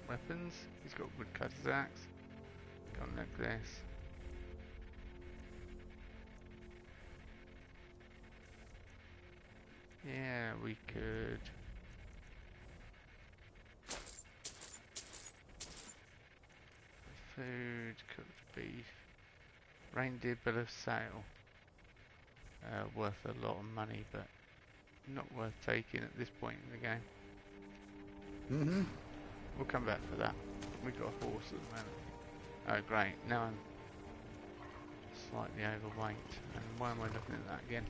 A: Weapons. He's got woodcutter's axe. Got a necklace. Yeah, we could. Food. sandwich, cooked beef, reindeer bill of sale. Worth a lot of money, but not worth taking at this point in the game. We'll come back for that. We've got a horse at the moment. Oh great, now I'm slightly overweight. And why am I looking at that again?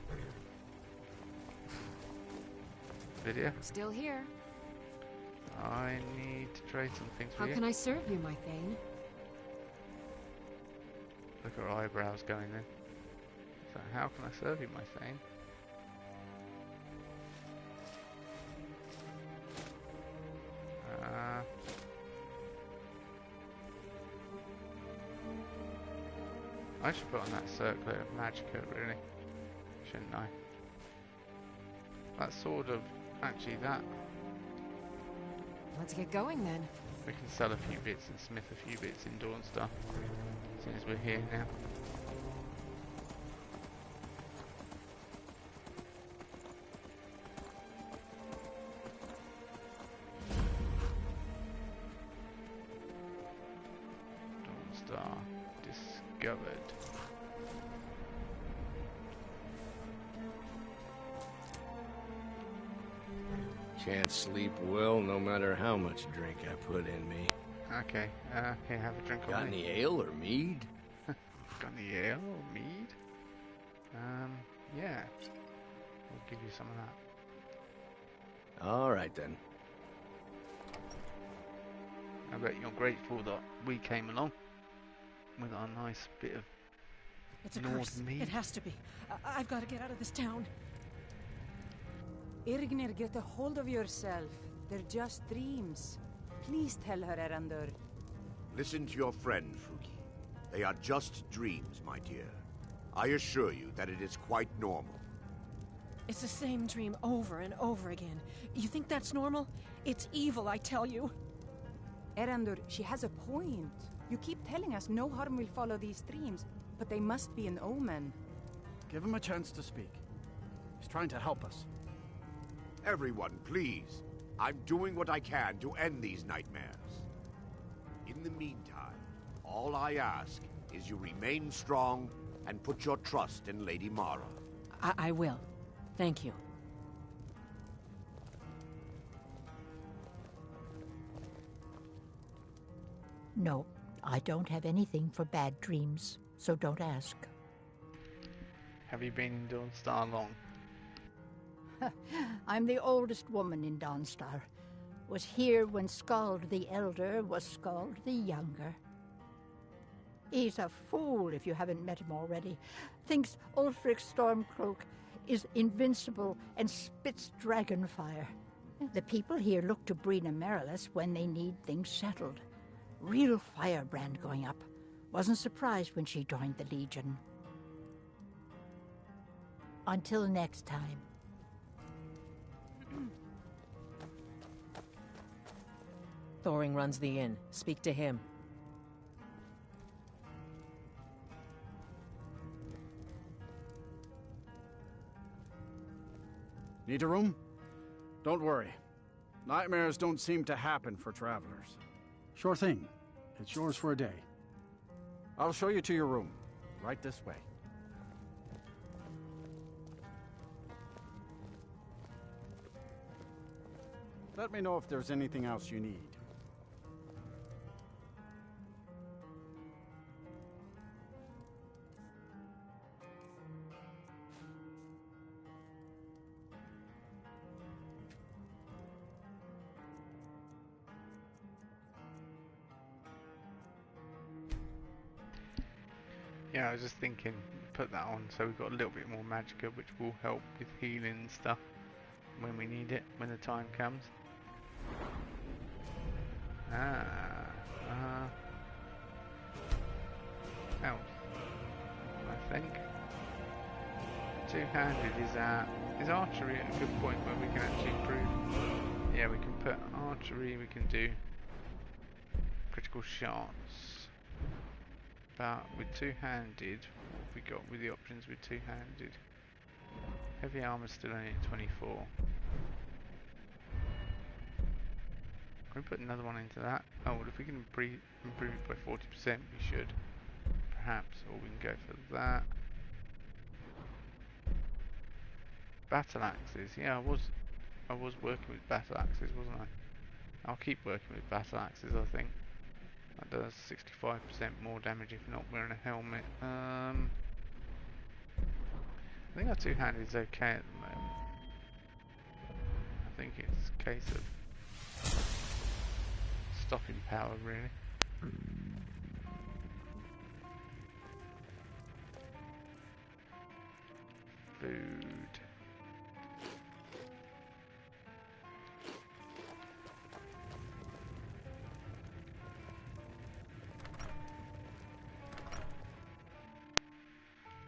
A: Video?
C: Still here.
A: I need to trade some things
C: How
A: for you.
C: can I serve you, my Thane?
A: Look at her eyebrows going then. So how can I serve you, my Thane? I should put on that circlet of magicka, really. Shouldn't I? That's sort of actually that.
C: Let's get going then.
A: We can sell a few bits and smith a few bits in Dawnstar. As soon as we're here now. Dawnstar discovered.
H: Can't sleep well no matter how much drink I put in me.
A: Okay, here, have a drink.
H: Got
A: on me.
H: any ale or mead?
A: Got any ale or mead? Yeah. We'll give you some of that.
H: All right then.
A: I bet you're grateful that we came along with our nice bit of
W: It's a
A: Nord
W: curse.
A: mead.
W: It has to be. I've got to get out of this town.
Q: Irgnir, get a hold of yourself. They're just dreams. Please tell her, Erandur.
R: Listen to your friend, Fuki. They are just dreams, my dear. I assure you that it is quite normal.
W: It's the same dream over and over again. You think that's normal? It's evil, I tell you.
Q: Erandur, she has a point. You keep telling us no harm will follow these dreams, but they must be an omen.
E: Give him a chance to speak. He's trying to help us.
R: Everyone, please. I'm doing what I can to end these nightmares. In the meantime, all I ask is you remain strong and put your trust in Lady Mara.
W: I will. Thank you.
V: No, I don't have anything for bad dreams, so don't ask.
A: Have you been in Dawnstar long?
V: I'm the oldest woman in Dawnstar. Was here when Skald the Elder was Skald the Younger. He's a fool if you haven't met him already. Thinks Ulfric Stormcloak is invincible and spits dragon fire. The people here look to Brina Marilis when they need things settled. Real firebrand going up. Wasn't surprised when she joined the Legion. Until next time.
I: Thoring runs the inn. Speak to him.
E: Need a room? Don't worry. Nightmares don't seem to happen for travelers. Sure thing. It's yours for a day. I'll show you to your room. Right this way. Let me know if there's anything else you need.
A: Yeah, I was just thinking, put that on so we've got a little bit more magicka, which will help with healing and stuff when we need it, when the time comes. Helps, I think. Two-handed is archery at a good point where we can actually improve. Yeah, we can put archery, we can do critical shots. But with two-handed, what have we got with the options with two-handed? Heavy armor still only at 24. we put another one into that? Oh, well, if we can improve it by 40%, we should. Perhaps, or we can go for that. Battle axes. Yeah, I was working with battle axes, wasn't I? I'll keep working with battle axes, I think. That does 65% more damage if not wearing a helmet. I think our two-handed is okay at the moment. I think it's a case of stopping power, really. Food.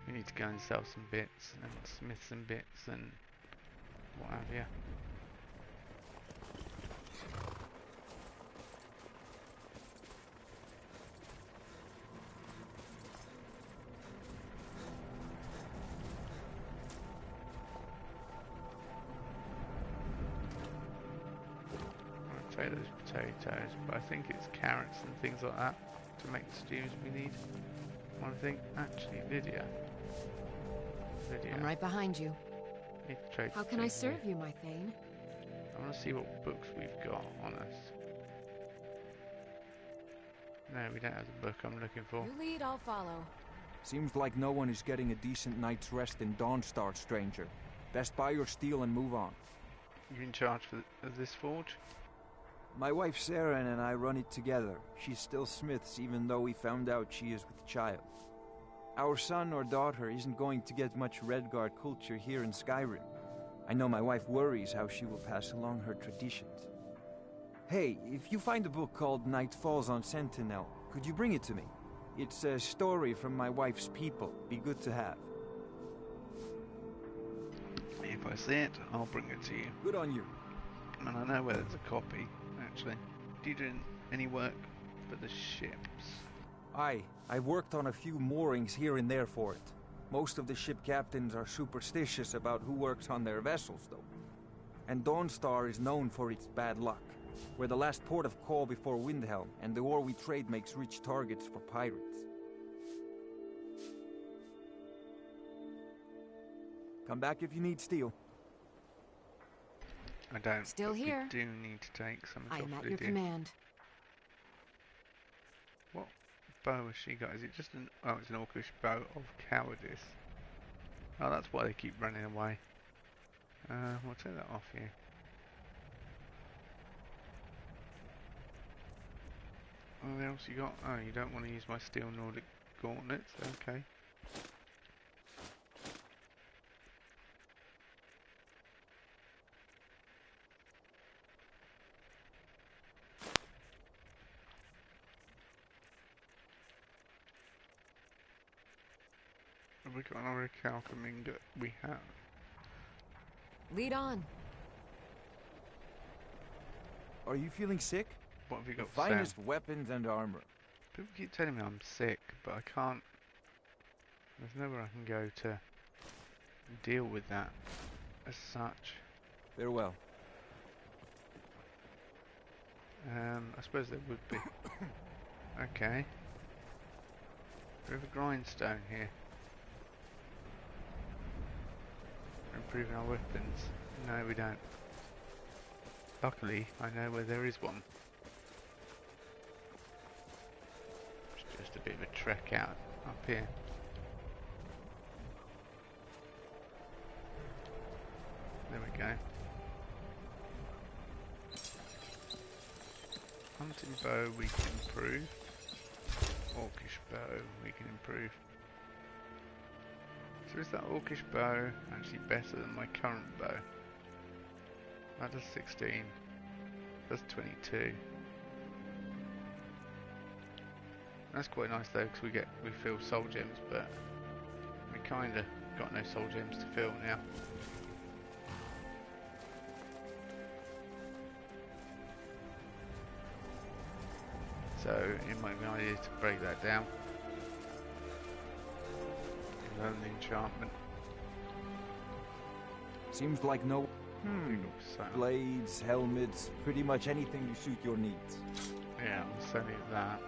A: We need to go and sell some bits and smith some bits and what have you. Those potatoes, but I think it's carrots and things like that to make the stews we need. I think actually Lydia.
C: I'm right behind you.
A: Need to trade.
C: How can I serve you, my Thane?
A: I want to see what books we've got on us. No, we don't have the book I'm looking for.
C: You lead, I'll follow.
L: Seems like no one is getting a decent night's rest in Dawnstar, stranger. Best buy your steel and move on.
A: You in charge of this forge?
L: My wife Sarah and I run it together. She's still Smith's even though we found out she is with child. Our son or daughter isn't going to get much Redguard culture here in Skyrim. I know my wife worries how she will pass along her traditions. Hey, if you find a book called Night Falls on Sentinel, could you bring it to me? It's a story from my wife's people. Be good to have.
A: If I see it, I'll bring it to you.
L: Good on you.
A: And I know where there's a copy, actually. Do you do any work for the ships?
L: Aye, I've worked on a few moorings here and there for it. Most of the ship captains are superstitious about who works on their vessels, though. And Dawnstar is known for its bad luck. We're the last port of call before Windhelm, and the ore we trade makes rich targets for pirates. Come back if you need steel.
A: I don't.
C: Still here.
A: We do need to take some.
C: I am at your command.
A: What bow has she got? Is it just an? Oh, it's an orcish bow of cowardice. Oh, that's why they keep running away. We'll take that off here. What else you got? Oh, you don't want to use my steel Nordic gauntlets. Okay. Have we got another Calcaminga? We have.
C: Lead on.
L: Are you feeling sick?
A: What have you got?
L: The finest weapons and armor.
A: People keep telling me I'm sick, but I can't. There's nowhere I can go to deal with that as such.
L: Farewell.
A: I suppose there would be. Okay. We have a grindstone here. We're improving our weapons. No, we don't. Luckily, I know where there is one. It's just a bit of a trek out up here. There we go. Hunting bow we can improve. Orcish bow we can improve. So is that orcish bow actually better than my current bow? That does 16. That's 22. That's quite nice though, because we fill soul gems, but we kinda got no soul gems to fill now. So it might be an idea to break that down. Learn the enchantment.
L: Seems like no...
A: So,
L: Blades, helmets, pretty much anything to suit your needs.
A: yeah, I'll sell you that.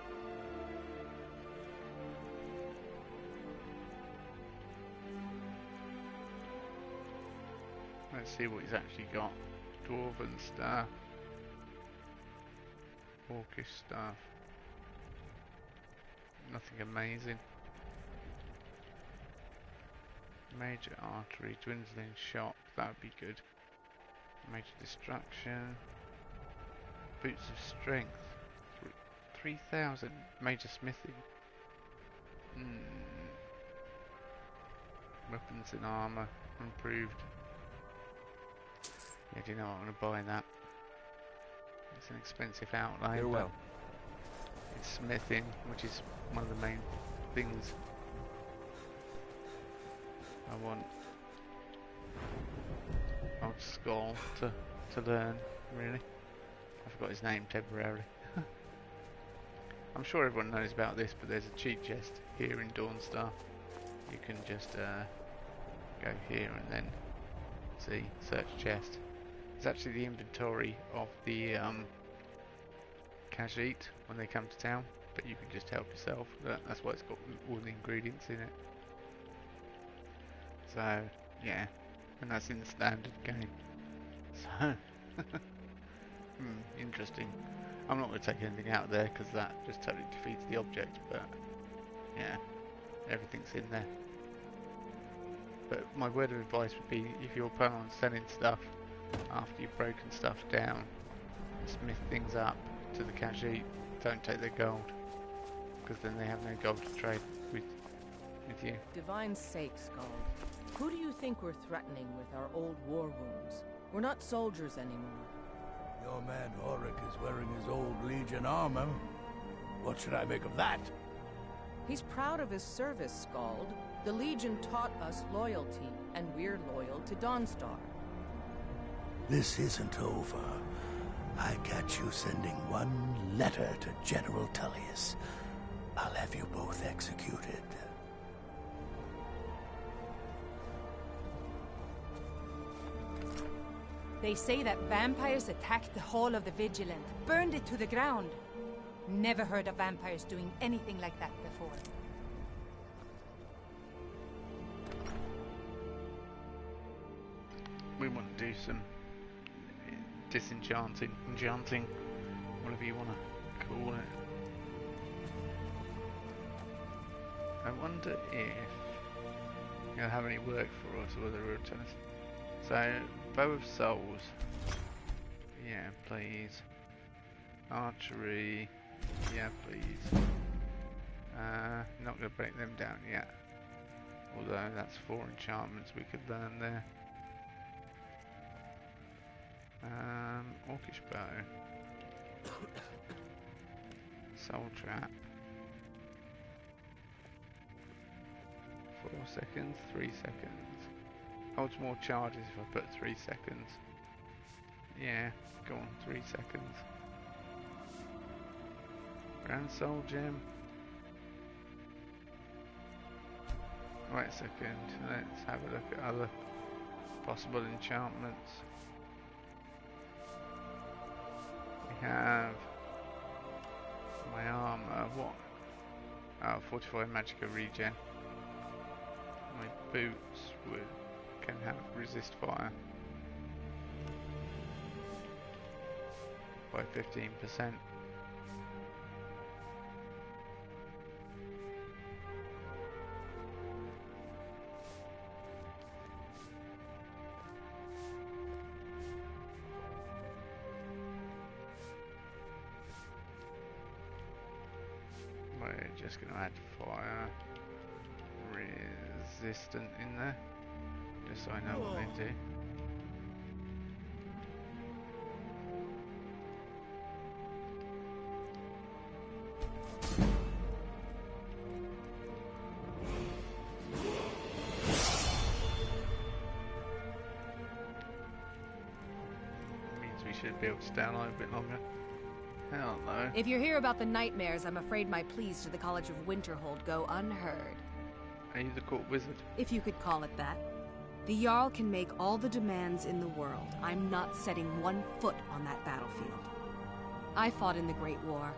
A: Let's see what he's actually got. Dwarven staff. Orcish staff. Nothing amazing. Major artery, dwindling shock, that would be good. Major destruction. Boots of strength. 3,000. Major smithing. Weapons and armor improved. Yeah, do you know what? I'm going to buy that. It's an expensive outlay.
L: Farewell.
A: It's smithing, which is one of the main things I want old Skull to learn, really. I forgot his name temporarily. I'm sure everyone knows about this, but there's a cheat chest here in Dawnstar. You can just go here and then see, search chest. It's actually the inventory of the Khajiit when they come to town, but you can just help yourself. That's why it's got all the ingredients in it. So, yeah, and that's in the standard game. So, interesting. I'm not going to take anything out of there because that just totally defeats the object, but yeah, everything's in there. But my word of advice would be, if you're planning on selling stuff after you've broken stuff down, smith things up to the Khajiit, don't take their gold, because then they have no gold to trade with you.
I: Divine sake, Skald. Who do you think we're threatening with our old war wounds? We're not soldiers anymore.
D: Your man Auric is wearing his old Legion armor. What should I make of that?
I: He's proud of his service, Skald. The Legion taught us loyalty, and we're loyal to Dawnstar.
D: This isn't over. I catch you sending one letter to General Tullius. I'll have you both executed.
Q: They say that vampires attacked the Hall of the Vigilant, burned it to the ground. Never heard of vampires doing anything like that before.
A: We want to do some disenchanting, enchanting, whatever you want to call it. I wonder if you'll have any work for us or whether we'll return us. So, Bow of Souls. Yeah, please. Archery. Yeah, please. Not going to break them down yet. Although that's 4 enchantments we could learn there. Orcish Bow. Soul Trap. 4 seconds, 3 seconds. Holds more charges if I put 3 seconds. Yeah, go on, 3 seconds. Grand Soul Gem. Wait a second, let's have a look at other possible enchantments. We have my armor, what? Oh, Fortified Magicka regen. My boots can have resist fire by 15%. We're just going to add fire resistant in there, just so I know what they do. Means we should be able to stay alive a bit longer. Hello.
S: If you're here about the nightmares, I'm afraid my pleas to the College of Winterhold go unheard.
A: Are you the court wizard?
S: If you could call it that. The Jarl can make all the demands in the world. I'm not setting one foot on that battlefield. I fought in the Great War.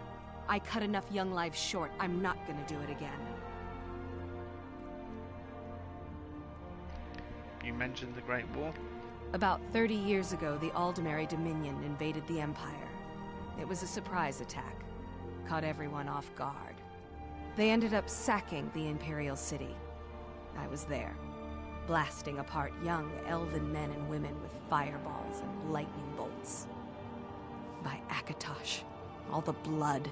S: I cut enough young lives short. I'm not gonna do it again.
A: You mentioned the Great War?
S: About 30 years ago, the Aldemary Dominion invaded the Empire. It was a surprise attack. Caught everyone off guard. They ended up sacking the Imperial City. I was there, blasting apart young elven men and women with fireballs and lightning bolts. By Akatosh, all the blood,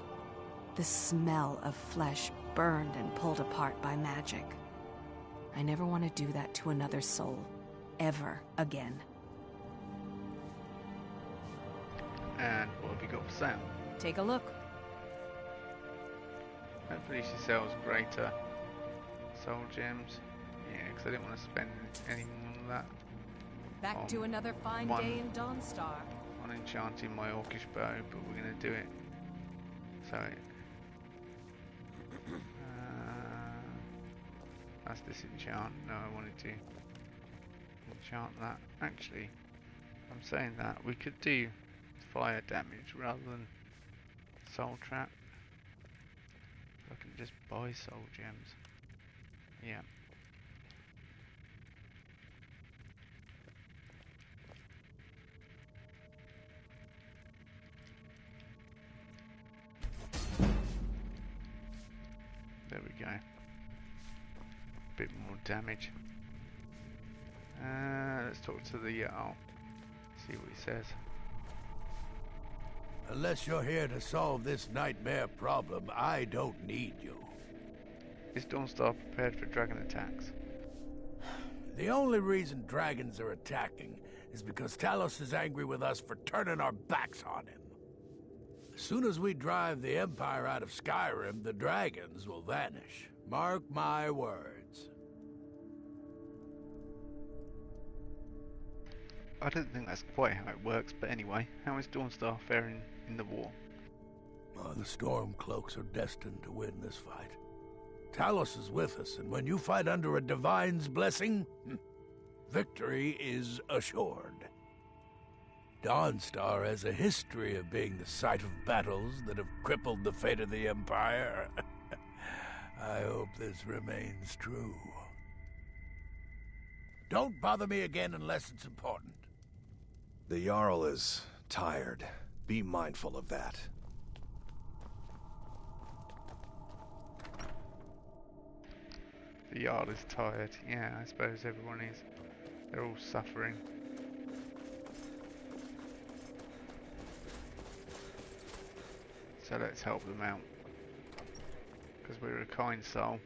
S: the smell of flesh burned and pulled apart by magic. I never want to do that to another soul, ever again.
A: And what have you got for sale?
S: Take a look.
A: Hopefully she sells greater soul gems. Yeah, because I didn't want to spend any more of that.
S: Back to another fine day in Dawnstar.
A: On enchanting my orcish bow, but we're going to do it. So, that's this enchant. No, I wanted to enchant that. Actually, I'm saying that we could do fire damage rather than soul trap. I can just buy soul gems. Yeah. There we go. Bit more damage. Let's talk to the Jarl. See what he says.
D: Unless you're here to solve this nightmare problem, I don't need you.
A: Is Dawnstar prepared for dragon attacks?
D: The only reason dragons are attacking is because Talos is angry with us for turning our backs on him. As soon as we drive the Empire out of Skyrim, the dragons will vanish. Mark my words.
A: I don't think that's quite how it works, but anyway, how is Dawnstar faring in the war?
D: The Stormcloaks are destined to win this fight. Talos is with us, and when you fight under a divine's blessing, victory is assured. Dawnstar has a history of being the site of battles that have crippled the fate of the Empire. I hope this remains true. Don't bother me again unless it's important.
F: The Jarl is tired. Be mindful of that.
A: The Jarl is tired. Yeah, I suppose everyone is. They're all suffering. So let's help them out. Because we're a kind soul.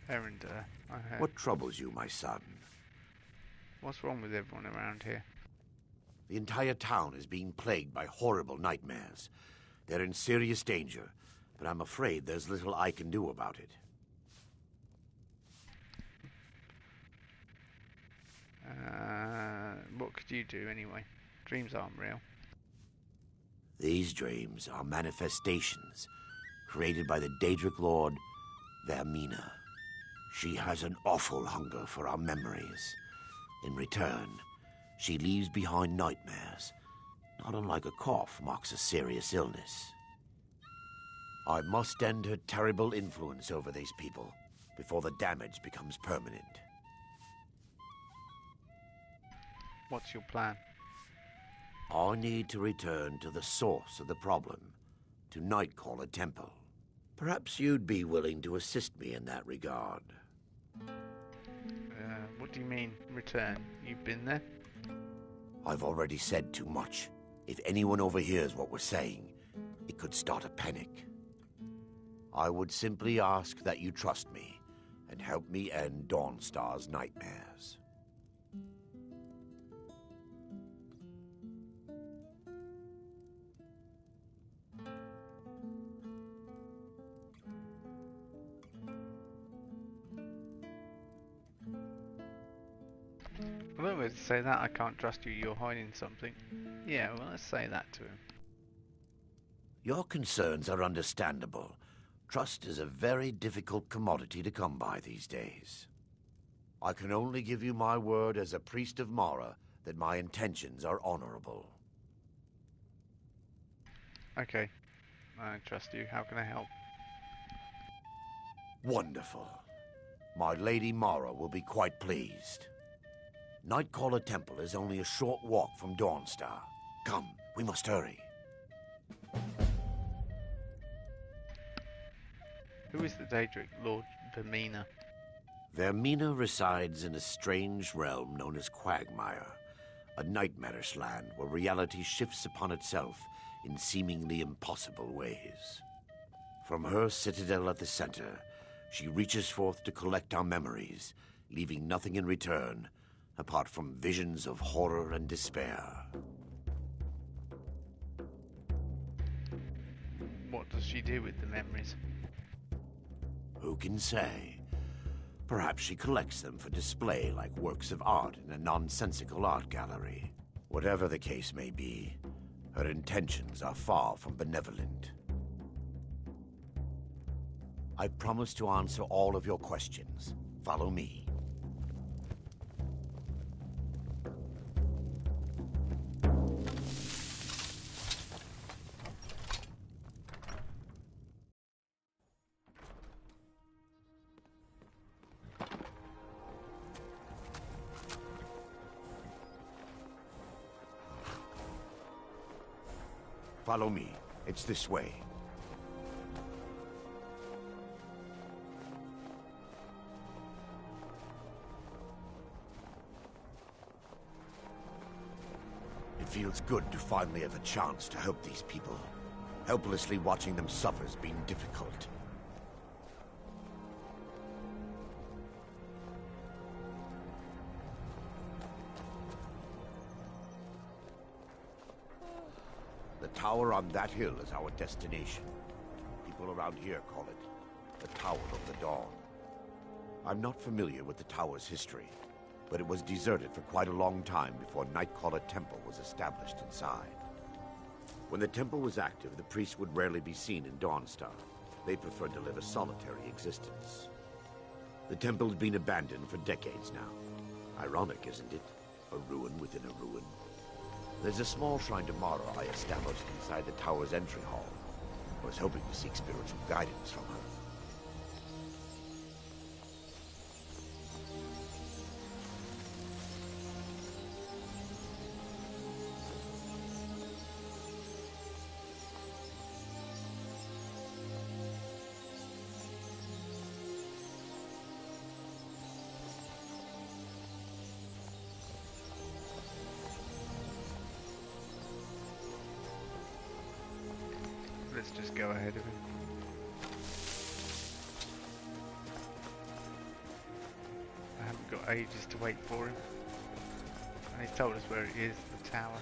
A: Erender, I heard.
R: What troubles you, my son?
A: What's wrong with everyone around here?
R: The entire town is being plagued by horrible nightmares. They're in serious danger, but I'm afraid there's little I can do about it.
A: What could you do anyway? Dreams aren't real.
R: These dreams are manifestations created by the Daedric Lord, Vermina. She has an awful hunger for our memories. In return, she leaves behind nightmares, not unlike a cough marks a serious illness. I must end her terrible influence over these people before the damage becomes permanent.
A: What's your plan?
R: I need to return to the source of the problem, to Nightcaller Temple. Perhaps you'd be willing to assist me in that regard.
A: What do you mean, return? You've been there?
R: I've already said too much. If anyone overhears what we're saying, it could start a panic. I would simply ask that you trust me and help me end Dawnstar's nightmares.
A: I don't know to say that. I can't trust you. You're hiding something. Yeah, well, let's say that to him.
R: Your concerns are understandable. Trust is a very difficult commodity to come by these days. I can only give you my word as a priest of Mara that my intentions are honorable.
A: Okay. I trust you. How can I help?
R: Wonderful. My Lady Mara will be quite pleased. Nightcaller Temple is only a short walk from Dawnstar. Come, we must hurry.
A: Who is the Daedric Lord Vermina?
R: Vermina resides in a strange realm known as Quagmire, a nightmarish land where reality shifts upon itself in seemingly impossible ways. From her citadel at the center, she reaches forth to collect our memories, leaving nothing in return apart from visions of horror and despair.
A: What does she do with the memories?
R: Who can say? Perhaps she collects them for display like works of art in a nonsensical art gallery. Whatever the case may be, her intentions are far from benevolent. I promise to answer all of your questions. Follow me. Follow me. It's this way. It feels good to finally have a chance to help these people. Helplessly watching them suffer has been difficult. The tower on that hill is our destination. People around here call it the Tower of the Dawn. I'm not familiar with the tower's history, but it was deserted for quite a long time before Nightcaller Temple was established inside. When the temple was active, the priests would rarely be seen in Dawnstar. They preferred to live a solitary existence. The temple has been abandoned for decades now. Ironic, isn't it? A ruin within a ruin. There's a small shrine to Mara I established inside the tower's entry hall. I was hoping to seek spiritual guidance from her.
A: Let's just go ahead of him. I haven't got ages to wait for him. And he's told us where it is, the tower.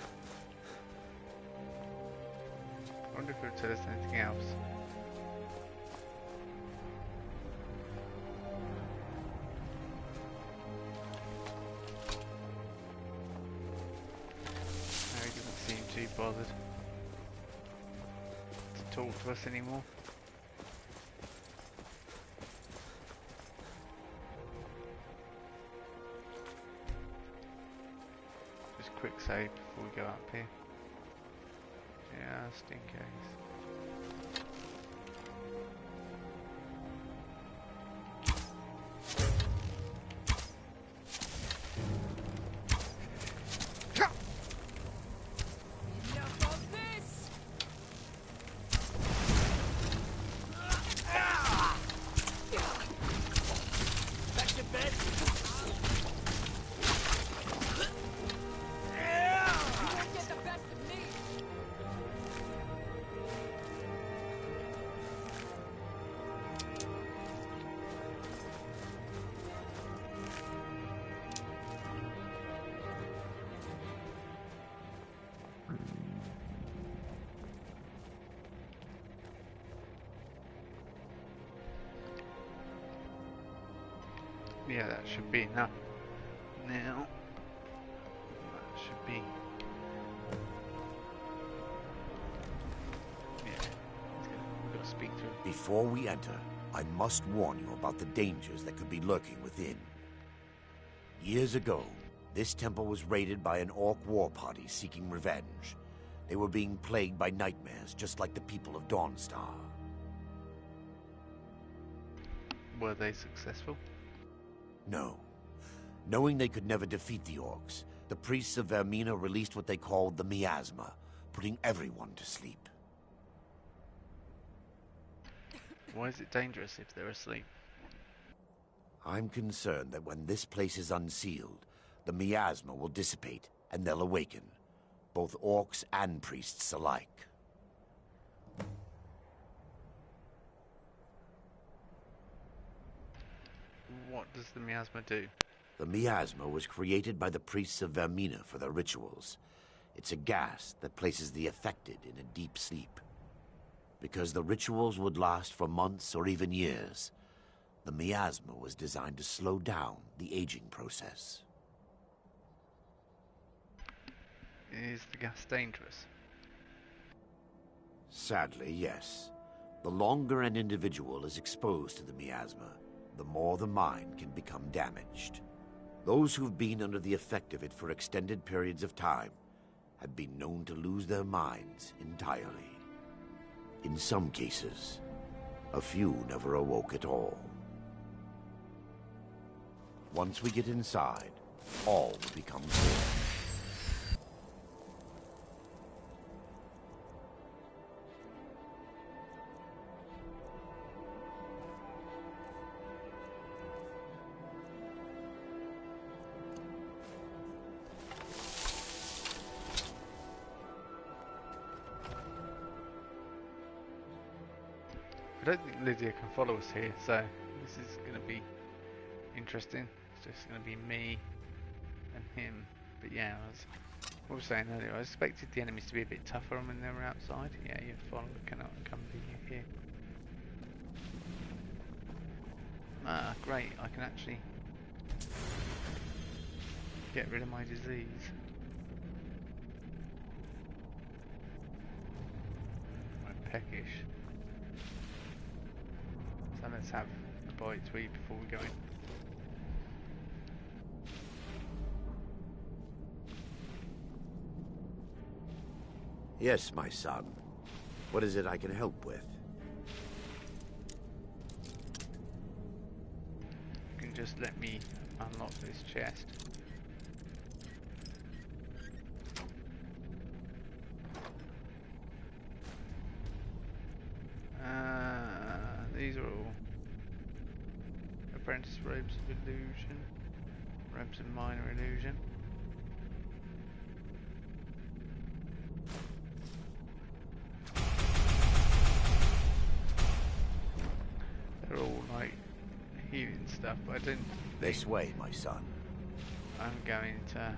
A: I wonder if he'll tell us anything else. No, he doesn't seem too bothered talk to us anymore. Just quick save before we go up here. Just in case. Yeah, that should be enough. Now, that should be. Yeah.
R: Before we enter, I must warn you about the dangers that could be lurking within. Years ago, this temple was raided by an orc war party seeking revenge. They were being plagued by nightmares, just like the people of Dawnstar.
A: Were they successful?
R: No. Knowing they could never defeat the orcs, the priests of Vermina released what they called the miasma, putting everyone to sleep.
A: Why is it dangerous if they're asleep?
R: I'm concerned that when this place is unsealed, the miasma will dissipate and they'll awaken, both orcs and priests alike.
A: What does the miasma do?
R: The miasma was created by the priests of Vermina for their rituals. It's a gas that places the affected in a deep sleep. Because the rituals would last for months or even years, the miasma was designed to slow down the aging process.
A: Is the gas dangerous?
R: Sadly, yes. The longer an individual is exposed to the miasma, the more the mind can become damaged. Those who've been under the effect of it for extended periods of time have been known to lose their minds entirely. In some cases, a few never awoke at all. Once we get inside, all will become clear.
A: I don't think Lydia can follow us here, so this is going to be interesting. It's just going to be me and him. But yeah, what I was saying earlier, I expected the enemies to be a bit tougher when they were outside. Yeah, you follow, cannot accompany you here. Ah, great, I can actually get rid of my disease. I'm peckish. So let's have a bite to eat before we go in.
R: Yes, my son. What is it I can help with?
A: You can just let me unlock this chest. These are all apprentice robes of illusion, robes of minor illusion. They're all like healing stuff, but I don't.
R: This way, my son.
A: I'm going to.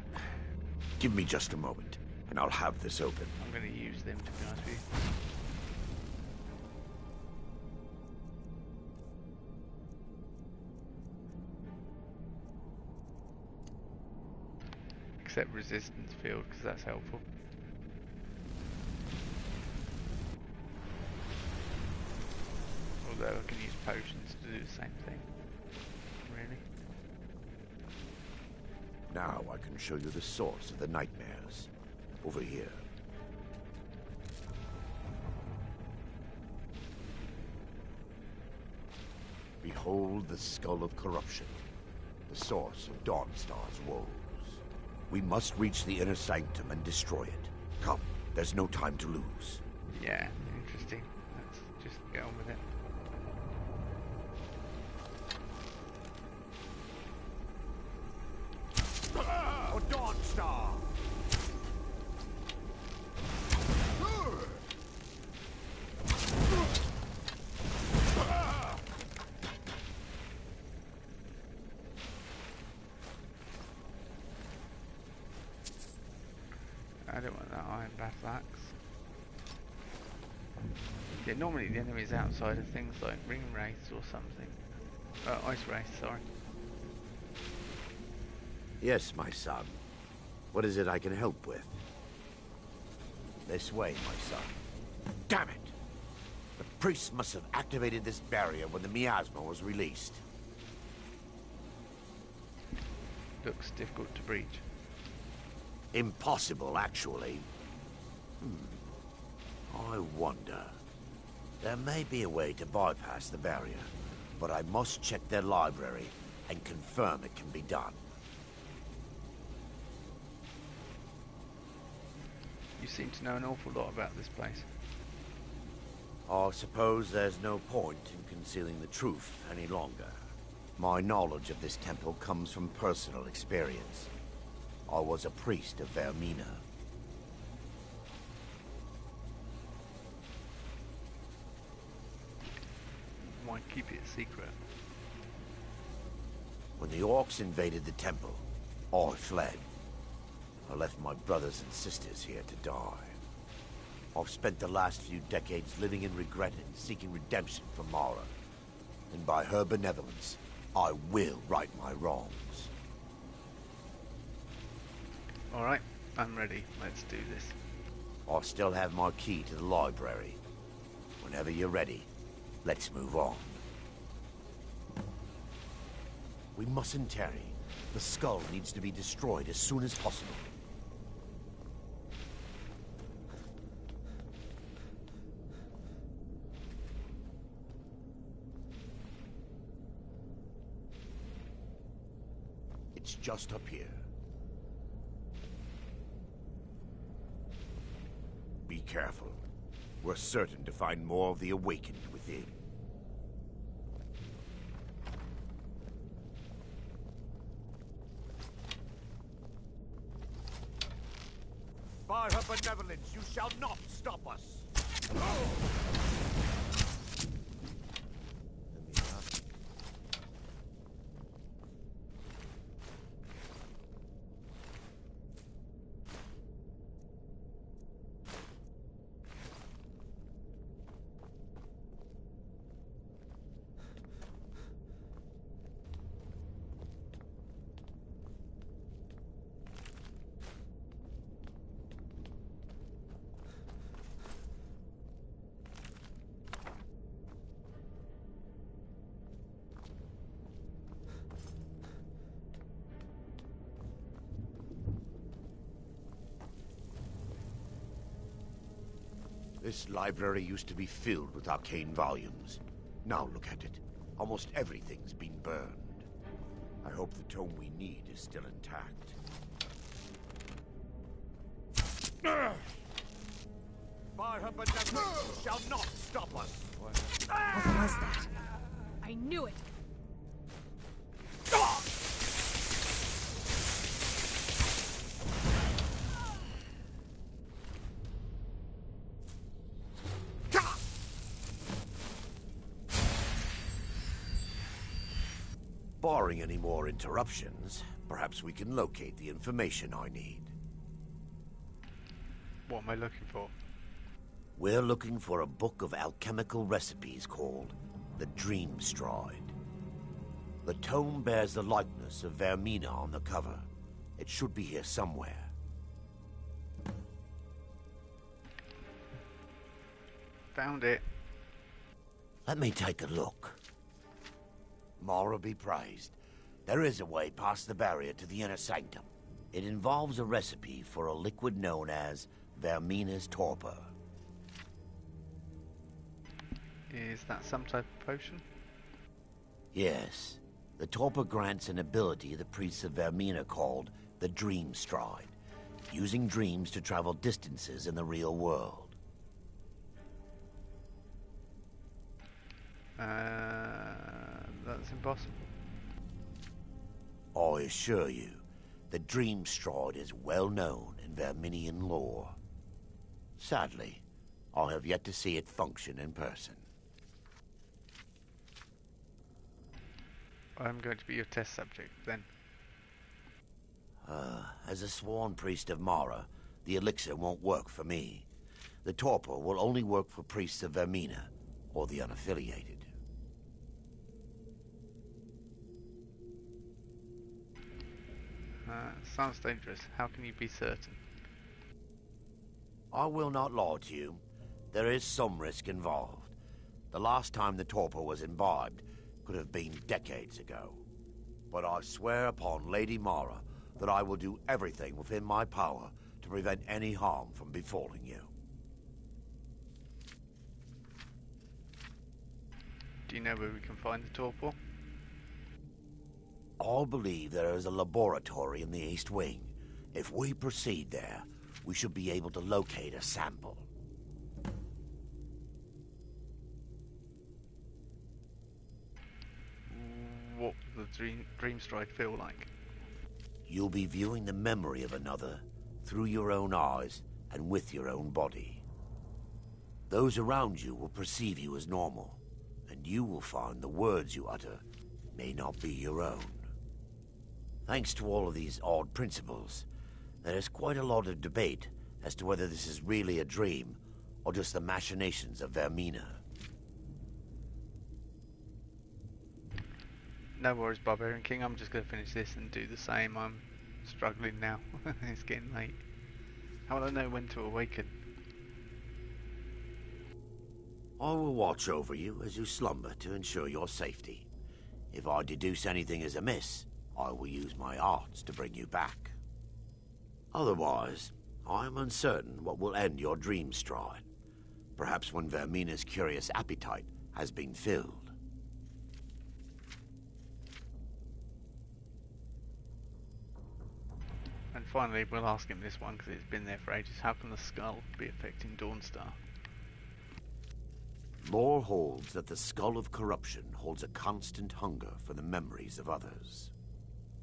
R: Give me just a moment, and I'll have this open.
A: I'm going to use them, to be honest with you. Except resistance field, because that's helpful. Although I can use potions to do the same thing. Really?
R: Now I can show you the source of the nightmares. Over here. Behold the Skull of Corruption, the source of Dawnstar's woes. We must reach the inner sanctum and destroy it. Come, there's no time to lose.
A: Yeah, interesting. Let's just get on with it.
R: For Dawnstar!
A: I don't want that iron battle axe. Yeah, normally the enemies outside are things like ring wraiths or something. Ice wraiths, sorry.
R: Yes, my son. What is it I can help with? This way, my son. Damn it! The priests must have activated this barrier when the miasma was released.
A: Looks difficult to breach.
R: Impossible, actually. I wonder. There may be a way to bypass the barrier, but I must check their library and confirm it can be done.
A: You seem to know an awful lot about this place.
R: I suppose there's no point in concealing the truth any longer. My knowledge of this temple comes from personal experience. I was a priest of Vermina.
A: Why keep it a secret?
R: When the orcs invaded the temple, I fled. I left my brothers and sisters here to die. I've spent the last few decades living in regret and seeking redemption from Mara. And by her benevolence, I will right my wrongs.
A: Alright, I'm ready. Let's do this.
R: I still have my key to the library. Whenever you're ready, let's move on. We mustn't tarry. The skull needs to be destroyed as soon as possible. It's just up here. Be careful. We're certain to find more of the awakened within. By her benevolence, you shall not stop us! This library used to be filled with arcane volumes. Now look at it. Almost everything's been burned. I hope the tome we need is still intact. By her benevolence, you shall not stop us!
Q: What was that? I knew it!
R: Barring any more interruptions, perhaps we can locate the information I need.
A: What am I looking for?
R: We're looking for a book of alchemical recipes called the Dream Stride. The tome bears the likeness of Vermina on the cover. It should be here somewhere.
A: Found it.
R: Let me take a look. Mara be praised. There is a way past the barrier to the inner sanctum. It involves a recipe for a liquid known as Vermina's torpor.
A: Is that some type of potion?
R: Yes. The torpor grants an ability the priests of Vermina called the Dream Stride, using dreams to travel distances in the real world.
A: That's impossible.
R: I assure you, the Dream Stride is well known in Verminian lore. Sadly, I have yet to see it function in person.
A: I'm going to be your test subject, then.
R: As a sworn priest of Mara, the elixir won't work for me. The torpor will only work for priests of Vermina, or the unaffiliated.
A: Sounds dangerous. How can you be certain?
R: I will not lie to you. There is some risk involved. The last time the torpor was imbibed could have been decades ago. But I swear upon Lady Mara that I will do everything within my power to prevent any harm from befalling you.
A: Do you know where we can find the torpor?
R: I believe there is a laboratory in the East Wing. If we proceed there, we should be able to locate a sample.
A: What does the dream strike feel like?
R: You'll be viewing the memory of another through your own eyes and with your own body. Those around you will perceive you as normal, and you will find the words you utter may not be your own. Thanks to all of these odd principles, there is quite a lot of debate as to whether this is really a dream or just the machinations of Vermina.
A: No worries, Barbarian King. I'm just going to finish this and do the same. I'm struggling now. It's getting late. How will I know when to awaken?
R: I will watch over you as you slumber to ensure your safety. If I deduce anything is amiss, I will use my arts to bring you back. Otherwise, I am uncertain what will end your dream stride. Perhaps when Vermina's curious appetite has been filled.
A: And finally, we'll ask him this one because it's been there for ages. How can the skull be affecting Dawnstar?
R: Lore holds that the skull of corruption holds a constant hunger for the memories of others.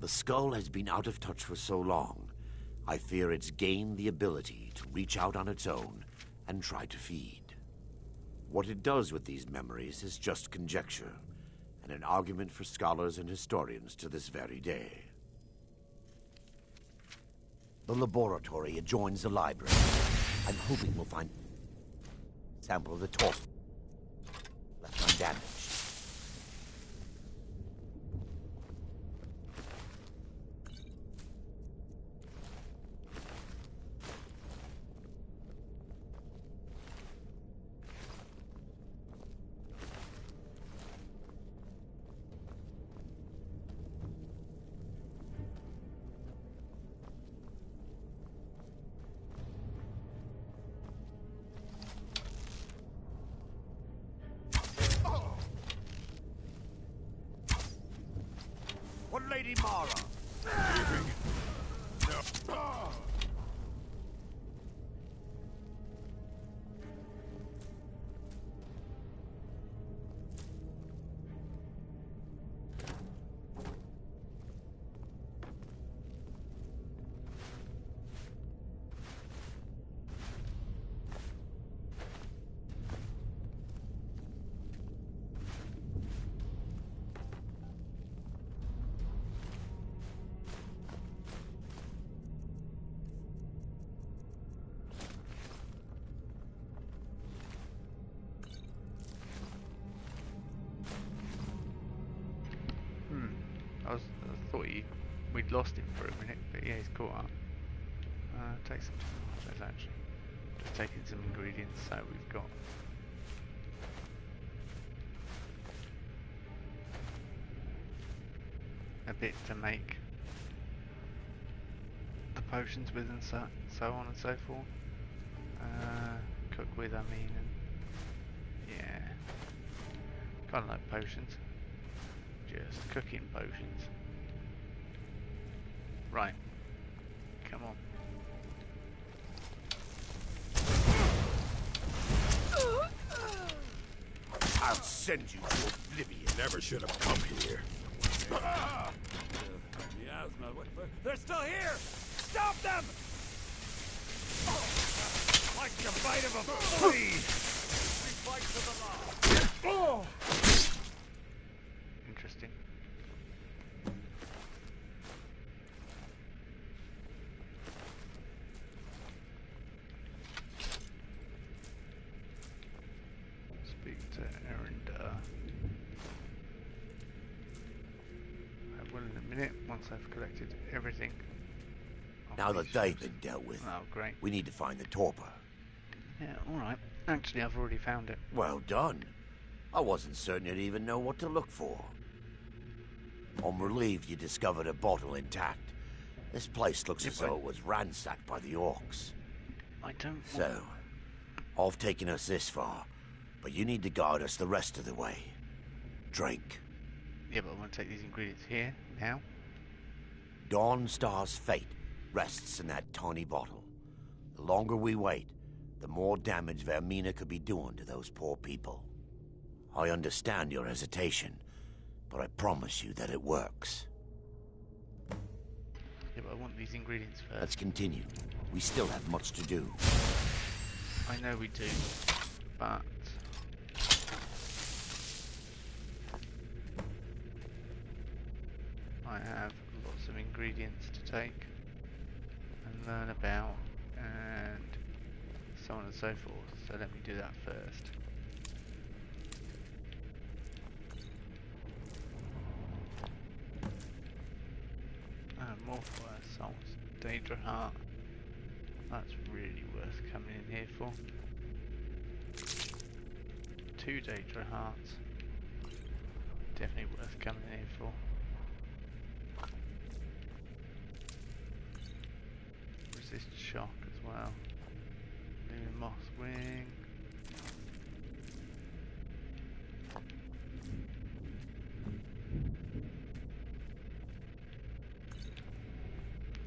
R: The skull has been out of touch for so long, I fear it's gained the ability to reach out on its own and try to feed. What it does with these memories is just conjecture, and an argument for scholars and historians to this very day. The laboratory adjoins the library. I'm hoping we'll find a sample of the torso left undamaged. Lady Mara.
A: I thought we'd lost him for a minute, but yeah, he's caught up. Take some tomatoes actually. Just taking some ingredients, so we've got a bit to make the potions with and so on and so forth. Cook with, I mean, and yeah, kind of like potions. Just cooking potions. Right. Come on.
R: I'll send you to oblivion.
D: Never should have come here.
N: They're still here! Stop them! Like the bite of a flea!
A: Interesting. Speak to Erinda. I will in a minute once I've collected everything.
R: Now that they've been dealt with,
A: oh, great.
R: We need to find the torpor.
A: Yeah, alright. Actually, I've already found it.
R: Well done. I wasn't certain you'd even know what to look for. I'm relieved you discovered a bottle intact. This place looks as though it was ransacked by the orcs.
A: I don't...
R: So, I've taken us this far, but you need to guide us the rest of the way. Drink.
A: Yeah, but I want to take these ingredients here, now.
R: Dawnstar's fate rests in that tiny bottle. The longer we wait, the more damage Vermina could be doing to those poor people. I understand your hesitation, but I promise you that it works.
A: Yeah, but I want these ingredients first.
R: Let's continue. We still have much to do.
A: I know we do, but... I have lots of ingredients to take and learn about and so on and so forth, so let me do that first. More fire souls, Daedra Heart, that's really worth coming in here for. 2 Daedra Hearts, definitely worth coming in here for. Resist shock as well. New moth wing.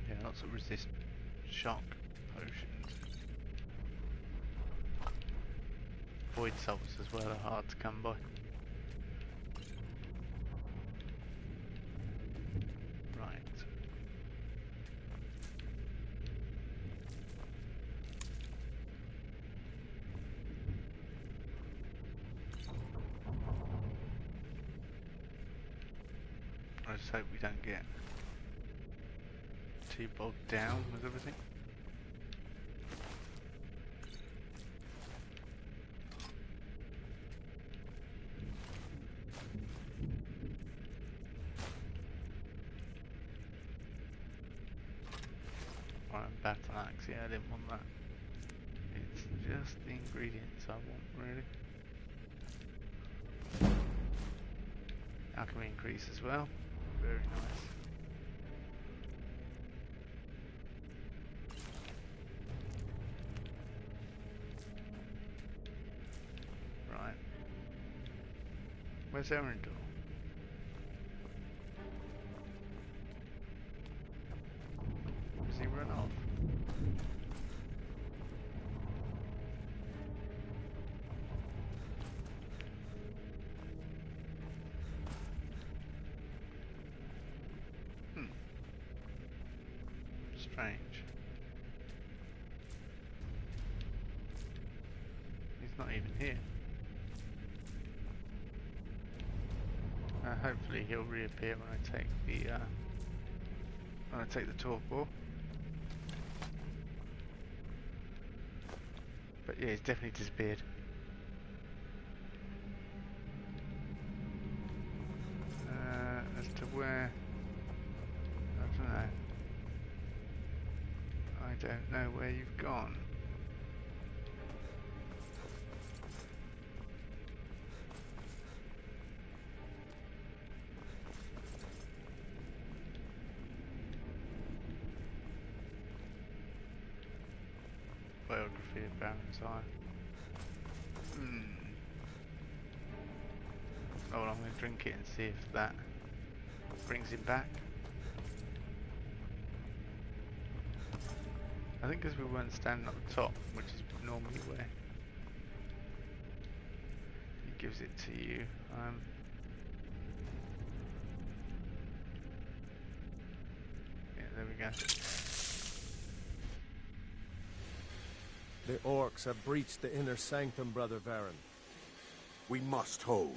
A: Yeah, lots of resist shock potions. Void salts as well are hard to come by. I just hope we don't get too bogged down with everything. Right, battle axe, yeah, I didn't want that. It's just the ingredients I want, really. Alchemy increase as well. Very nice. Right. Where's Erendor? Has he run off? Strange. He's not even here. Hopefully he'll reappear when I take the torpor. But yeah, he's definitely disappeared. As to where, I don't know. I don't know where you've gone. Biography of Baron's Eye. Oh, well, I'm going to drink it and see if that brings him back. I think because we weren't standing at the top, which is normally where he gives it to you. Yeah, there we go.
F: The orcs have breached the inner sanctum, Brother Varen.
R: We must hold.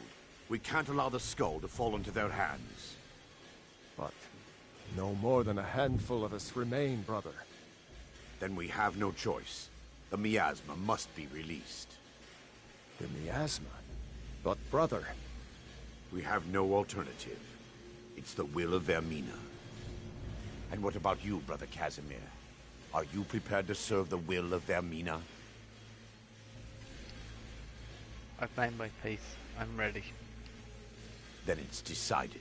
R: We can't allow the skull to fall into their hands.
F: But no more than a handful of us remain, brother.
R: Then we have no choice. The miasma must be released.
F: The miasma? But brother...
R: We have no alternative. It's the will of Vermina. And what about you, Brother Casimir? Are you prepared to serve the will of Vermina?
A: I've made my peace. I'm ready.
R: Then it's decided.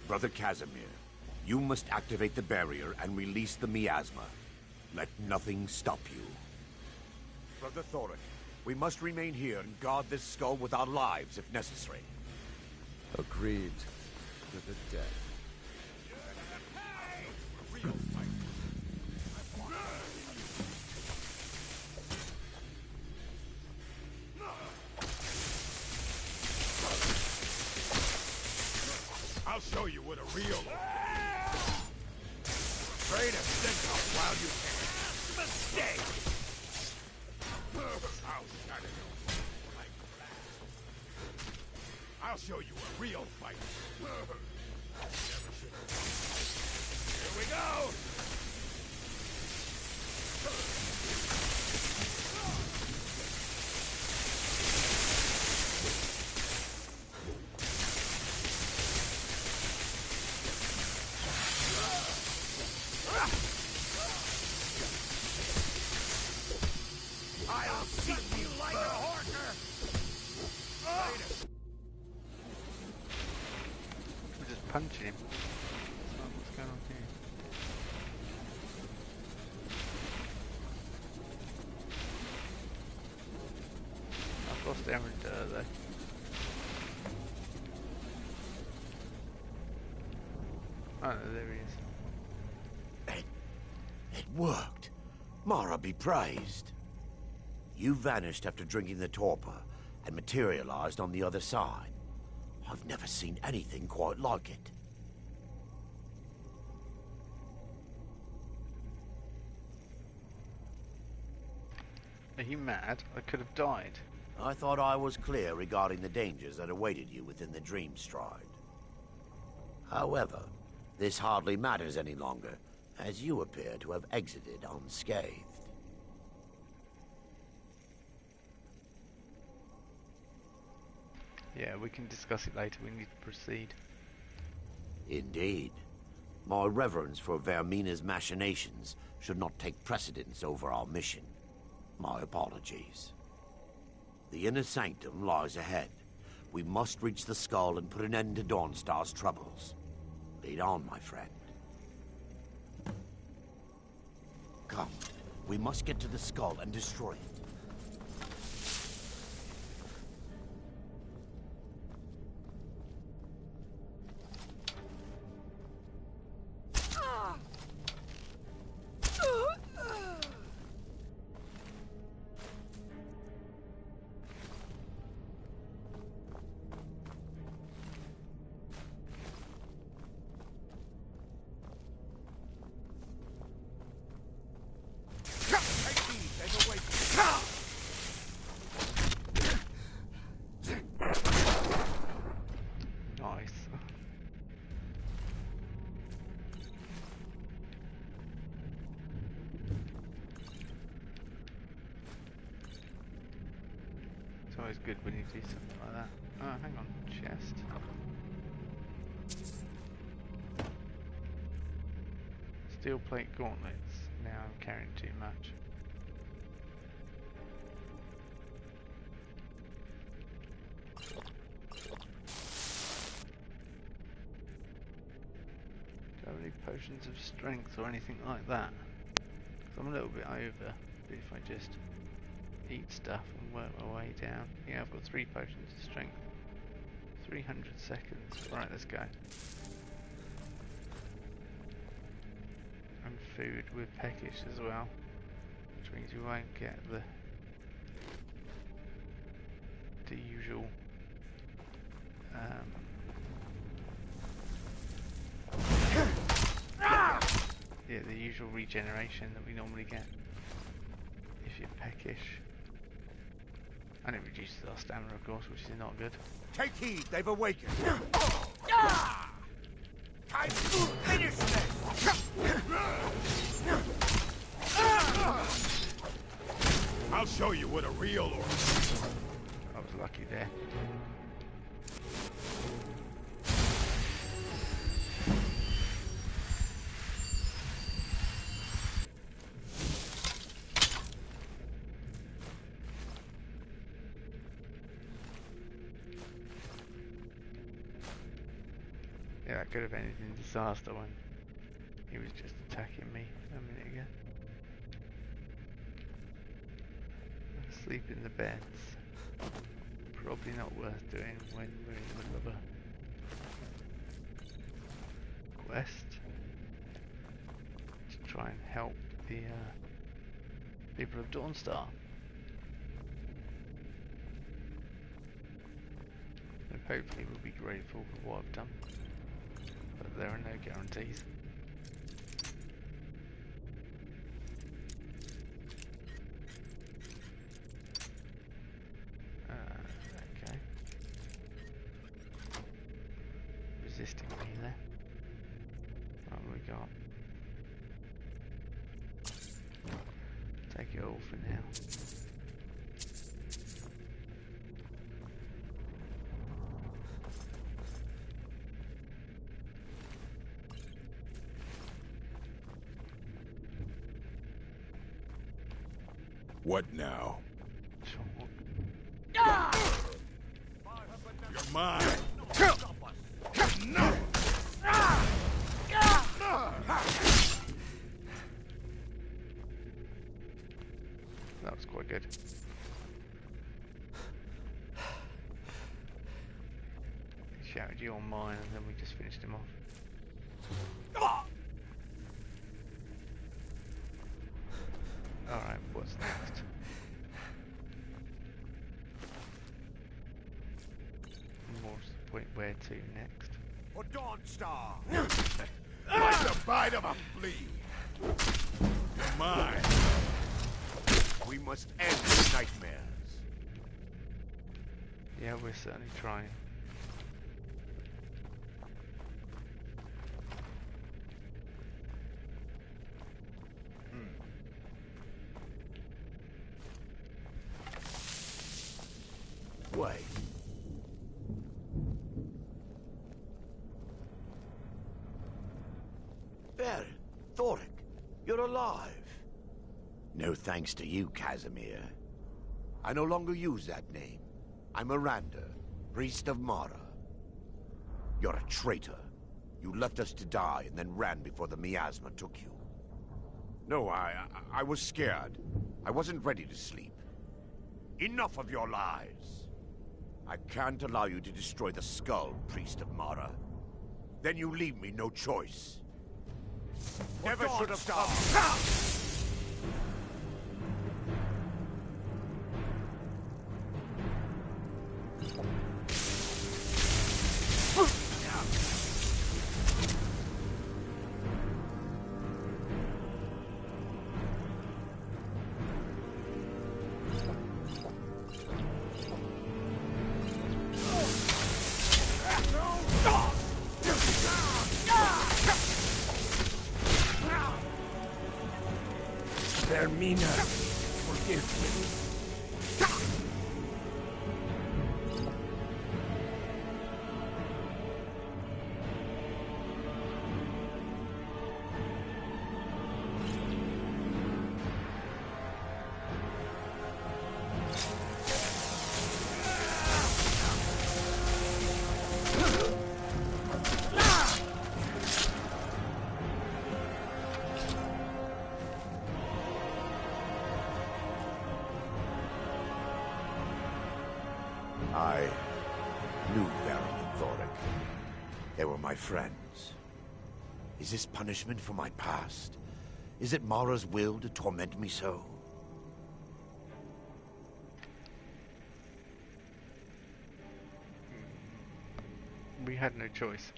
R: Brother Casimir, you must activate the barrier and release the miasma. Let nothing stop you. Brother Thoric, we must remain here and guard this skull with our lives if necessary.
F: Agreed to the death.
N: I'll show you what a real Try to sink up while you can. Mistake! I'll show you a real fight. Here we go! I'll see you like a horker!
A: We're just punching him. What's going on here? I've lost Aaron though. Oh no, there he is.
R: It worked. Mara be praised. You vanished after drinking the torpor and materialized on the other side. I've never seen anything quite like it.
A: Are you mad? I could have died.
R: I thought I was clear regarding the dangers that awaited you within the Dream Stride. However, this hardly matters any longer, as you appear to have exited unscathed.
A: Yeah, we can discuss it later. We need to proceed.
R: Indeed. My reverence for Vermina's machinations should not take precedence over our mission. My apologies. The inner sanctum lies ahead. We must reach the skull and put an end to Dawnstar's troubles. Lead on, my friend. Come. We must get to the skull and destroy it.
A: Nice. It's always good when you do something like that. Oh, hang on. Chest. Steel plate gauntlets. Now I'm carrying too much. Do I have any potions of strength or anything like that? 'Cause I'm a little bit over. But if I just eat stuff and work my way down. Yeah, I've got 3 potions of strength. 300 seconds. Right, let's go. And food with peckish as well. Which means you won't get the usual yeah, the usual regeneration that we normally get if you're peckish. And it reduces our stamina, of course, which is not good.
R: Take heed, they've awakened.
N: Time to finish this! I'll show you what a real orc is.
A: I was lucky there. That could have ended in disaster when he was just attacking me a minute ago. Sleep in the beds. Probably not worth doing when we're in the middle of a quest to try and help the people of Dawnstar. And hopefully we'll be grateful for what I've done, but there are no guarantees. Okay. Resisting me there. What have we got? Take it all for now.
P: What now? You're mine! No!
A: That was quite good. He shouted you on mine and then we just finished him off. Alright, what's next? More to the point, where to next?
R: For Dawnstar! Like the bite of a flea!
P: You're mine!
R: We must end the nightmares.
A: Yeah, we're certainly trying.
R: Wait. Baron, Thoric, you're alive. No thanks to you, Casimir. I no longer use that name. I'm Miranda, priest of Mara. You're a traitor. You left us to die and then ran before the miasma took you. No, I was scared. I wasn't ready to sleep. Enough of your lies. I can't allow you to destroy the skull, priest of Mara. Then you leave me no choice. Never should have come.
P: Termina, forgive me.
R: I knew Baron and Thoric. They were my friends. Is this punishment for my past? Is it Mara's will to torment me so?
A: We had no choice.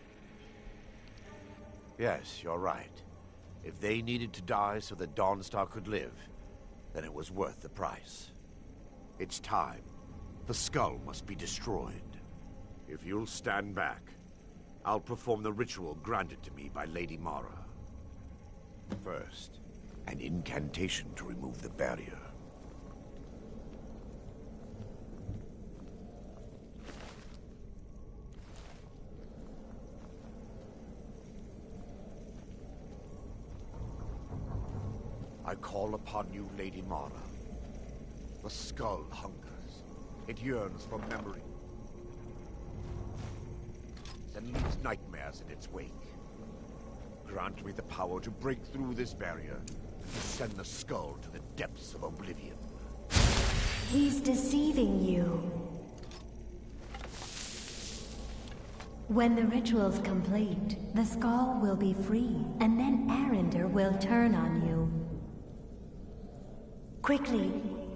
R: Yes, you're right. If they needed to die so that Dawnstar could live, then it was worth the price. It's time. The skull must be destroyed. If you'll stand back, I'll perform the ritual granted to me by Lady Mara. First, an incantation to remove the barrier. I call upon you, Lady Mara. The skull hungers. It yearns for memory. and leaves nightmares in its wake. Grant me the power to break through this barrier and to send the skull to the depths of oblivion.
G: He's deceiving you. When the ritual's complete, the skull will be free, and then Arender will turn on you. Quickly,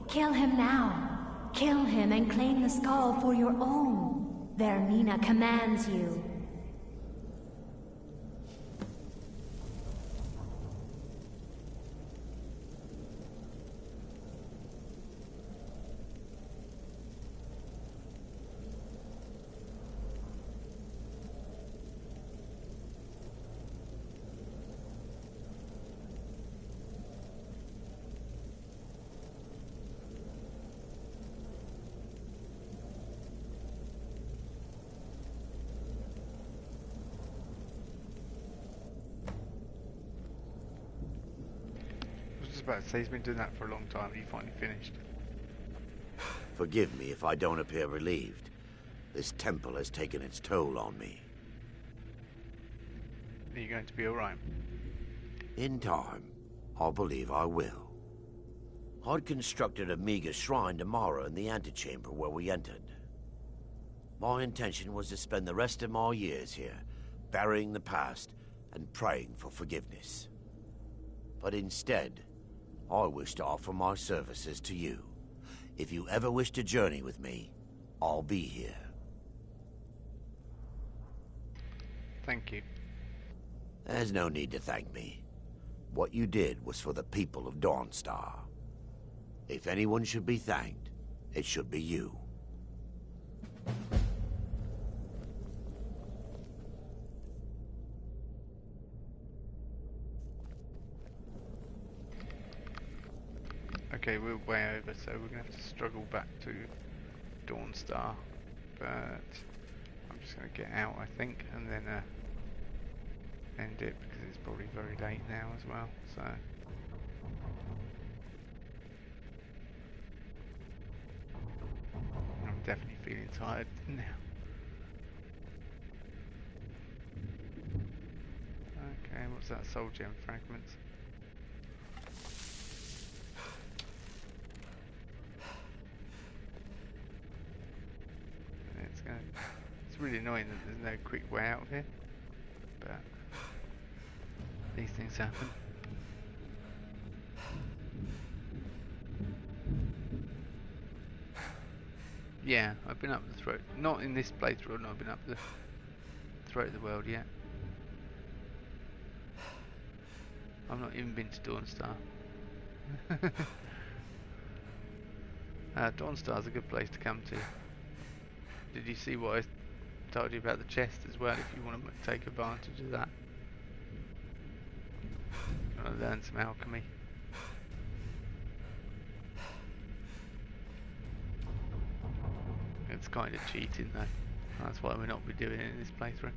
G: kill him now. Kill him and claim the skull for your own. Vermina commands you.
A: About to say he's been doing that for a long time. He finally finished.
R: Forgive me if I don't appear relieved. This temple has taken its toll on me.
A: Are you going to be alright?
R: In time, I believe I will. I'd constructed a meager shrine to Mara in the antechamber where we entered. My intention was to spend the rest of my years here, burying the past and praying for forgiveness. But instead, I wish to offer my services to you. If you ever wish to journey with me, I'll be here.
A: Thank you.
R: There's no need to thank me. What you did was for the people of Dawnstar. If anyone should be thanked, it should be you.
A: Okay, we're way over, so we're going to have to struggle back to Dawnstar. But I'm just going to get out, I think, and then end it, because it's probably very late now as well, so... I'm definitely feeling tired now. Okay, what's that? Soul gem fragments. It's really annoying that there's no quick way out of here, but these things happen. Yeah, I've been up the throat. Not in this playthrough, I've not been up the throat of the world yet. I've not even been to Dawnstar. Dawnstar's a good place to come to. Did you see what I told you about the chest as well, if you want to take advantage of that? You want to learn some alchemy. It's kind of cheating though. That's why we're not be doing it in this playthrough.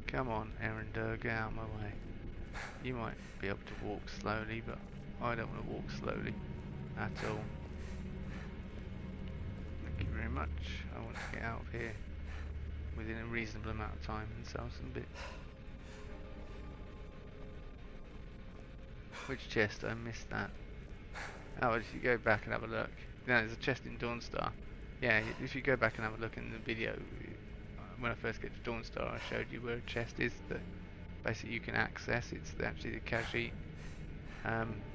A: Come on, Arender, get out of my way. You might be able to walk slowly, but I don't want to walk slowly at all. Thank you very much. I want to get out of here within a reasonable amount of time and sell some bits. Which chest? I missed that. Oh, if you go back and have a look. No, there's a chest in Dawnstar. Yeah, if you go back and have a look in the video, when I first get to Dawnstar, I showed you where a chest is that basically you can access. It's actually the Khajiit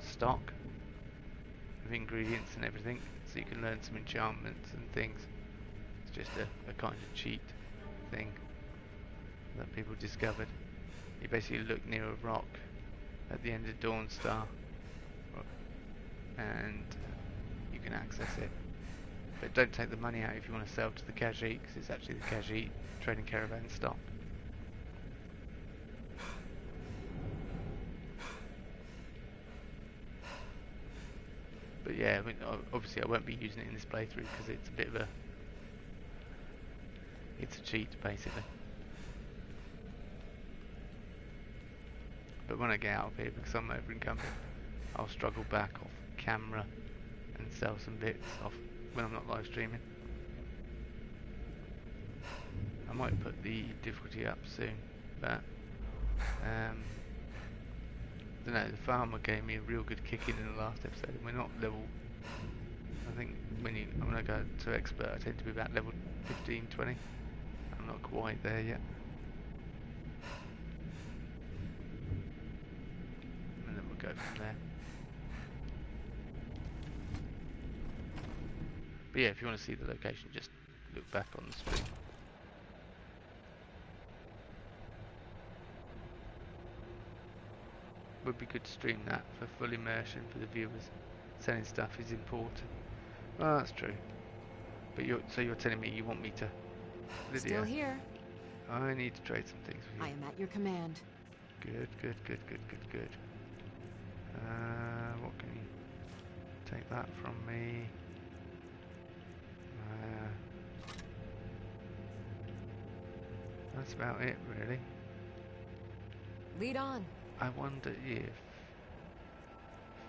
A: stock of ingredients and everything, so you can learn some enchantments and things. It's just a kind of cheat thing that people discovered. You basically look near a rock at the end of Dawnstar and you can access it. But don't take the money out if you want to sell to the Khajiit, because it's actually the Khajiit trading caravan stock. But yeah, I mean, obviously I won't be using it in this playthrough because it's a bit of a... it's a cheat, basically. But when I get out of here, because I'm over encumbered, I'll struggle back off camera and sell some bits off when I'm not live streaming. might put the difficulty up soon, but don't know, the farmer gave me a real good kick in the last episode, and we're not level, I think when I go to expert I tend to be about level 15, 20. I'm not quite there yet. And then we'll go from there. But yeah, if you want to see the location, just look back on the stream. Would be good to stream that for full immersion for the viewers. Selling stuff is important. Well, that's true. But you're telling me you want me to... Lydia,
O: Still here.
A: I need to trade some things with you.
O: I am at your command.
A: Good. What can you... Take that from me. That's about it, really.
O: Lead on.
A: I wonder if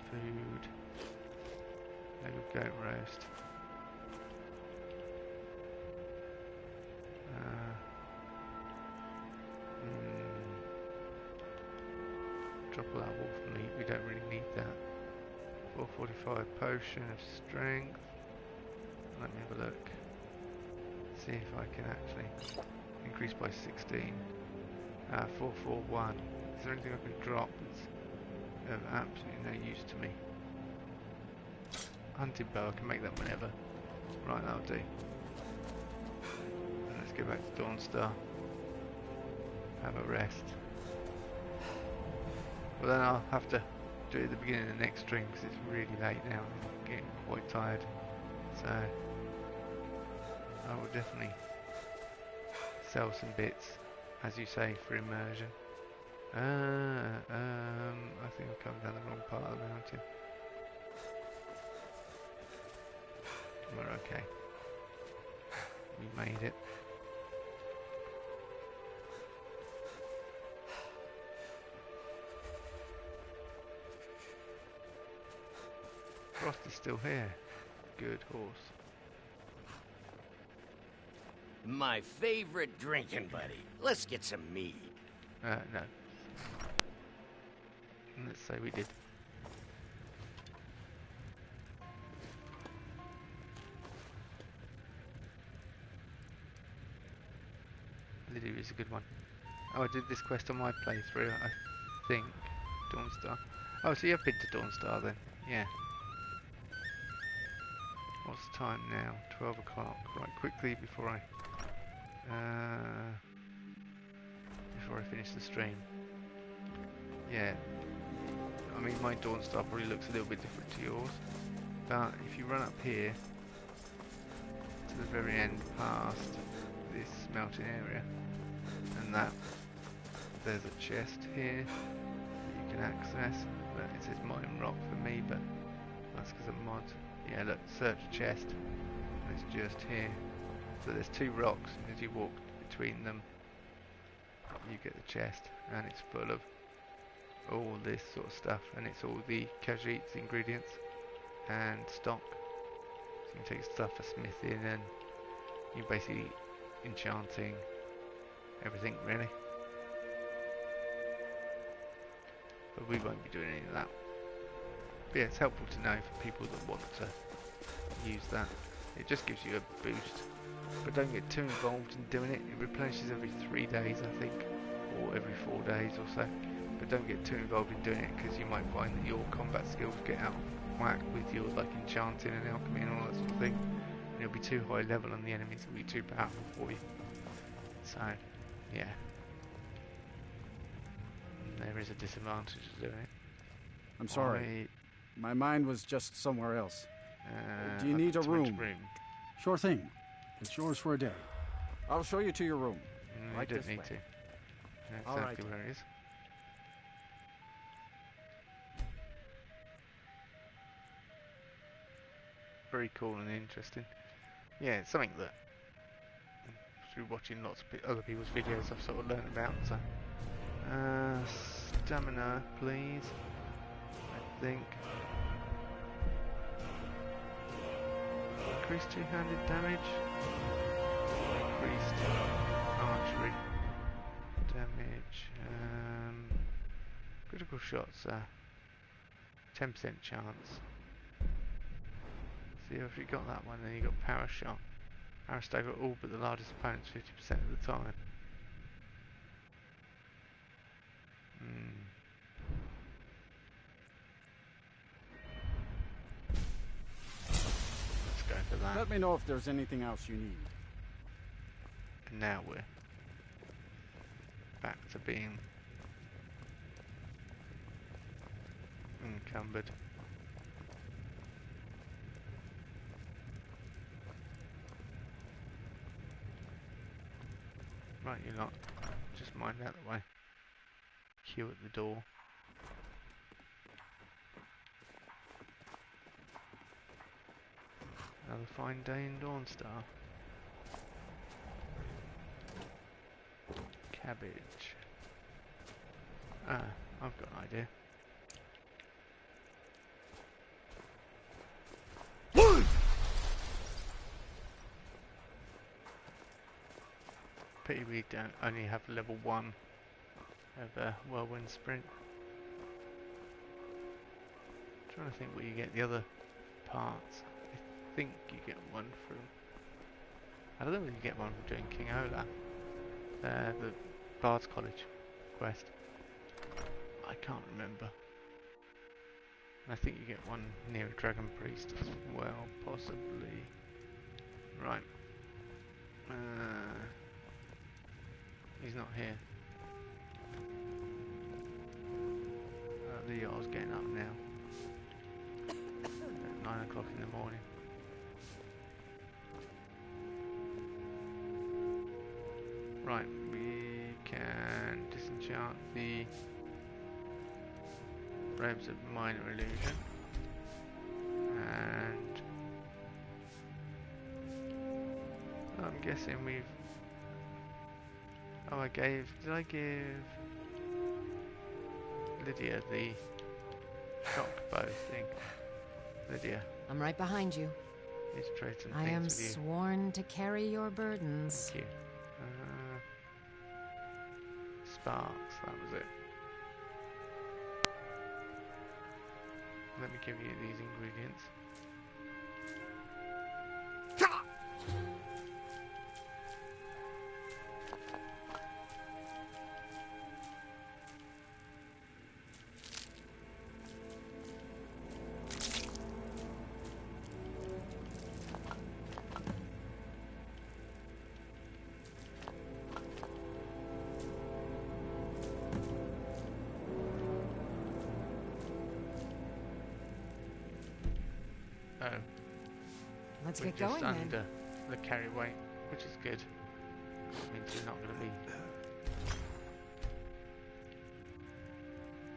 A: food, leg of goat roast, drop all that wolf meat, we don't really need that. 445 potion of strength. Let me have a look. See if I can actually increase by 16. 441. Is there anything I can drop that's of absolutely no use to me? Hunting bow, I can make that whenever. Right, that'll do. And let's go back to Dawnstar. Have a rest. Well then I'll have to do it at the beginning of the next stream because it's really late now and I'm getting quite tired. So I will definitely sell some bits, as you say, for immersion. I think I've come down the wrong part of the mountain. We're okay. We made it. Frost is still here. Good horse.
H: My favorite drinking buddy. Let's get some mead.
A: No. Let's say we did. Lydia is a good one. Oh, I did this quest on my playthrough, I think. Dawnstar. Oh, so you've been to Dawnstar then? Yeah. What's the time now? 12 o'clock. Right, quickly before I finish the stream. Yeah. I mean, my Dawnstar probably looks a little bit different to yours. But if you run up here to the very end past this mountain area and that, there's a chest here that you can access. But it says mine rock for me, but that's because I'm mod. Yeah, look, search chest, and it's just here. So there's two rocks, and as you walk between them, you get the chest, and it's full of all this sort of stuff, and it's all the Khajiit's ingredients and stock. So you can take stuff for smithing, and you're basically enchanting everything, really. But we won't be doing any of that. But yeah, it's helpful to know for people that want to use that. It just gives you a boost, but don't get too involved in doing it. It replenishes every 3 days, I think, or every 4 days or so. But don't get too involved in doing it, because you might find that your combat skills get out of whack with your like enchanting and alchemy and all that sort of thing. And you'll be too high level and the enemies will be too powerful for you. So, yeah. There is a disadvantage to doing it.
E: I'm sorry. My mind was just somewhere else. Do you need a room? Sure thing. It's yours for a day. I'll show you to your room.
A: Right, you don't need to. You know exactly where it is. Very cool and interesting. Yeah, it's something that through watching lots of other people's videos I've sort of learned about. So, stamina, please. I think. Increased two-handed damage. Increased archery. Damage. Critical shots are 10% chance. See if you got that one, then you got power shot. Arrow stagger all but the largest opponents 50% of the time. Let's go for that.
E: Let me know if there's anything else you need.
A: And now we're back to being encumbered. Right, you're not. Just mind out the way. Queue at the door. Another fine day in Dawnstar. Cabbage. Ah, I've got an idea. Pity we don't only have level 1 of Whirlwind Sprint. I'm trying to think where you get the other parts. I think you get one from... I don't know whether you get one from doing King Ola. The Bard's College quest. I can't remember. I think you get one near a Dragon Priest as well, possibly. Right. He's not here. The Jarl's getting up now. At 9 o'clock in the morning. Right, we can disenchant the robes of minor illusion. And I'm guessing we've... Oh, did I give Lydia the shock bow thing? Lydia.
C: I'm right behind you.
A: Need to trade some
C: I
A: things
C: am
A: with you.
C: sworn to carry your burdens.
A: Thank you. Sparks, that was it. Let me give you these ingredients.
C: Let's
A: We're
C: get
A: just
C: going
A: under
C: then.
A: the carry weight, which is good. Means you're not going to be.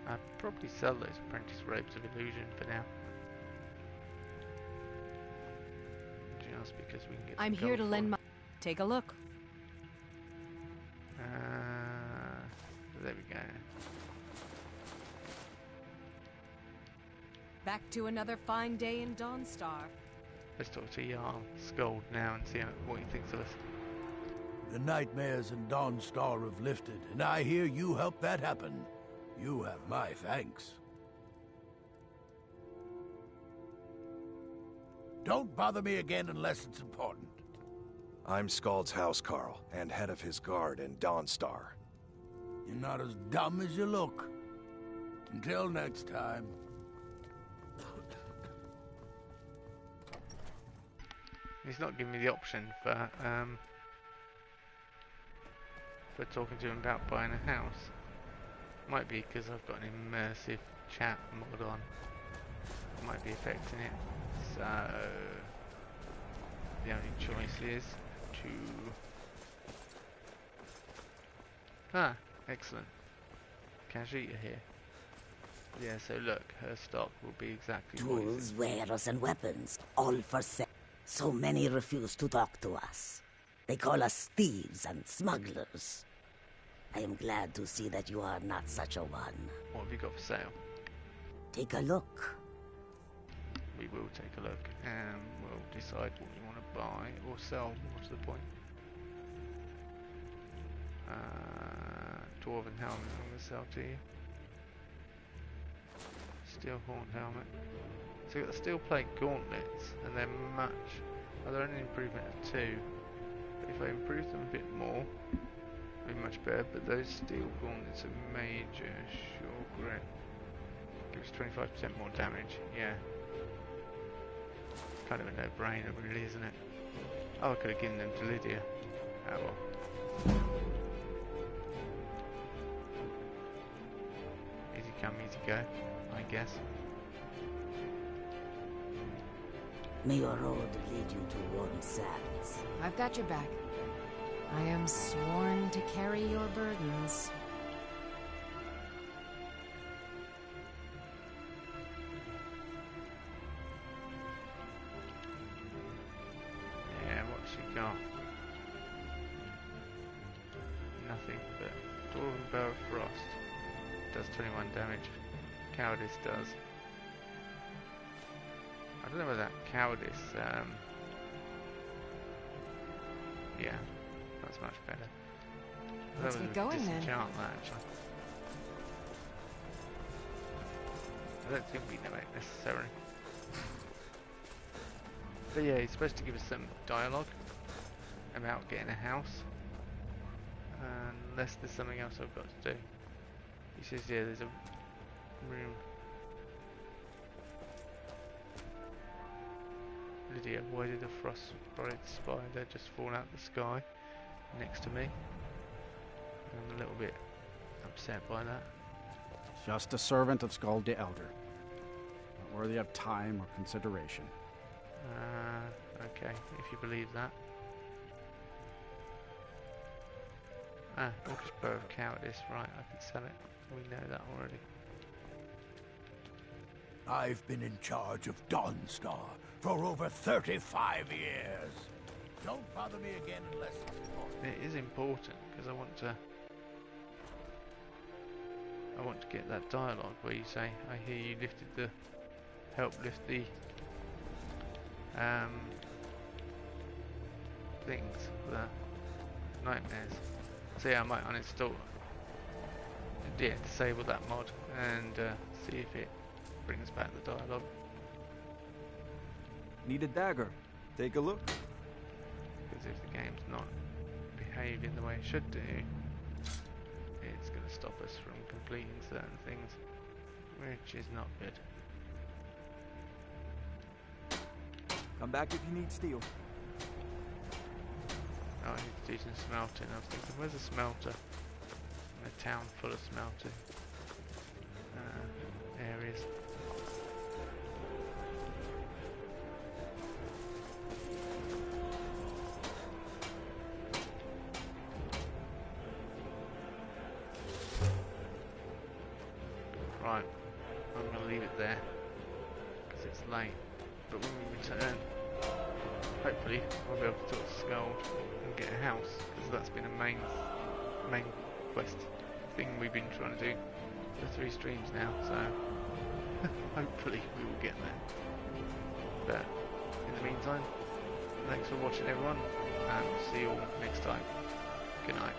A: I'd probably sell those apprentice robes of illusion for now. Just because we can get.
S: I'm here to lend my. Take a look.
A: There we go.
S: Back to another fine day in Dawnstar.
A: Let's talk to Jarl Scold now and see what he thinks of us.
D: The nightmares in Dawnstar have lifted, and I hear you helped that happen. You have my thanks. Don't bother me again unless it's important.
K: I'm Skald's housecarl, and head of his guard in Dawnstar.
D: You're not as dumb as you look. Until next time.
A: He's not giving me the option for talking to him about buying a house. Might be because I've got an immersive chat mod on. Might be affecting it. So the only choice is to... Ah, excellent. Khajiit here. Yeah, so look, her stock will be exactly what
T: Tools, wares, and weapons, all for sale. So many refuse to talk to us. They call us thieves and smugglers. I am glad to see that you are not such a one.
A: What have you got for sale?
T: Take a look.
A: We will take a look and we'll decide what we want to buy or sell. What's the point? Dwarven helmet I'm going to sell to you. Steel horn helmet. So you've got the steel plate gauntlets, and they're much. Oh, they're only an improvement of 2. But if I improve them a bit more, it'll be much better. But those steel gauntlets are major sure grip. Gives 25% more damage. Yeah. It's kind of a no-brainer, really, isn't it? Oh, I could have given them to Lydia. Oh well. Easy come, easy go, I guess.
T: May your road lead you to warm sands.
C: I've got your back. I am sworn to carry your burdens.
A: Yeah, what's she got? Nothing but Dwarven Bow of Frost. Does 21 damage. Cowardice does. I don't know whether that cowardice, yeah, that's much better.
C: Let's get going then.
A: Disenchant that, actually. I don't think we know it necessarily. But yeah, he's supposed to give us some dialogue about getting a house. Unless there's something else I've got to do. He says, yeah, there's a room. Lydia, why did the frostbite spider just fall out of the sky next to me? I'm a little bit upset by that.
E: Just a servant of Skald the Elder. Not worthy of time or consideration.
A: Okay, if you believe that. Orcish Bow of Cowardice, right, I can sell it. We know that already.
D: I've been in charge of Dawnstar for over 35 years. Don't bother me again unless it's important.
A: It is important because I want to get that dialogue where you say, I hear you helped lift the things, the nightmares. So yeah, I might uninstall, disable that mod and see if it brings back the dialogue.
L: Need a dagger? Take a look.
A: Because if the game's not behaving the way it should do, it's going to stop us from completing certain things, which is not good.
L: Come back if you need steel.
A: Oh, I need to do some smelting. I was thinking, where's a smelter? In a town full of smelting areas. Right, I'm going to leave it there because it's late. But when we return, hopefully I'll be able to talk to Skald and get a house, because that's been a main quest thing we've been trying to do for 3 streams now, so hopefully we will get there. But in the meantime, thanks for watching everyone, and see you all next time. Good night.